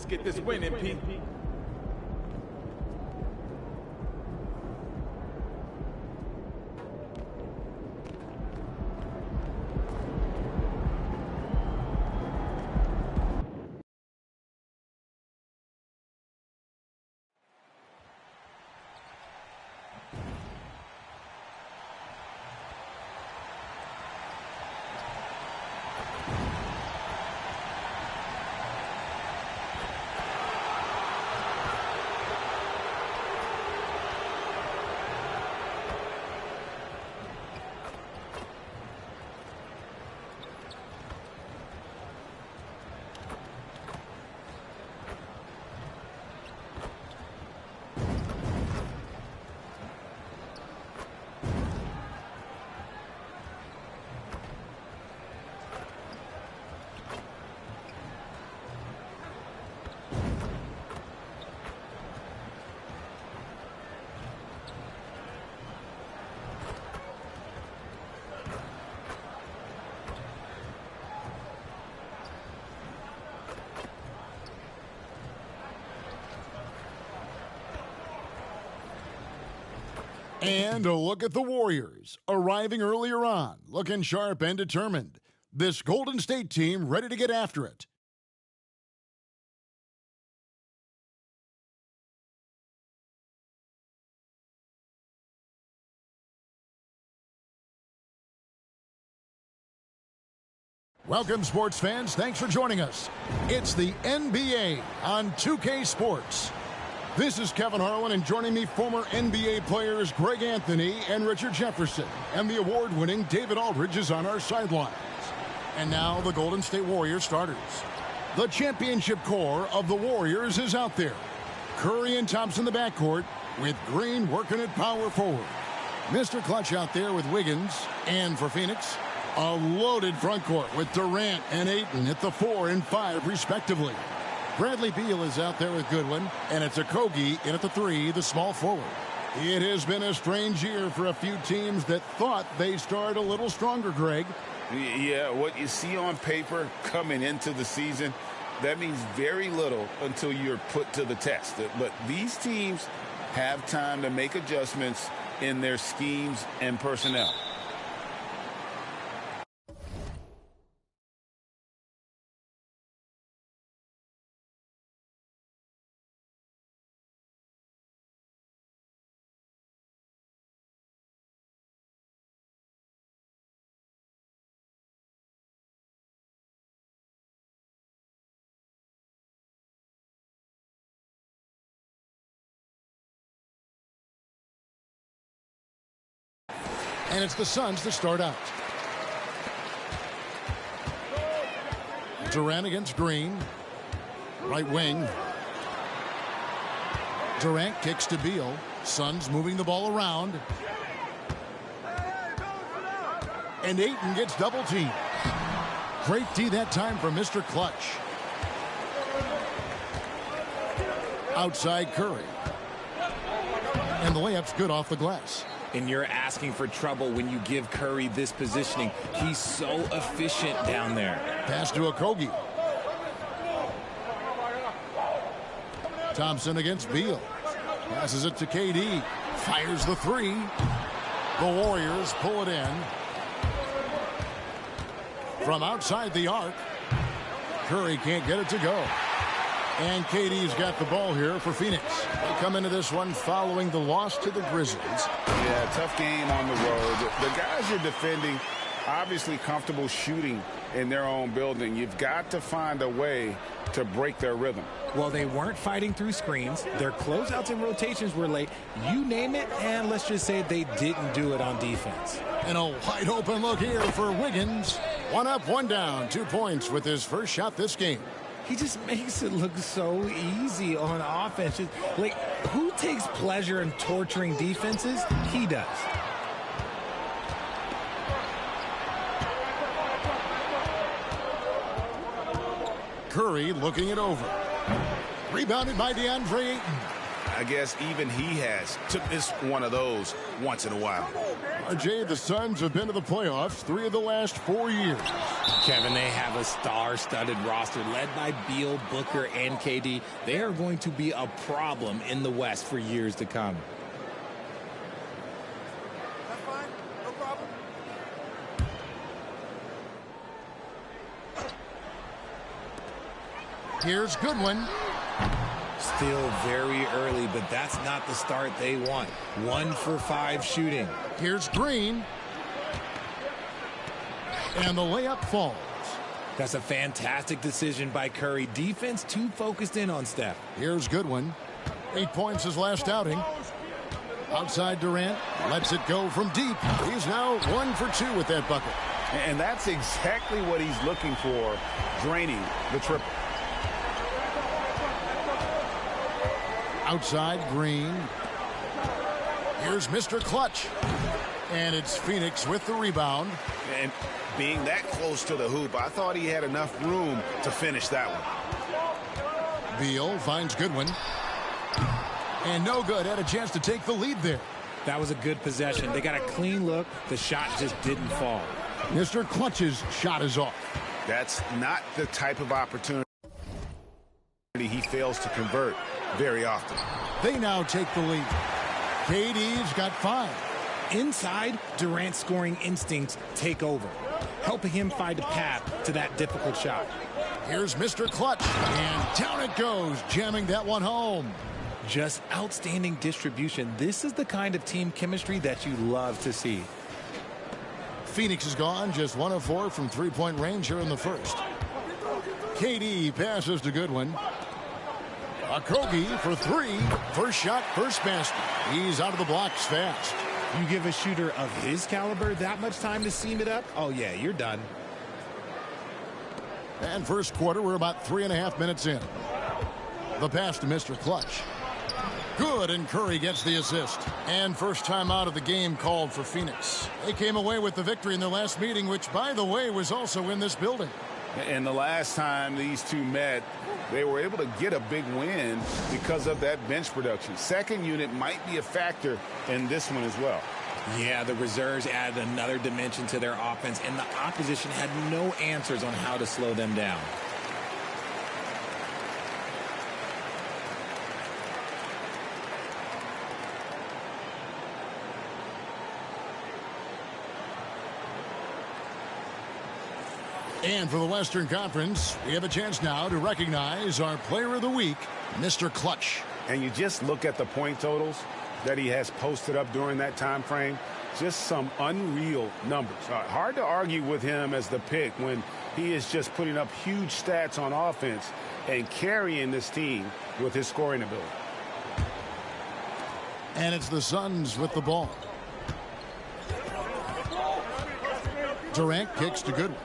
Let's get this win, MP. And a look at the Warriors, arriving earlier on, looking sharp and determined. This Golden State team ready to get after it. Welcome, sports fans. Thanks for joining us. It's the NBA on 2K Sports. This is Kevin Harlan, and joining me, former NBA players Greg Anthony and Richard Jefferson. And the award-winning David Aldridge is on our sidelines. And now the Golden State Warriors starters. The championship core of the Warriors is out there. Curry and Thompson in the backcourt, with Green working at power forward. Mr. Clutch out there with Wiggins. And for Phoenix, a loaded front court with Durant and Ayton at the 4 and 5 respectively. Bradley Beal is out there with Goodwin, and it's Okogie in at the 3, the small forward. It has been a strange year for a few teams that thought they started a little stronger, Greg. Yeah, what you see on paper coming into the season, that means very little until you're put to the test. But these teams have time to make adjustments in their schemes and personnel. And it's the Suns that start out. Durant against Green. Right wing. Durant kicks to Beal. Suns moving the ball around. And Ayton gets double teamed. Great D that time from Mr. Clutch. Outside Curry. And the layup's good off the glass. And you're asking for trouble when you give Curry this positioning. He's so efficient down there. Pass to Okogie. Thompson against Beal. Passes it to KD. Fires the 3. The Warriors pull it in. From outside the arc. Curry can't get it to go. And KD's got the ball here for Phoenix. They come into this one following the loss to the Grizzlies. Yeah, tough game on the road. The guys you're defending, obviously comfortable shooting in their own building. You've got to find a way to break their rhythm. Well, they weren't fighting through screens. Their closeouts and rotations were late. You name it, and let's just say they didn't do it on defense. And a wide open look here for Wiggins. 1 up, 1 down. 2 points with his first shot this game. He just makes it look so easy on offense. Like, who takes pleasure in torturing defenses? He does. Curry looking it over. Rebounded by DeAndre Ayton. I guess even he has to miss one of those once in a while. RJ, the Suns have been to the playoffs 3 of the last 4 years. Kevin, they have a star-studded roster led by Beal, Booker, and KD. They are going to be a problem in the West for years to come. That's fine. No problem. Here's Goodwin. Still very early, but that's not the start they want. 1 for 5 shooting. Here's Green. And the layup falls. That's a fantastic decision by Curry. Defense too focused in on Steph. Here's Goodwin. 8 points his last outing. Outside Durant. Lets it go from deep. He's now 1 for 2 with that bucket. And that's exactly what he's looking for, draining the triple. Outside Green. Here's Mr. Clutch. And it's Phoenix with the rebound. And being that close to the hoop, I thought he had enough room to finish that one. Beal finds Goodwin. And no good. Had a chance to take the lead there. That was a good possession. They got a clean look. The shot just didn't fall. Mr. Clutch's shot is off. That's not the type of opportunity he fails to convert very often. They now take the lead. KD's got 5. Inside, Durant's scoring instincts take over, helping him find a path to that difficult shot. Here's Mr. Clutch, and down it goes, jamming that one home. Just outstanding distribution. This is the kind of team chemistry that you love to see. Phoenix is gone, just 1 of 4 from three-point range here in the first. KD passes to Goodwin. Okogie for 3. First shot, first basket. He's out of the blocks fast. You give a shooter of his caliber that much time to seam it up, oh yeah, you're done. And first quarter, we're about 3.5 minutes in. The pass to Mr. Clutch. Good, and Curry gets the assist. And first time out of the game called for Phoenix. They came away with the victory in their last meeting, which, by the way, was also in this building. And the last time these two met, they were able to get a big win because of that bench production. Second unit might be a factor in this one as well. Yeah, the reserves added another dimension to their offense, and the opposition had no answers on how to slow them down. And for the Western Conference, we have a chance now to recognize our player of the week, Mr. Clutch. And you just look at the point totals that he has posted up during that time frame. Just some unreal numbers. Hard to argue with him as the pick when he is just putting up huge stats on offense and carrying this team with his scoring ability. And it's the Suns with the ball. Durant kicks to Goodwin.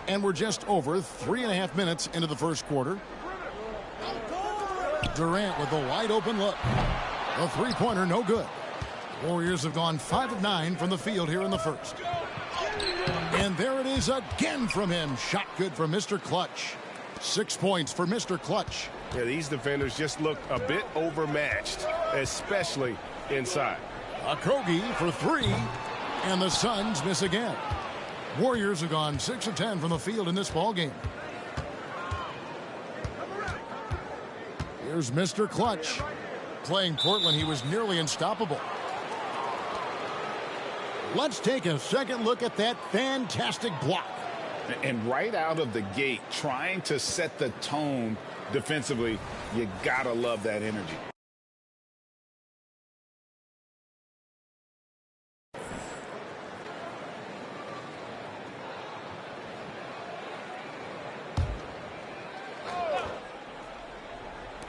And we're just over 3.5 minutes into the first quarter. Durant with a wide open look. A three-pointer, no good. Warriors have gone 5 of 9 from the field here in the first. And there it is again from him. Shot good for Mr. Clutch. 6 points for Mr. Clutch. Yeah, these defenders just look a bit overmatched, especially inside. Okogie for 3. And the Suns miss again. Warriors have gone 6 of 10 from the field in this ballgame. Here's Mr. Clutch. Playing Portland, he was nearly unstoppable. Let's take a second look at that fantastic block. And right out of the gate, trying to set the tone defensively, you gotta love that energy.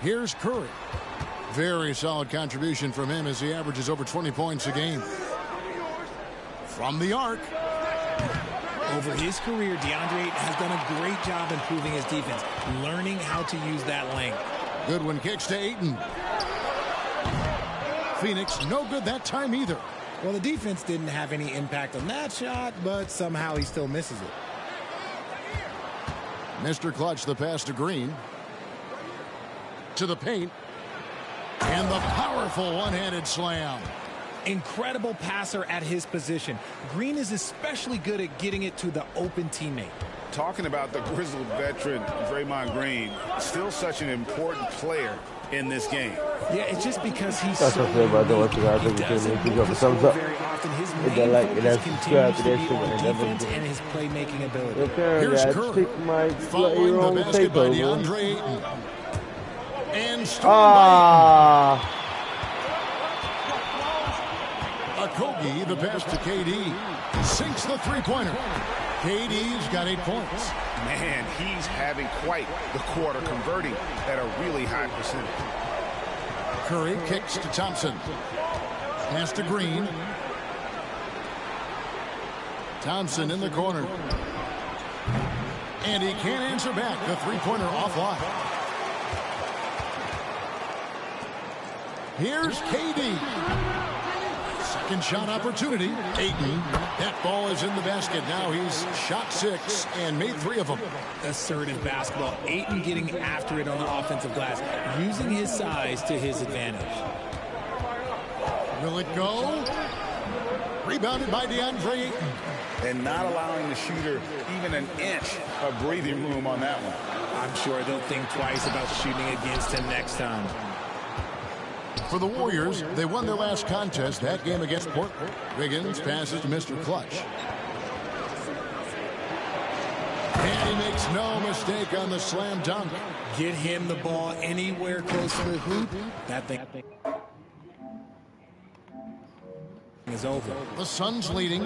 Here's Curry. Very solid contribution from him as he averages over 20 points a game. From the arc. Over his career, DeAndre Ayton has done a great job improving his defense, learning how to use that length. Goodwin kicks to Ayton. Phoenix, no good that time either. Well, the defense didn't have any impact on that shot, but somehow he still misses it. Mr. Clutch, the pass to Green. to the paint. And the powerful one-handed slam. Incredible passer at his position. Green is especially good at getting it to the open teammate. Talking about the grizzled veteran, Draymond Green, still such an important player in this game. Yeah, it's just because he's That's so what I said about that. What you got to do? Drop a thumbs up. very often. His Hit main that like focus and that subscribe continues to to that be shit. on And defense and his playmaking ability. Okay, Here's I Curry. take my Following your the own basket by takeover. DeAndre Ayton. And stolen by Okogie, the pass to KD. Sinks the three-pointer. KD's got 8 points. Man, he's having quite the quarter, converting at a really high percentage. Curry kicks to Thompson. Pass to Green. Thompson in the corner. And he can't answer back. The three-pointer offline. Here's KD. Second shot opportunity. Ayton. That ball is in the basket. Now he's shot 6 and made 3 of them. Assertive basketball. Ayton getting after it on the offensive glass, using his size to his advantage. Will it go? Rebounded by DeAndre Ayton. And not allowing the shooter even an inch of breathing room on that one. I'm sure they'll think twice about shooting against him next time. For the Warriors, they won their last contest, that game against Portland. Wiggins passes to Mr. Clutch. And he makes no mistake on the slam dunk. Get him the ball anywhere close to the hoop. That thing is over. The Suns leading.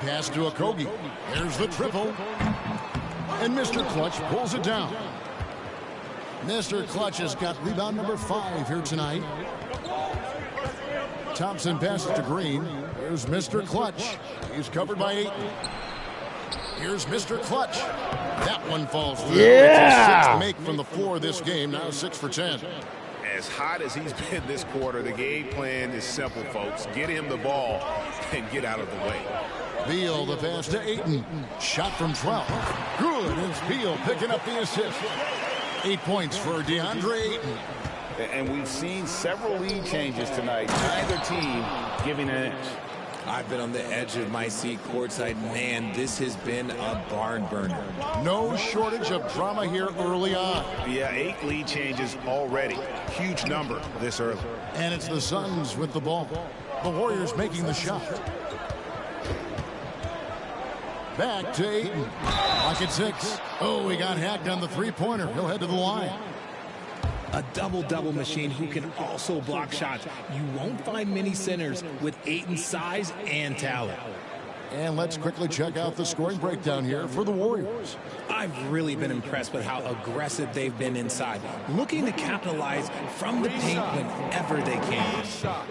Pass to Okogie. There's the triple. And Mr. Clutch pulls it down. Mr. Clutch has got rebound number 5 here tonight. Thompson passes to Green. Here's Mr. Clutch. He's covered by Ayton. Here's Mr. Clutch. That one falls through. Yeah! It's a 6th make from the floor this game. Now 6 for 10. As hot as he's been this quarter, the game plan is simple, folks. Get him the ball and get out of the way. Beal, the pass to Ayton. Shot from 12. Good. It's Beal picking up the assist. 8 points for DeAndre Ayton. And we've seen several lead changes tonight. Neither team giving an inch. I've been on the edge of my seat courtside. Man, this has been a barn burner. No shortage of drama here early on. Yeah, 8 lead changes already. Huge number this early. And it's the Suns with the ball. The Warriors making the shot. Back to Ayton. Lock at 6. Oh, he got hacked on the three-pointer. He'll head to the line. A double-double machine who can also block shots. You won't find many centers with Ayton's size and talent. And let's quickly check out the scoring breakdown here for the Warriors. I've really been impressed with how aggressive they've been inside, looking to capitalize from the paint whenever they can.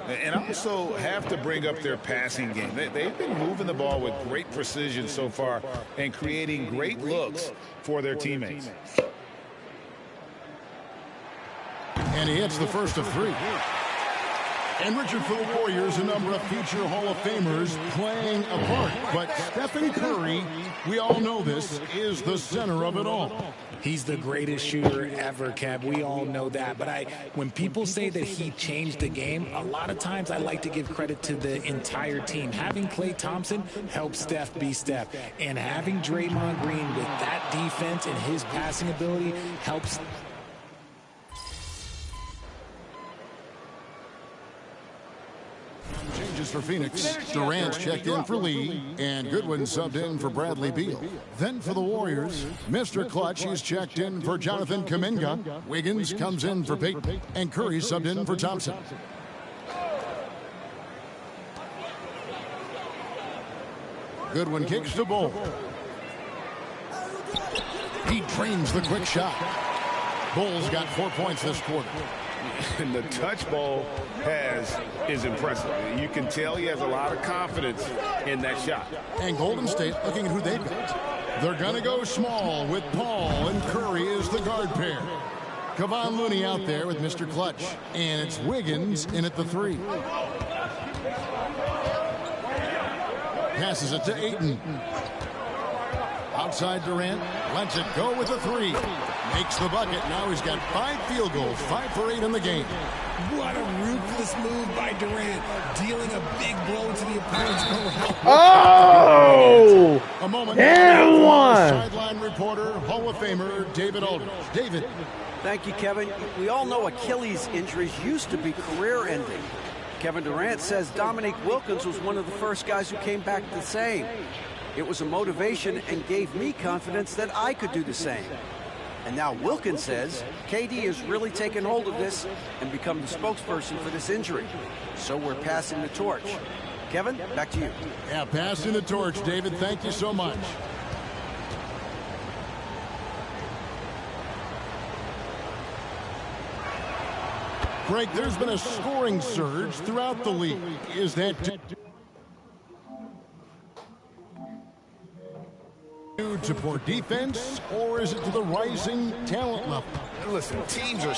And also have to bring up their passing game. They've been moving the ball with great precision so far and creating great looks for their teammates. And he hits the first of 3. And Richard, for the Warriors, a number of future Hall of Famers playing a part. But Stephen Curry, we all know this, is the center of it all. He's the greatest shooter ever, Kev. We all know that. But when people say that he changed the game, a lot of times I like to give credit to the entire team. Having Klay Thompson helps Steph be Steph. And having Draymond Green with that defense and his passing ability helps. Changes for Phoenix. Durant's checked in for Lee, and Goodwin subbed in for Bradley Beal. Then for the Warriors, Mr. Clutch is checked in for Jonathan Kuminga. Wiggins comes in for Payton, and Curry subbed in for Thompson. Goodwin kicks to Bull. He drains the quick shot. Bull's got 4 points this quarter. And the touch ball is impressive. You can tell he has a lot of confidence in that shot. And Golden State looking at who they've got. They're going to go small with Paul and Curry as the guard pair. Kevon Looney out there with Mr. Clutch. And it's Wiggins in at the 3. Passes it to Ayton. Outside Durant, lets it go with a three. Makes the bucket. Now he's got 5 field goals, 5 for 8 in the game. What a ruthless move by Durant, dealing a big blow to the opponent's goal. Oh! A moment. And one. Sideline reporter, Hall of Famer David Aldridge. David. Thank you, Kevin. We all know Achilles injuries used to be career-ending. Kevin Durant says Dominique Wilkins was one of the first guys who came back the same. It was a motivation and gave me confidence that I could do the same. And now Wilkins says KD has really taken hold of this and become the spokesperson for this injury. So we're passing the torch. Kevin, back to you. Yeah, passing the torch, David. Thank you so much. Greg, there's been a scoring surge throughout the league. Is that due to poor defense, or is it to the rising talent level? Listen, teams are... It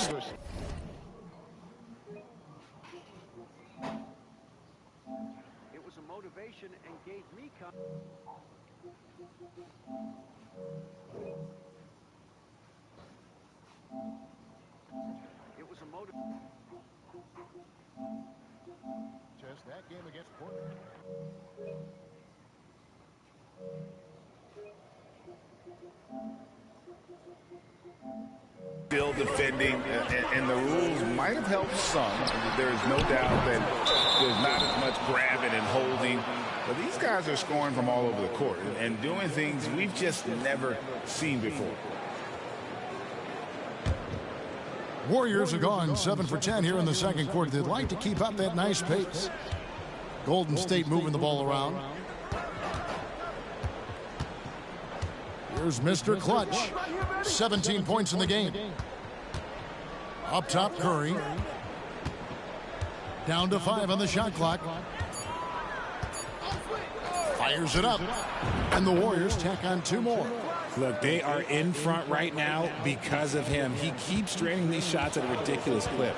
was a motivation and gave me confidence. It was a motivation. Just that game against Portland. Still defending, and the rules might have helped some. There is no doubt that there's not as much grabbing and holding. But these guys are scoring from all over the court and doing things we've just never seen before. Warriors are gone 7 for 10 here in the second quarter. They'd like to keep up that nice pace. Golden State moving the ball around. Here's Mr. Clutch. 17 points in the game. Up top, Curry. Down to 5 on the shot clock. Fires it up. And the Warriors tack on 2 more. Look, they are in front right now because of him. He keeps draining these shots at a ridiculous clip.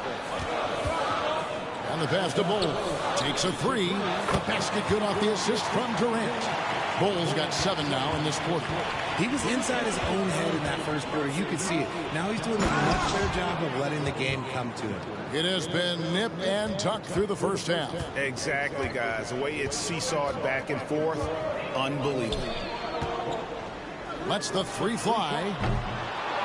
And the pass to Bol. Takes a 3. The basket good off the assist from Durant. Bol's got 7 now in this quarter. He was inside his own head in that first quarter. You could see it. Now he's doing a much better job of letting the game come to him. It has been nip and tuck through the first half. Exactly, guys. The way it's seesawed back and forth, unbelievable. Lets the 3 fly.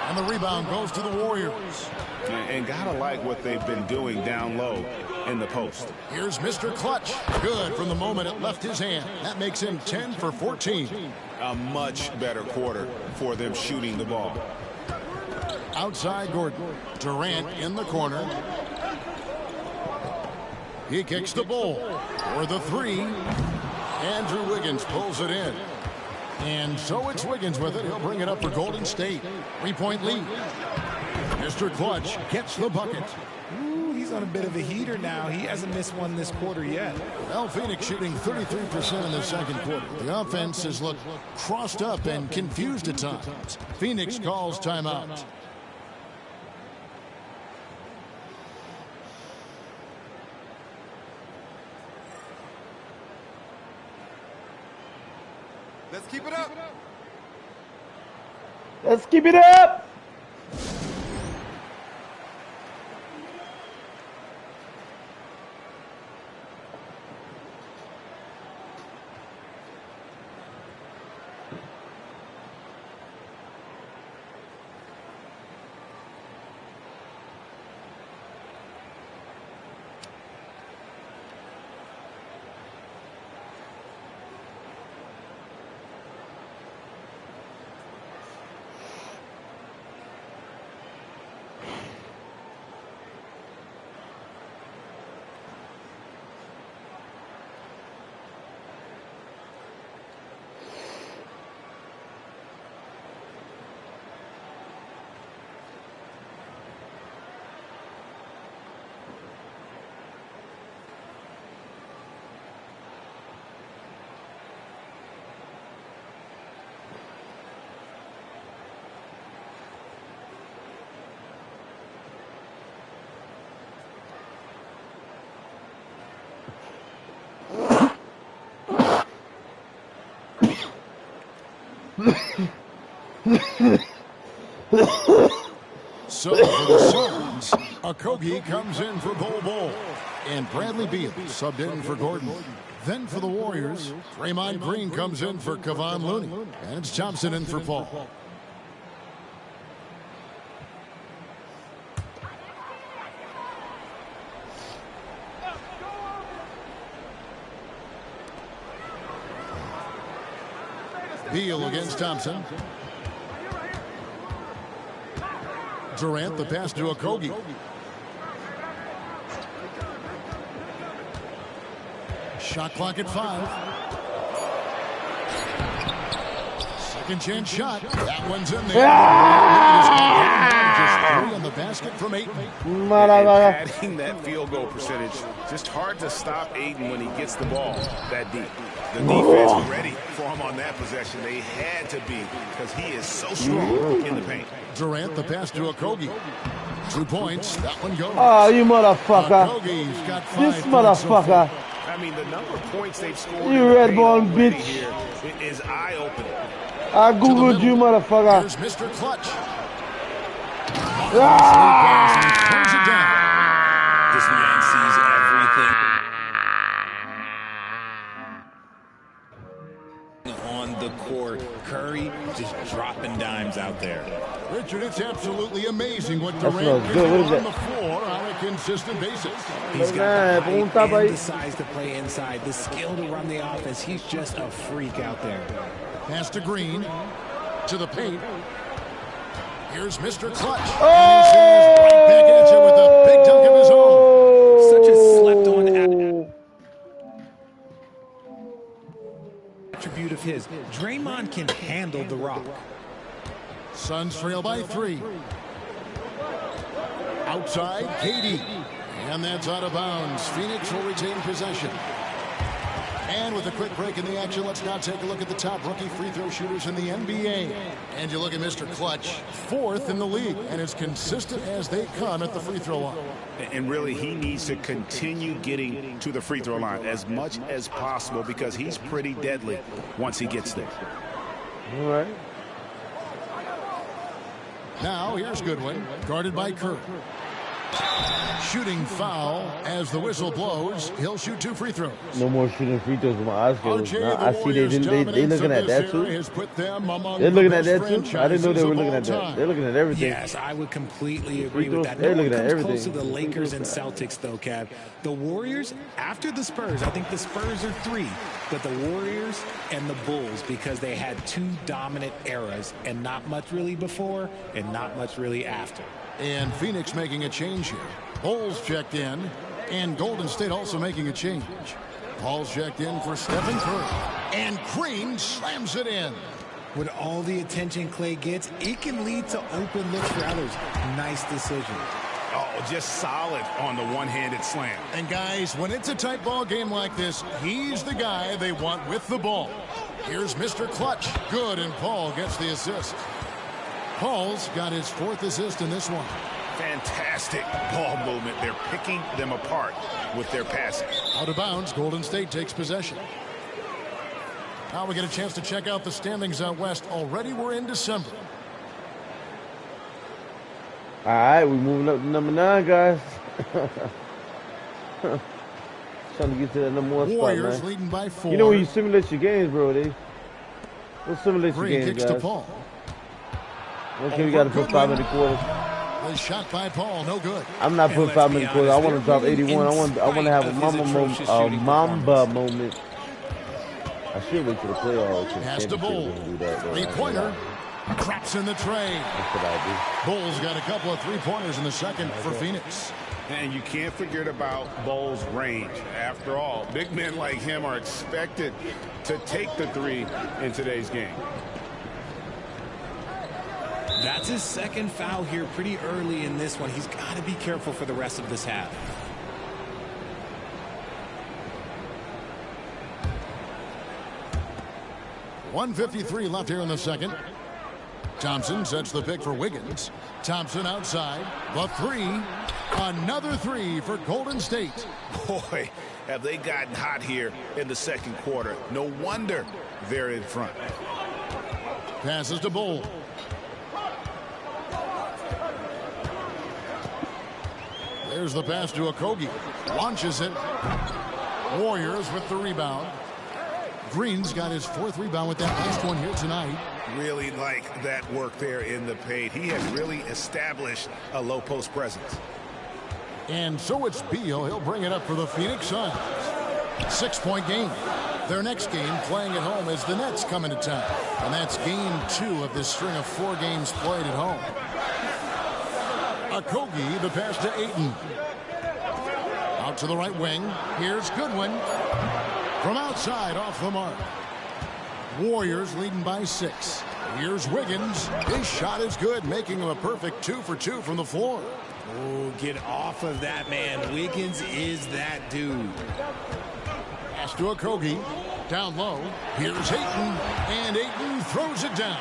And the rebound goes to the Warriors. And gotta like what they've been doing down low in the post. Here's Mr. Clutch. Good from the moment it left his hand. That makes him 10 for 14. A much better quarter for them shooting the ball. Outside Gordon. Durant in the corner. He kicks the ball for the 3. Andrew Wiggins pulls it in. And so it's Wiggins with it. He'll bring it up for Golden State. 3-point lead. Mr. Clutch gets the bucket. Ooh, he's on a bit of a heater now. He hasn't missed one this quarter yet. Well, Phoenix shooting 33% in the second quarter. The offense has looked crossed up and confused at times. Phoenix calls timeout. Let's keep it up. Let's keep it up. So for the Suns, Okogie comes in for Bol. And Bradley Beal subbed in for Gordon. Then for the Warriors, Draymond Green comes in for Kevon Looney. And it's Thompson in for Paul. Beal against Thompson. Durant, the pass to Okogie. Shot clock at 5. Second chance shot. That one's in there. Just 3 on the basket from Ayton. Adding that field goal percentage, just hard to stop Ayton when he gets the ball that deep. The defense ready for him on that possession. They had to be because he is so strong in the paint. Durant, the pass to Okogie. 2 points. That one goes. Oh, you motherfucker. Okogie's got 5 This motherfucker. I mean, the number of points they've scored You red bone bitch. here is eye-opening. I googled you, motherfucker. Here's Mr. Clutch. This man sees everything on the court. Curry just dropping dimes out there. Richard, it's absolutely amazing what That Durant smells can good. do What is on that? the floor on a consistent basis. He's got the height and the size to play inside, the skill to run the offense. He's just a freak out there. Pass to Green, to the paint. Here's Mr. Clutch. Oh! And he says right back at you with a big dunk of his own. Such a slept-on attribute of his. Draymond can handle the rock. Suns trail by 3. Outside, KD. And that's out of bounds. Phoenix will retain possession. And with a quick break in the action, let's now take a look at the top rookie free throw shooters in the NBA. And you look at Mr. Clutch, 4th in the league, and as consistent as they come at the free throw line. And really, he needs to continue getting to the free throw line as much as possible because he's pretty deadly once he gets there. All right. Now, here's Goodwin, guarded by Kerr. Shooting foul as the whistle blows. He'll shoot 2 free throws. No more shooting free throws with my eyes closed. RJ, Nah, the I see Warriors' they looking at that too. has put them among They're the looking at best that too. I didn't know they were looking at franchises that. They're looking at everything. Yes, I would completely agree Free with throws, that. they're No one looking at comes close to everything. the Lakers and Celtics, though, Kev. The Warriors, after the Spurs, I think the Spurs are 3, but the Warriors and the Bulls, because they had 2 dominant eras and not much really before and not much really after. And Phoenix making a change here. Bulls checked in, and Golden State also making a change. Paul's checked in for Stephen Curry, and Green slams it in. With all the attention Clay gets, it can lead to open looks for others. Nice decision. Oh, just solid on the one-handed slam. And guys, when it's a tight ball game like this, he's the guy they want with the ball. Here's Mr. Clutch. Good, and Paul gets the assist. Paul's got his 4th assist in this one. Fantastic ball movement. They're picking them apart with their passing. Out of bounds, Golden State takes possession. Now we get a chance to check out the standings out west. Already we're in December. All right, we're moving up to number 9, guys. Trying to get to that number 1 spot, Warriors man. leading by 4. You know when you simulate your games, bro, they simulate your Green games, kicks guys. to Paul. Okay, we got to put 5 in the quarter. The shot by Paul, no good. I'm not putting 5 in the quarter. I want to drop 81. I want to have a Mamba moment. I should wait till the playoffs. Pass to Bulls. 3-pointer. Drops in the tray. That's what I Bulls got a couple of 3-pointers in the second for Phoenix. And you can't forget about Bull's range. After all, big men like him are expected to take the 3 in today's game. That's his 2nd foul here pretty early in this one. He's got to be careful for the rest of this half. .153 left here in the second. Thompson sets the pick for Wiggins. Thompson outside. The 3. Another 3 for Golden State. Boy, have they gotten hot here in the second quarter. No wonder they're in front. Passes to Bull. There's the pass to Okogie. Launches it. Warriors with the rebound. Green's got his 4th rebound with that last one here tonight. Really like that work there in the paint. He has really established a low post presence. And so it's Beal. He'll bring it up for the Phoenix Suns. 6-point game. Their next game playing at home as the Nets come into town. And that's game 2 of this string of 4 games played at home. Okogie, the pass to Ayton. Out to the right wing. Here's Goodwin. From outside, off the mark. Warriors leading by 6. Here's Wiggins. His shot is good, making him a perfect 2 for 2 from the floor. Oh, get off of that, man. Wiggins is that dude. Pass to Okogie. Down low. Here's Ayton. And Ayton throws it down.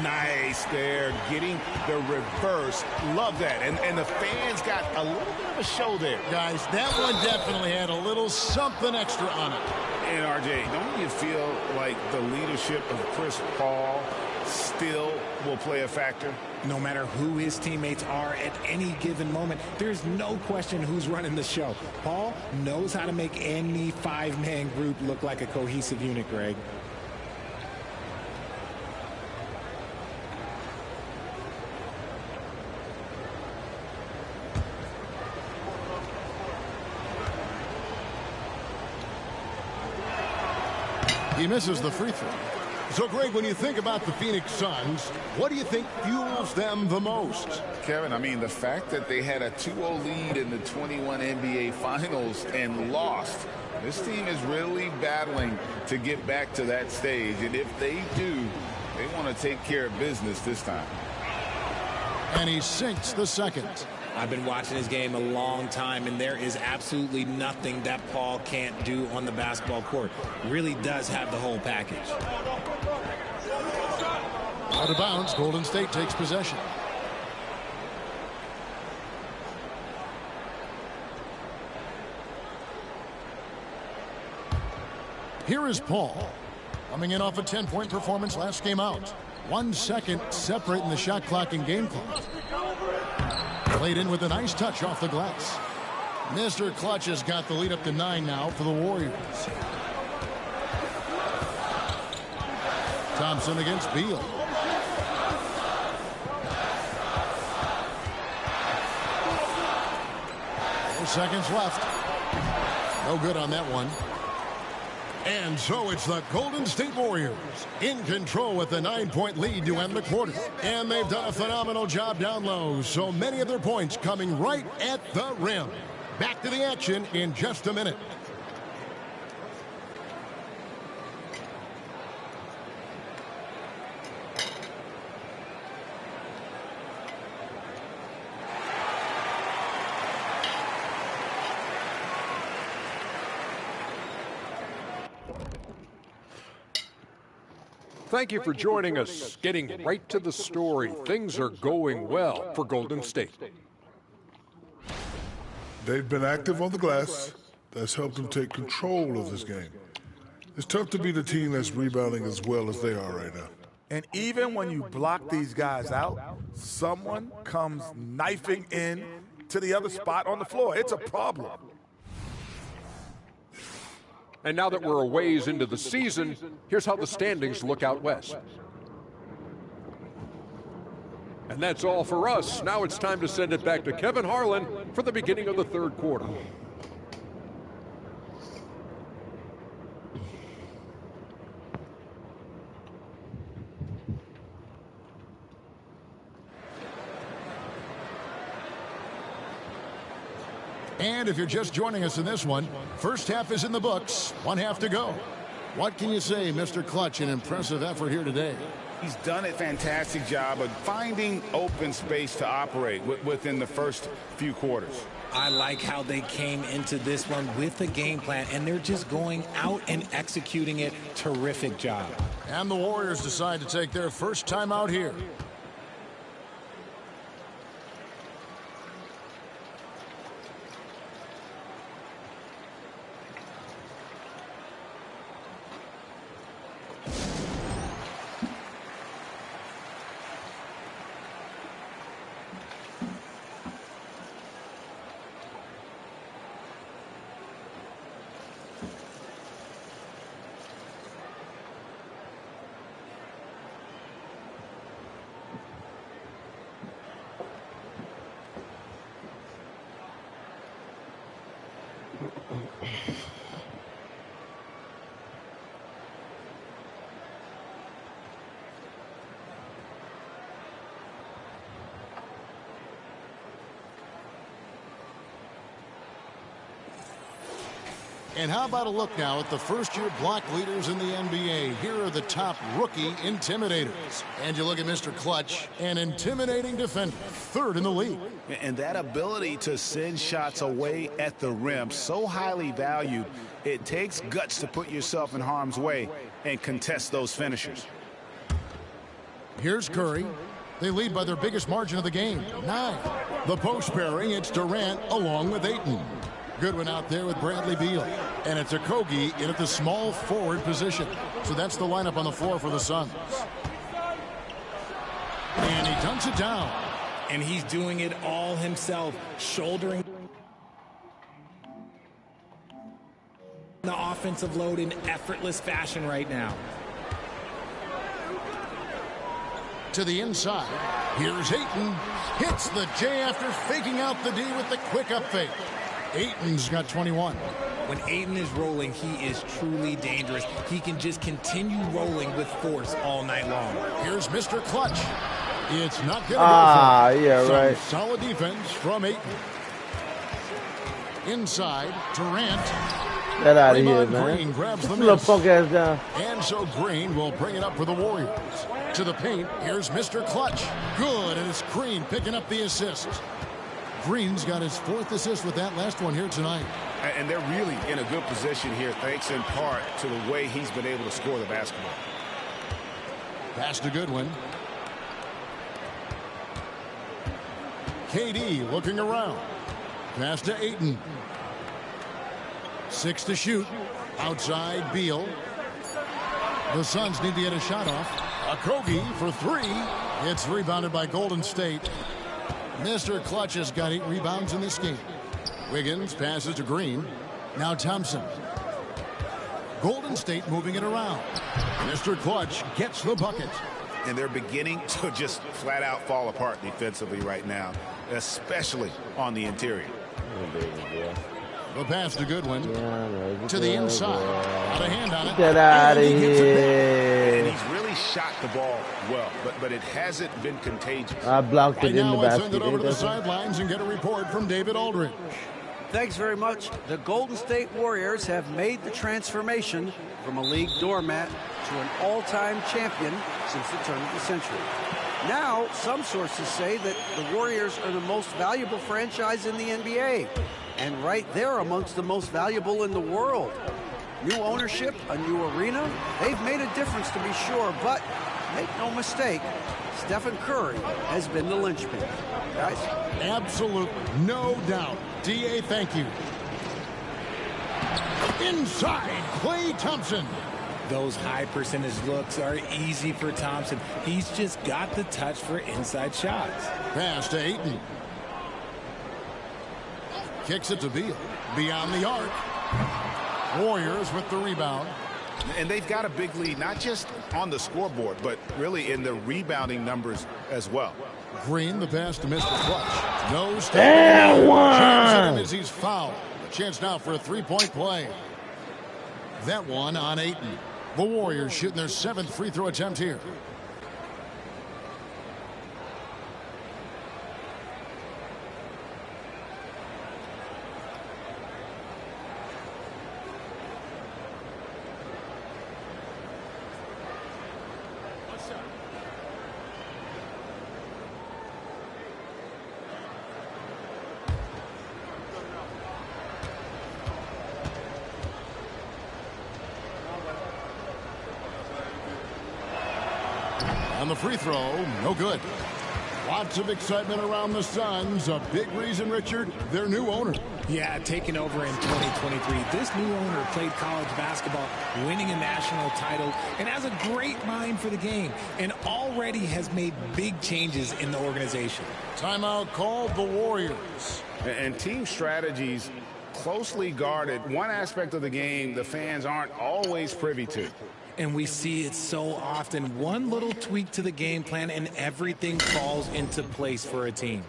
Nice there, getting the reverse. Love that. And the fans got a little bit of a show there. Guys, that one definitely had a little something extra on it. And RJ, don't you feel like the leadership of Chris Paul still will play a factor? No matter who his teammates are at any given moment, there's no question who's running the show. Paul knows how to make any 5-man group look like a cohesive unit, Greg. He misses the free throw. So, Greg, when you think about the Phoenix Suns, what do you think fuels them the most? Kevin, I mean, the fact that they had a 2-0 lead in the 21 NBA Finals and lost. This team is really battling to get back to that stage. And if they do, they want to take care of business this time. And he sinks the second. I've been watching this game a long time, and there is absolutely nothing that Paul can't do on the basketball court. Really does have the whole package. Out of bounds, Golden State takes possession. Here is Paul, coming in off a 10-point performance last game out. 1 second separating the shot clock and game clock. Played in with a nice touch off the glass. Mr. Clutch has got the lead up to 9 now for the Warriors. Thompson against Beal. 4 seconds left. No good on that one. And so it's the Golden State Warriors in control with a 9-point lead to end the quarter. And they've done a phenomenal job down low, so many of their points coming right at the rim. Back to the action in just a minute. Thank you for joining us. Getting right to the story, things are going well for Golden State. They've been active on the glass. That's helped them take control of this game. It's tough to be the team that's rebounding as well as they are right now. And even when you block these guys out, someone comes knifing in to the other spot on the floor. It's a problem. And now that we're a ways into the season, here's how the standings look out west. And that's all for us. Now it's time to send it back to Kevin Harlan for the beginning of the third quarter. And if you're just joining us in this one, first half is in the books, 1 half to go. What can you say, Mr. Clutch? An impressive effort here today. He's done a fantastic job of finding open space to operate within the first few quarters. I like how they came into this one with a game plan, and they're just going out and executing it. Terrific job. And the Warriors decide to take their first time out here. And how about a look now at the first-year block leaders in the NBA? Here are the top rookie intimidators. And you look at Mr. Clutch, an intimidating defender, third in the league. And that ability to send shots away at the rim, so highly valued, it takes guts to put yourself in harm's way and contest those finishers. Here's Curry. They lead by their biggest margin of the game, 9. The post pairing, it's Durant along with Ayton. Goodwin out there with Bradley Beal. And it's Okogie in at the small forward position. So that's the lineup on the floor for the Suns. And he dunks it down. And he's doing it all himself, shouldering the offensive load in effortless fashion right now. To the inside. Here's Ayton. Hits the J after faking out the D with the quick up fake. Ayton's got 21. When Ayton is rolling, he is truly dangerous. He can just continue rolling with force all night long. Here's Mr. Clutch. It's not going to go for yeah, some right. solid defense from Ayton. Inside, Durant. Get out of here, Green man. grabs the Little miss. punk ass down. And so Green will bring it up for the Warriors. To the paint, here's Mr. Clutch. Good, and it's Green picking up the assist. Green's got his 4th assist with that last one here tonight. And they're really in a good position here, thanks in part to the way he's been able to score the basketball. Pass to Goodwin. KD looking around. Pass to Ayton. 6 to shoot. Outside Beal. The Suns need to get a shot off. Okogie for 3. It's rebounded by Golden State. Mr. Clutch has got 8 rebounds in this game. Wiggins passes to Green. Now Thompson. Golden State moving it around. Mr. Clutch gets the bucket. And they're beginning to just flat out fall apart defensively right now, especially on the interior. The pass to Goodwin. To the inside. Got a hand on it. Get out of And he gets it back. And he's really shot the ball well, but it hasn't been contagious. I blocked it Right in now, the let's basket. send it over to the Ain't that sidelines and get a report from David Aldridge. Thanks very much. The Golden State Warriors have made the transformation from a league doormat to an all-time champion since the turn of the century. Now, some sources say that the Warriors are the most valuable franchise in the NBA. And right there amongst the most valuable in the world. New ownership, a new arena. They've made a difference to be sure, but make no mistake, Stephen Curry has been the linchpin. Guys? Absolute, no doubt. D.A., thank you. Inside, Klay Thompson. Those high percentage looks are easy for Thompson. He's just got the touch for inside shots. Pass to Ayton. Kicks it to Beal. Beyond the arc. Warriors with the rebound. And they've got a big lead, not just on the scoreboard, but really in the rebounding numbers as well. Green, the pass to Mr. Clutch. No step. And one. Jams him as he's fouled. A chance now for a three-point play. That one on Ayton. The Warriors shooting their 7th free throw attempt here. On the free throw, no good. Lots of excitement around the Suns. A big reason, Richard, their new owner. Yeah, taking over in 2023. This new owner played college basketball, winning a national title, and has a great mind for the game, and already has made big changes in the organization. Timeout called the Warriors. And team strategies closely guarded. One aspect of the game the fans aren't always privy to. And we see it so often. One little tweak to the game plan and everything falls into place for a team.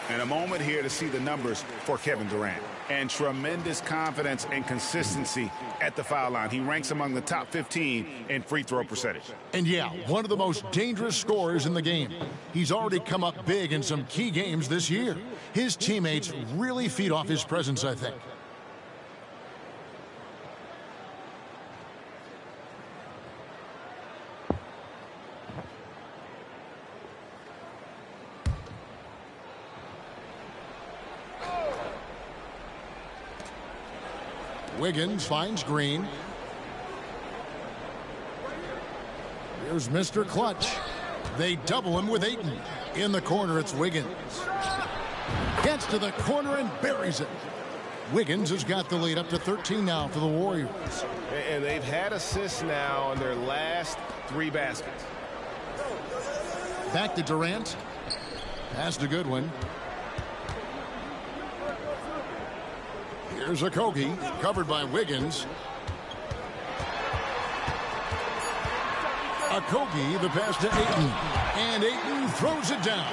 And a moment here to see the numbers for Kevin Durant. And tremendous confidence and consistency at the foul line. He ranks among the top 15 in free throw percentage. And yeah, one of the most dangerous scorers in the game. He's already come up big in some key games this year. His teammates really feed off his presence, I think. Wiggins finds Green. Here's Mr. Clutch. They double him with Ayton. In the corner, it's Wiggins. Gets to the corner and buries it. Wiggins has got the lead up to 13 now for the Warriors. And they've had assists now on their last 3 baskets. Back to Durant. Pass to Goodwin. Here's Okogie, covered by Wiggins. Okogie, the pass to Ayton. And Ayton throws it down.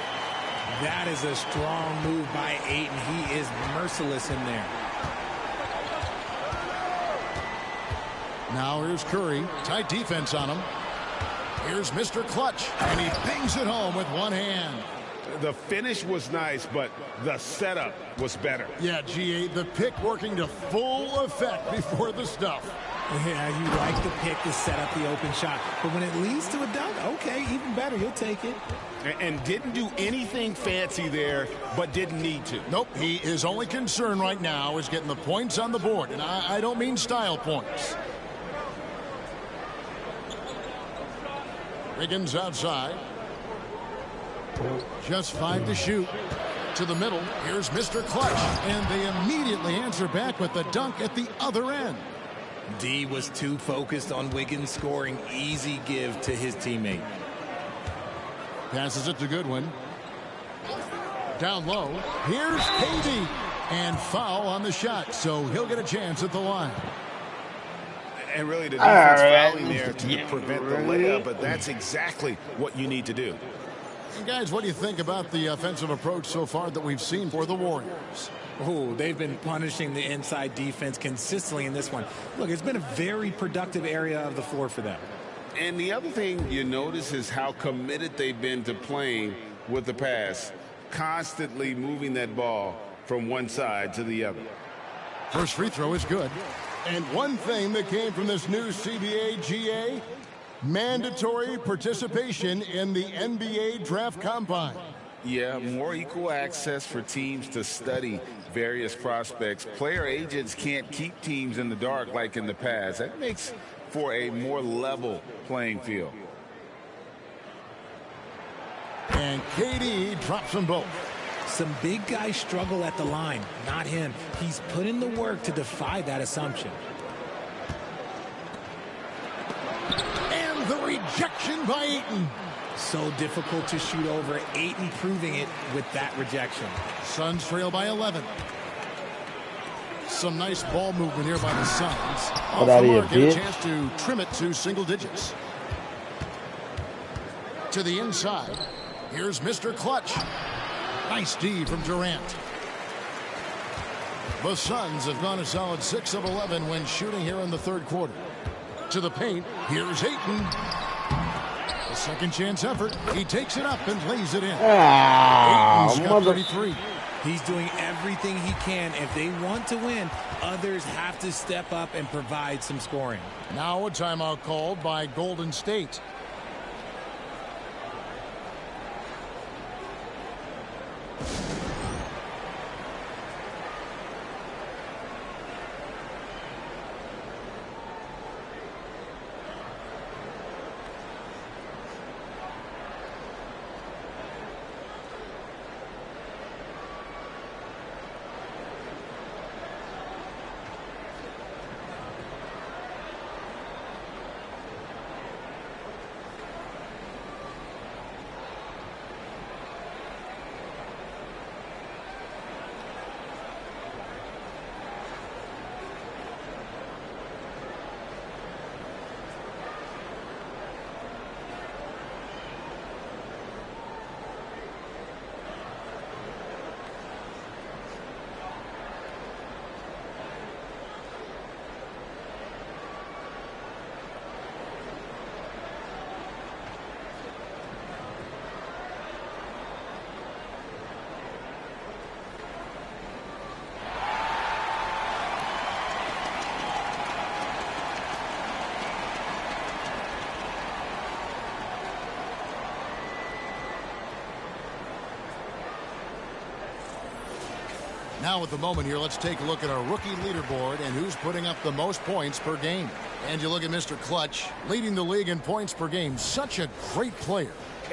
That is a strong move by Ayton. He is merciless in there. Now here's Curry. Tight defense on him. Here's Mr. Clutch. And he bangs it home with one hand. The finish was nice, but the setup was better. Yeah, GA, the pick working to full effect before the stuff. Yeah, you like the pick to set up the open shot. But when it leads to a dunk, okay, even better. You'll take it. And didn't do anything fancy there, but didn't need to. Nope, his only concern right now is getting the points on the board. And I don't mean style points. Wiggins outside. Just 5 to shoot. To the middle. Here's Mr. Clutch. And they immediately answer back with the dunk at the other end. D was too focused on Wiggins scoring. Easy give to his teammate. Passes it to Goodwin. Down low. Here's KD. And foul on the shot. So he'll get a chance at the line. And really the defense fouling there to prevent the layup. But that's exactly what you need to do. And guys, what do you think about the offensive approach so far that we've seen for the Warriors? Oh, they've been punishing the inside defense consistently in this one. Look, it's been a very productive area of the floor for them. And the other thing you notice is how committed they've been to playing with the pass, constantly moving that ball from one side to the other. First free throw is good. And one thing that came from this new CBA GA, mandatory participation in the NBA Draft Combine. Yeah, more equal access for teams to study various prospects. Player agents can't keep teams in the dark like in the past. That makes for a more level playing field. And KD drops them both. Some big guys struggle at the line, not him. He's put in the work to defy that assumption. And the rejection by Ayton. So difficult to shoot over. Ayton proving it with that rejection. Suns trail by 11. Some nice ball movement here by the Suns. Get out of here, get a chance to trim it to single digits. To the inside. Here's Mr. Clutch. Nice D from Durant. The Suns have gone a solid 6 of 11 when shooting here in the third quarter. To the paint. Here's Ayton. A second chance effort. He takes it up and lays it in. Ayton's got 33. He's doing everything he can. If they want to win, others have to step up and provide some scoring. Now a timeout called by Golden State. Now at the moment here, let's take a look at our rookie leaderboard and who's putting up the most points per game. And you look at Mr. Clutch, leading the league in points per game. Such a great player.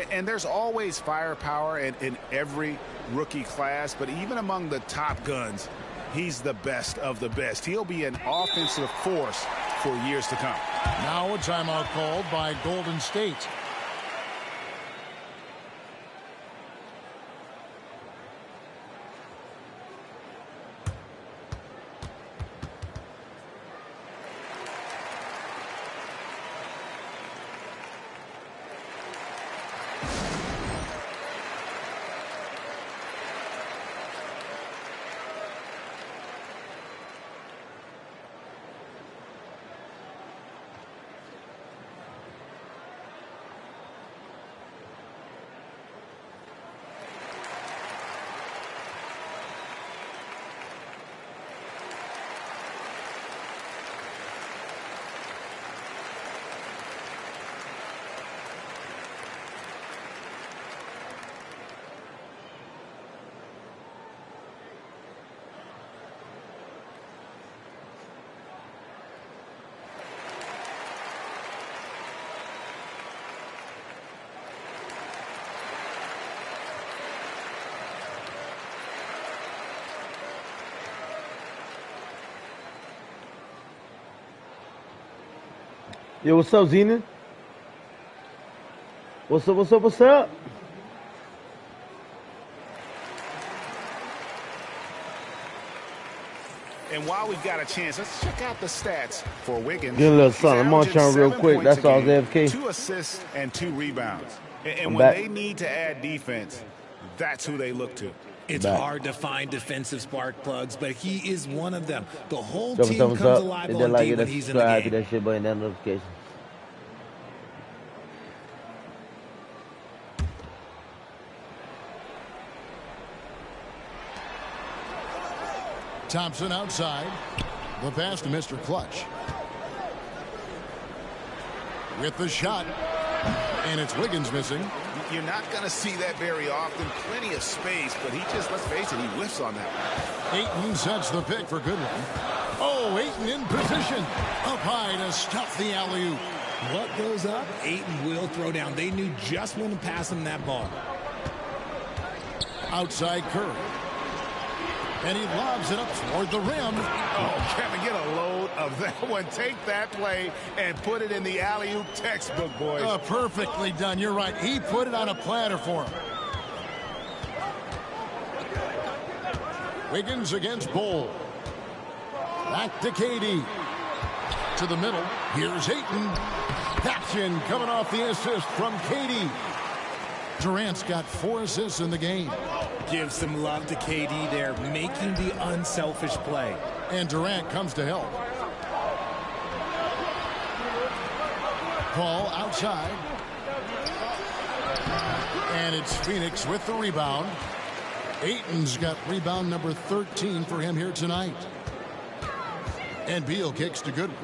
And there's always firepower in every rookie class, but even among the top guns, he's the best of the best. He'll be an offensive force for years to come. Now a timeout called by Golden State. Yo, what's up, Zenon? What's up, what's up, what's up? And while we've got a chance, let's check out the stats for Wiggins. Get a little something. I'm on trying real quick. That's all, AFK. 2 assists and 2 rebounds. And when back. they need to add defense, that's who they look to. It's hard to find defensive spark plugs, but he is one of them. The whole What's team up, comes what's up? alive Hit on that like, D hit when that he's in the subscribe, game. hit that shit button, that notification. Thompson outside. The pass to Mr. Clutch. With the shot. And it's Wiggins missing. You're not going to see that very often. Plenty of space, but he just, let's face it, he whiffs on that one. Ayton sets the pick for Goodwin. Oh, Ayton in position. Up high to stuff the alley-oop. What goes up, Ayton will throw down. They knew just when to pass him that ball. Outside Curry. And he lobs it up toward the rim. Oh, Kevin, get a load of that one. Take that play and put it in the alley-oop textbook, boys. Perfectly done. You're right. He put it on a platter for him. Wiggins against Bull. Back to KD. To the middle. Here's Ayton. That's in, coming off the assist from KD. Durant's got 4 assists in the game. Give some love to KD there, making the unselfish play. And Durant comes to help. Paul outside. And it's Phoenix with the rebound. Ayton's got rebound number 13 for him here tonight. And Beal kicks to Goodwin.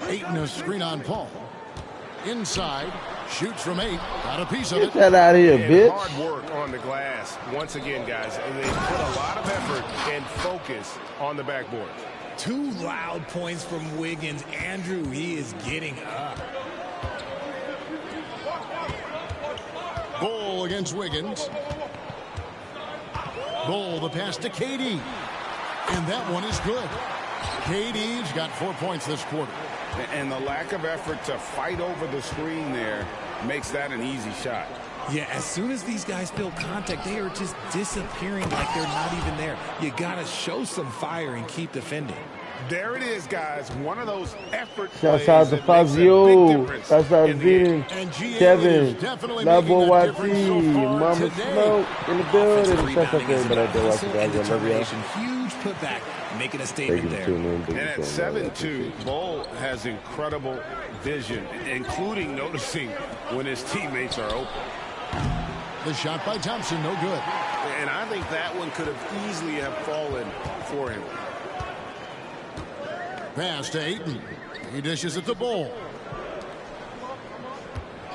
Ayton a screen on Paul. Inside. Shoots from 8. Got a piece of it. Get that out of here, bitch. Hard work on the glass. Once again, guys, they put a lot of effort and focus on the backboard. 2 loud points from Wiggins. Andrew, he is getting up. Bull against Wiggins. Bull, the pass to KD. And that one is good. KD's got 4 points this quarter. And the lack of effort to fight over the screen there makes that an easy shot. Yeah, as soon as these guys feel contact, they are just disappearing like they're not even there. You got to show some fire and keep defending. There it is, guys. One of those effort Shouts out to Fazio. Shouts out to Zenon. Kevin. Love Boy YT. Mama Smoke in the building. Shouts out to everybody out there watching, guys. I love y'all. Huge putback, making a statement there. And at 7-2, Bull has incredible vision, including noticing when his teammates are open. The shot by Thompson, no good. And I think that one could have easily have fallen for him. Pass to Ayton. He dishes it to Bull.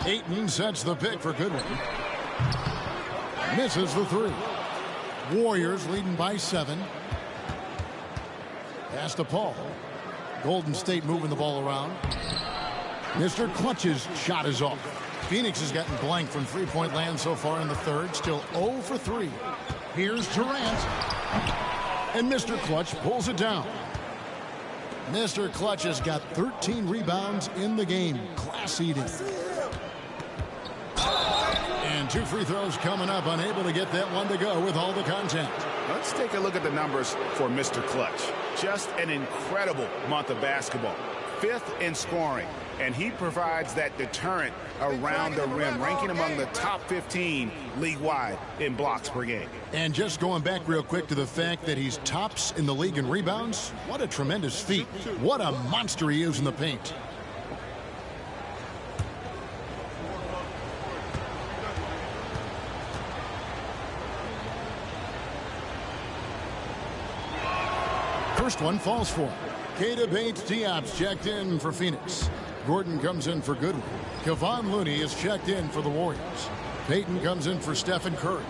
Ayton sets the pick for Goodwin. Misses the 3. Warriors leading by 7. Pass to Paul. Golden State moving the ball around. Mr. Clutch's shot is off. Phoenix has gotten blank from three-point land so far in the third. Still 0 for 3. Here's Durant. And Mr. Clutch pulls it down. Mr. Clutch has got 13 rebounds in the game. Class eating. And 2 free throws coming up. Unable to get that one to go with all the contact. Let's take a look at the numbers for Mr. Clutch. Just an incredible month of basketball. 5th in scoring. And he provides that deterrent around the rim, ranking among the top 15 league-wide in blocks per game. And just going back real quick to the fact that he's tops in the league in rebounds, what a tremendous feat. What a monster he is in the paint. First one falls for him. Keita Bates-Diop's checked in for Phoenix. Gordon comes in for Goodwin. Kevon Looney is checked in for the Warriors. Payton comes in for Stephen Curry.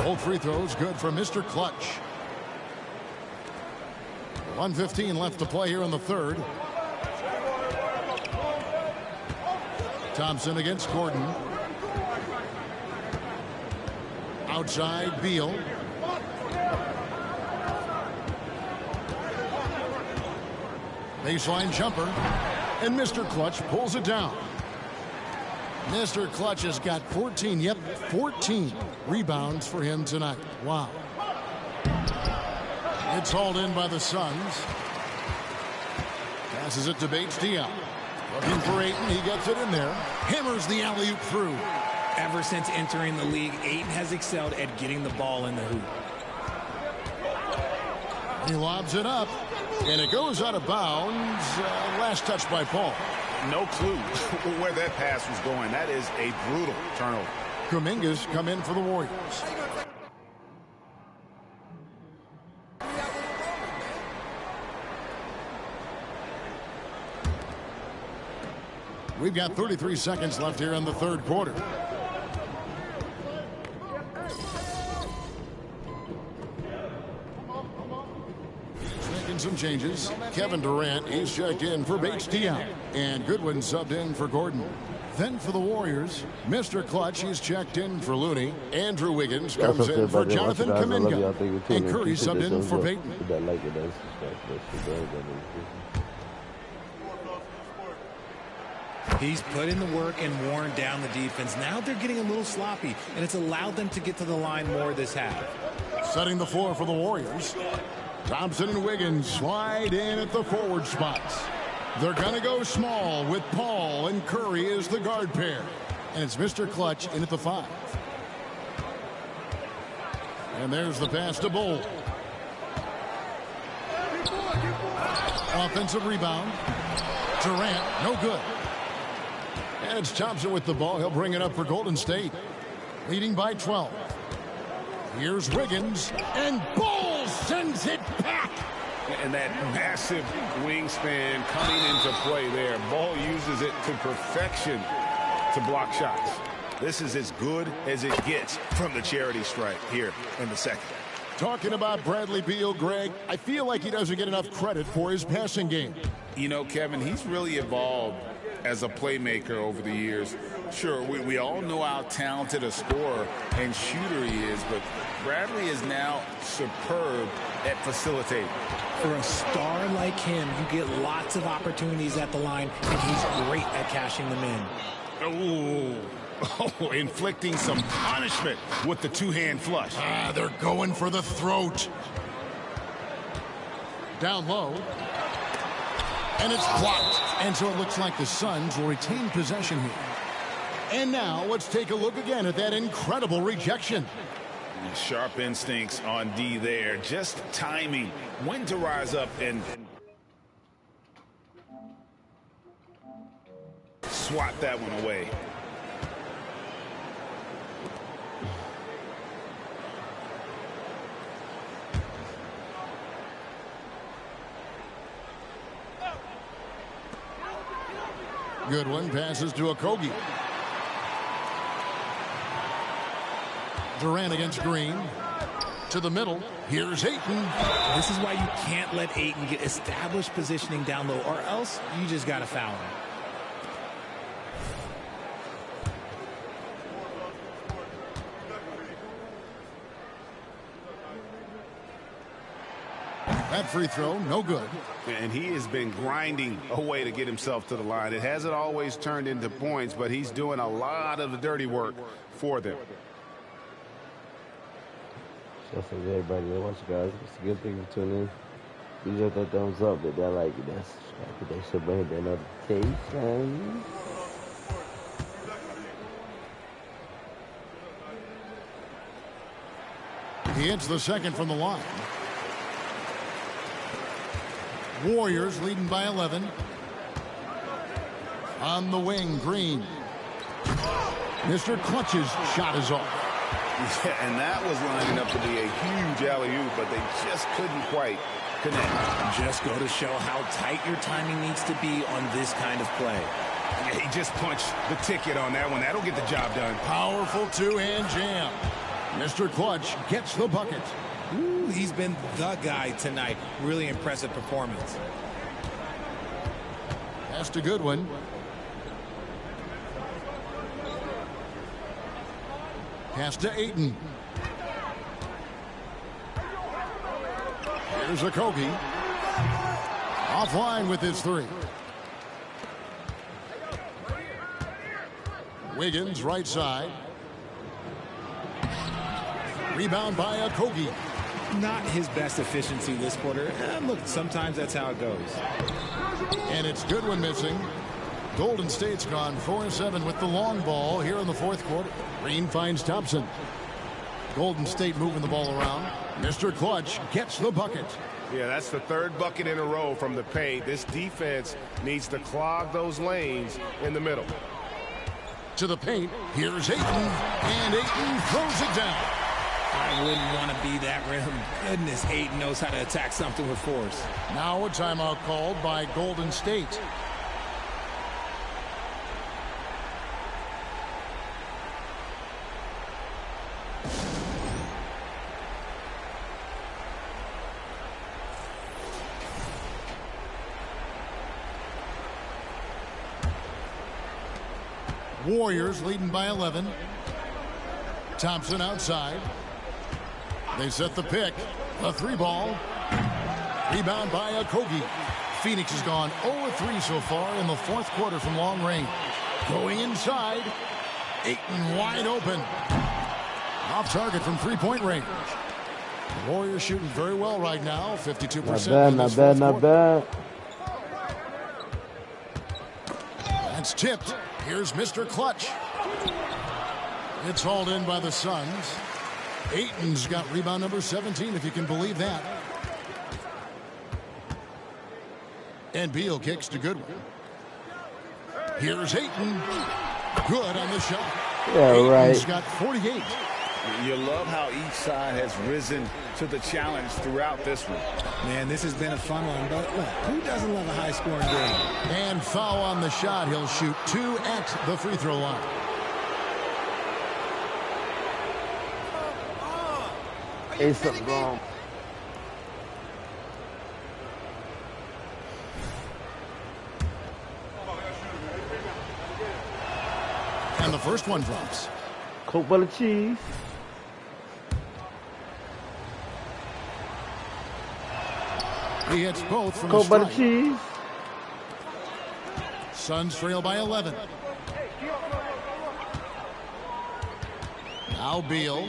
Both free throws good for Mr. Clutch. 1:15 left to play here in the third. Thompson against Gordon. Outside Beal. Baseline jumper. And Mr. Clutch pulls it down. Mr. Clutch has got 14 rebounds for him tonight. Wow. It's hauled in by the Suns. Passes it to Bates-Diop. Looking for Ayton. He gets it in there. Hammers the alley-oop through. Ever since entering the league, Ayton has excelled at getting the ball in the hoop. He lobs it up. And it goes out of bounds. Last touch by Paul. No clue where that pass was going. That is a brutal turnover. Kuminga's come in for the Warriors. We've got 33 seconds left here in the third quarter. Some changes. Kevin Durant is checked in for Bates-Diop. And Goodwin subbed in for Gordon. Then for the Warriors, Mr. Clutch is checked in for Looney. Andrew Wiggins comes in for Jonathan Kuminga. And Curry subbed in for Payton. He's put in the work and worn down the defense. Now they're getting a little sloppy, and it's allowed them to get to the line more this half. Setting the floor for the Warriors. Thompson and Wiggins slide in at the forward spots. They're going to go small with Paul and Curry as the guard pair. And it's Mr. Clutch in at the 5. And there's the pass to Bull. Offensive rebound. Durant, no good. And it's Thompson with the ball. He'll bring it up for Golden State. Leading by 12. Here's Wiggins. And Bull sends it back. And that massive wingspan coming into play there. Ball uses it to perfection to block shots. This is as good as it gets from the charity stripe here in the second. Talking about Bradley Beal, Greg, I feel like he doesn't get enough credit for his passing game. You know, Kevin, he's really evolved as a playmaker over the years. Sure, we all know how talented a scorer and shooter he is, but Bradley is now superb at facilitating. For a star like him, you get lots of opportunities at the line, and he's great at cashing them in. Oh, inflicting some punishment with the two-hand flush. They're going for the throat. Down low. And it's blocked. And so it looks like the Suns will retain possession here. And now let's take a look again at that incredible rejection. Sharp instincts on D there. Just timing when to rise up and swat that one away. Goodwin passes to Okogie. Durant against Green. To the middle. Here's Ayton. This is why you can't let Ayton get established positioning down low, or else you just got to foul him. That free throw, no good. And he has been grinding away to get himself to the line. It hasn't always turned into points, but he's doing a lot of the dirty work for them. That's for everybody that watch, guys. It's a good thing to tune in. Please hit that thumbs up if that like it. That's that should bring that notification. He hits the second from the line. Warriors leading by 11. On the wing, Green. Mr. Clutch's shot is off. Yeah, and that was lining up to be a huge alley-oop, but they just couldn't quite connect. Just go to show how tight your timing needs to be on this kind of play. Yeah, he just punched the ticket on that one. That'll get the job done. Powerful two-hand jam. Mr. Clutch gets the bucket. Ooh, he's been the guy tonight. Really impressive performance. Pass to Goodwin. Pass to Ayton. Here's Okogie. Offline with his three. Wiggins right side. Rebound by Okogie. Not his best efficiency this quarter. Look, sometimes that's how it goes. And it's Goodwin missing. Golden State's gone 4-7 with the long ball here in the fourth quarter. Green finds Thompson. Golden State moving the ball around. Mr. Clutch gets the bucket. Yeah, that's the third bucket in a row from the paint. This defense needs to clog those lanes in the middle. To the paint. Here's Ayton. And Ayton throws it down. I wouldn't want to be that rim. Goodness, Ayton knows how to attack something with force. Now a timeout called by Golden State. Warriors leading by 11. Thompson outside. They set the pick. A three ball. Rebound by Okogie. Phoenix has gone 0-3 so far in the fourth quarter from long range. Going inside. Ayton wide open. Off target from three-point range. The Warriors shooting very well right now. 52%. Not bad, not bad. That's tipped. Here's Mr. Clutch. It's hauled in by the Suns. Ayton's got rebound number 17, if you can believe that. And Beal kicks to Goodwin. Here's Ayton. Good on the shot. Yeah, Ayton's right. got 48. You love how each side has risen to the challenge throughout this one. Man, this has been a fun one, but look, who doesn't love a high-scoring game? And foul on the shot. He'll shoot 2 at the free throw line. Hey, something wrong. And the first one drops. Coke butter cheese. He hits both from Coke the butter strike. cheese. Suns trail by 11. Now Beal.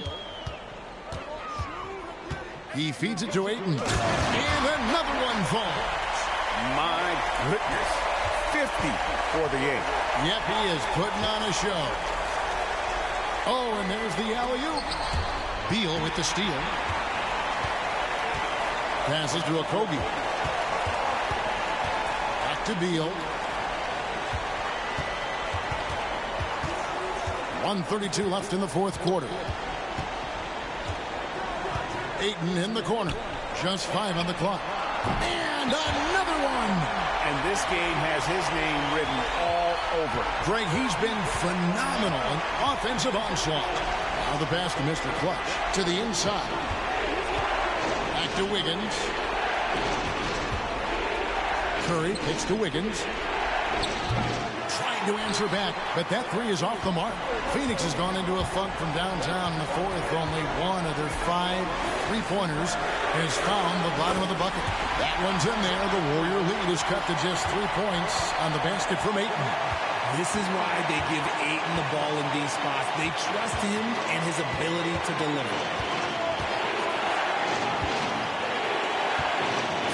He feeds it to Ayton. And another one falls. My goodness. 50 for the 8. Yep, he is putting on a show. Oh, and there's the alley-oop. Beal with the steal. Passes to Okogie. Back to Beal. 1:32 left in the fourth quarter. Ayton in the corner. Just 5 on the clock. And another one. And this game has his name written all over. Greg, he's been phenomenal in offensive onslaught. Now Now the pass to Mr. Clutch. To the inside. Back to Wiggins. Curry kicks to Wiggins. Trying to answer back, but that three is off the mark. Phoenix has gone into a funk from downtown in the fourth. Only one of their 5 3-pointers has found the bottom of the bucket. That one's in there. The Warrior lead is cut to just 3 points on the basket from Ayton. This is why they give Ayton the ball in these spots. They trust him and his ability to deliver.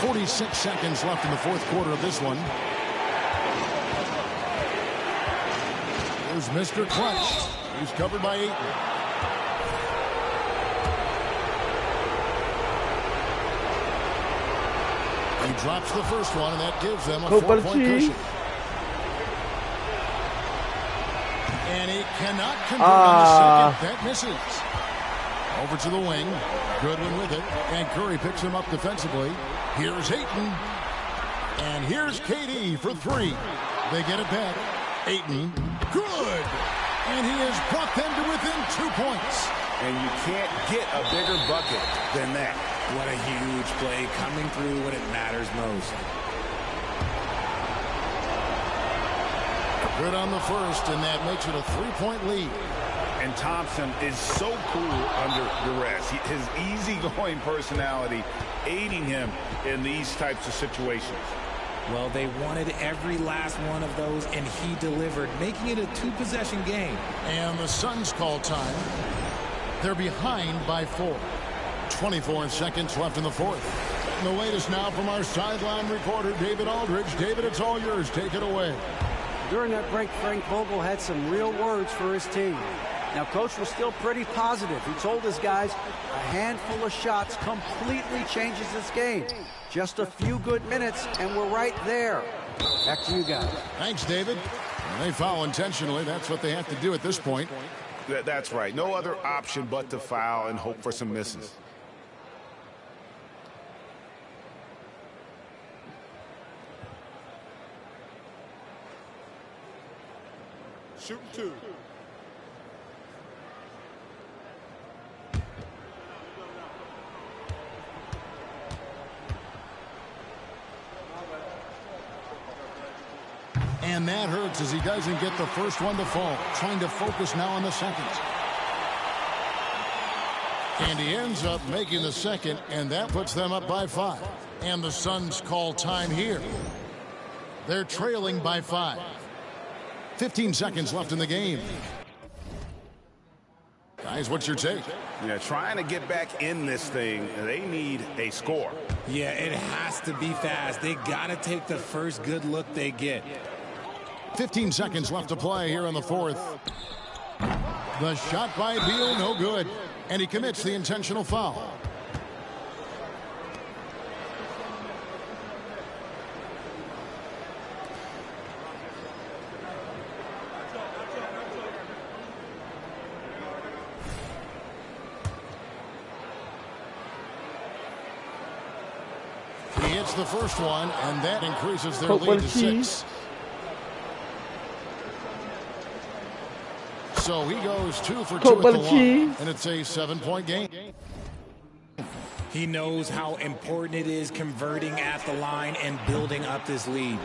46 seconds left in the fourth quarter of this one. Here's Mr. Clutch. He's covered by Ayton. He drops the first one, and that gives them a 4-point cushion. And he cannot convert on the second. That misses. Over to the wing. Goodwin with it. And Curry picks him up defensively. Here's Ayton. And here's KD for 3. They get it back. Ayton. Good. And he has brought them to within 2 points. And you can't get a bigger bucket than that. What a huge play, coming through when it matters most. Good on the first, and that makes it a 3-point lead. And Thompson is so cool under duress. His easygoing personality aiding him in these types of situations. Well, they wanted every last one of those, and he delivered, making it a 2-possession game. And the Suns call time. They're behind by 4. 24 seconds left in the fourth. And the latest now from our sideline reporter, David Aldridge. David, it's all yours. Take it away. During that break, Frank Vogel had some real words for his team. Now, Coach was still pretty positive. He told his guys a handful of shots completely changes this game. Just a few good minutes, and we're right there. Back to you guys. Thanks, David. When they foul intentionally, that's what they have to do at this point. That's right. No other option but to foul and hope for some misses. Shoot 2. And that hurts as he doesn't get the first one to fall. Trying to focus now on the second. And he ends up making the second, and that puts them up by 5. And the Suns call time here. They're trailing by 5. 15 seconds left in the game. Guys, what's your take? Yeah, trying to get back in this thing, they need a score. Yeah, it has to be fast. They got to take the first good look they get. 15 seconds left to play here in the fourth. The shot by Beal, no good. And he commits the intentional foul. He hits the first one, and that increases their lead to 6. So he goes 2 for 2 at the line, and it's a 7-point game. He knows how important it is converting at the line and building up this lead.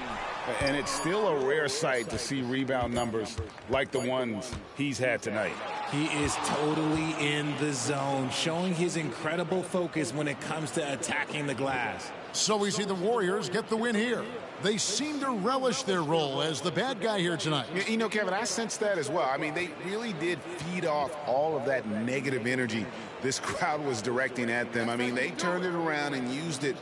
And it's still a rare sight to see rebound numbers like the ones he's had tonight. He is totally in the zone, showing his incredible focus when it comes to attacking the glass. So we see the Warriors get the win here. They seem to relish their role as the bad guy here tonight. You know, Kevin, I sense that as well. I mean, they really did feed off all of that negative energy this crowd was directing at them. I mean, they turned it around and used it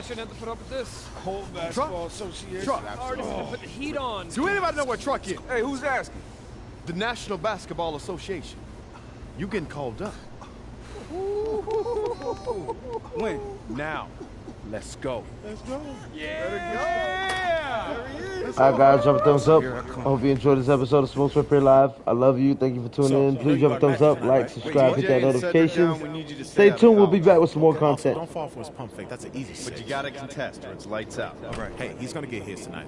shouldn't have to put up with this. Whole basketball association. Truck. Artists gonna put the heat on. Do anybody know what truck is? Hey, who's asking? The National Basketball Association. You getting called up. When? Now. Let's go. Let's go. Yeah! There he is. All right, guys, drop a thumbs up. I hope you enjoyed this episode of Smoke Sweat Live. I love you. Thank you for tuning in. Please drop a thumbs up, like, subscribe, hit that notifications. Stay tuned. We'll be back with some more content. Don't fall for his pump fake. That's an easy. But you gotta contest, or it's lights out. All right. Hey, he's gonna get his tonight.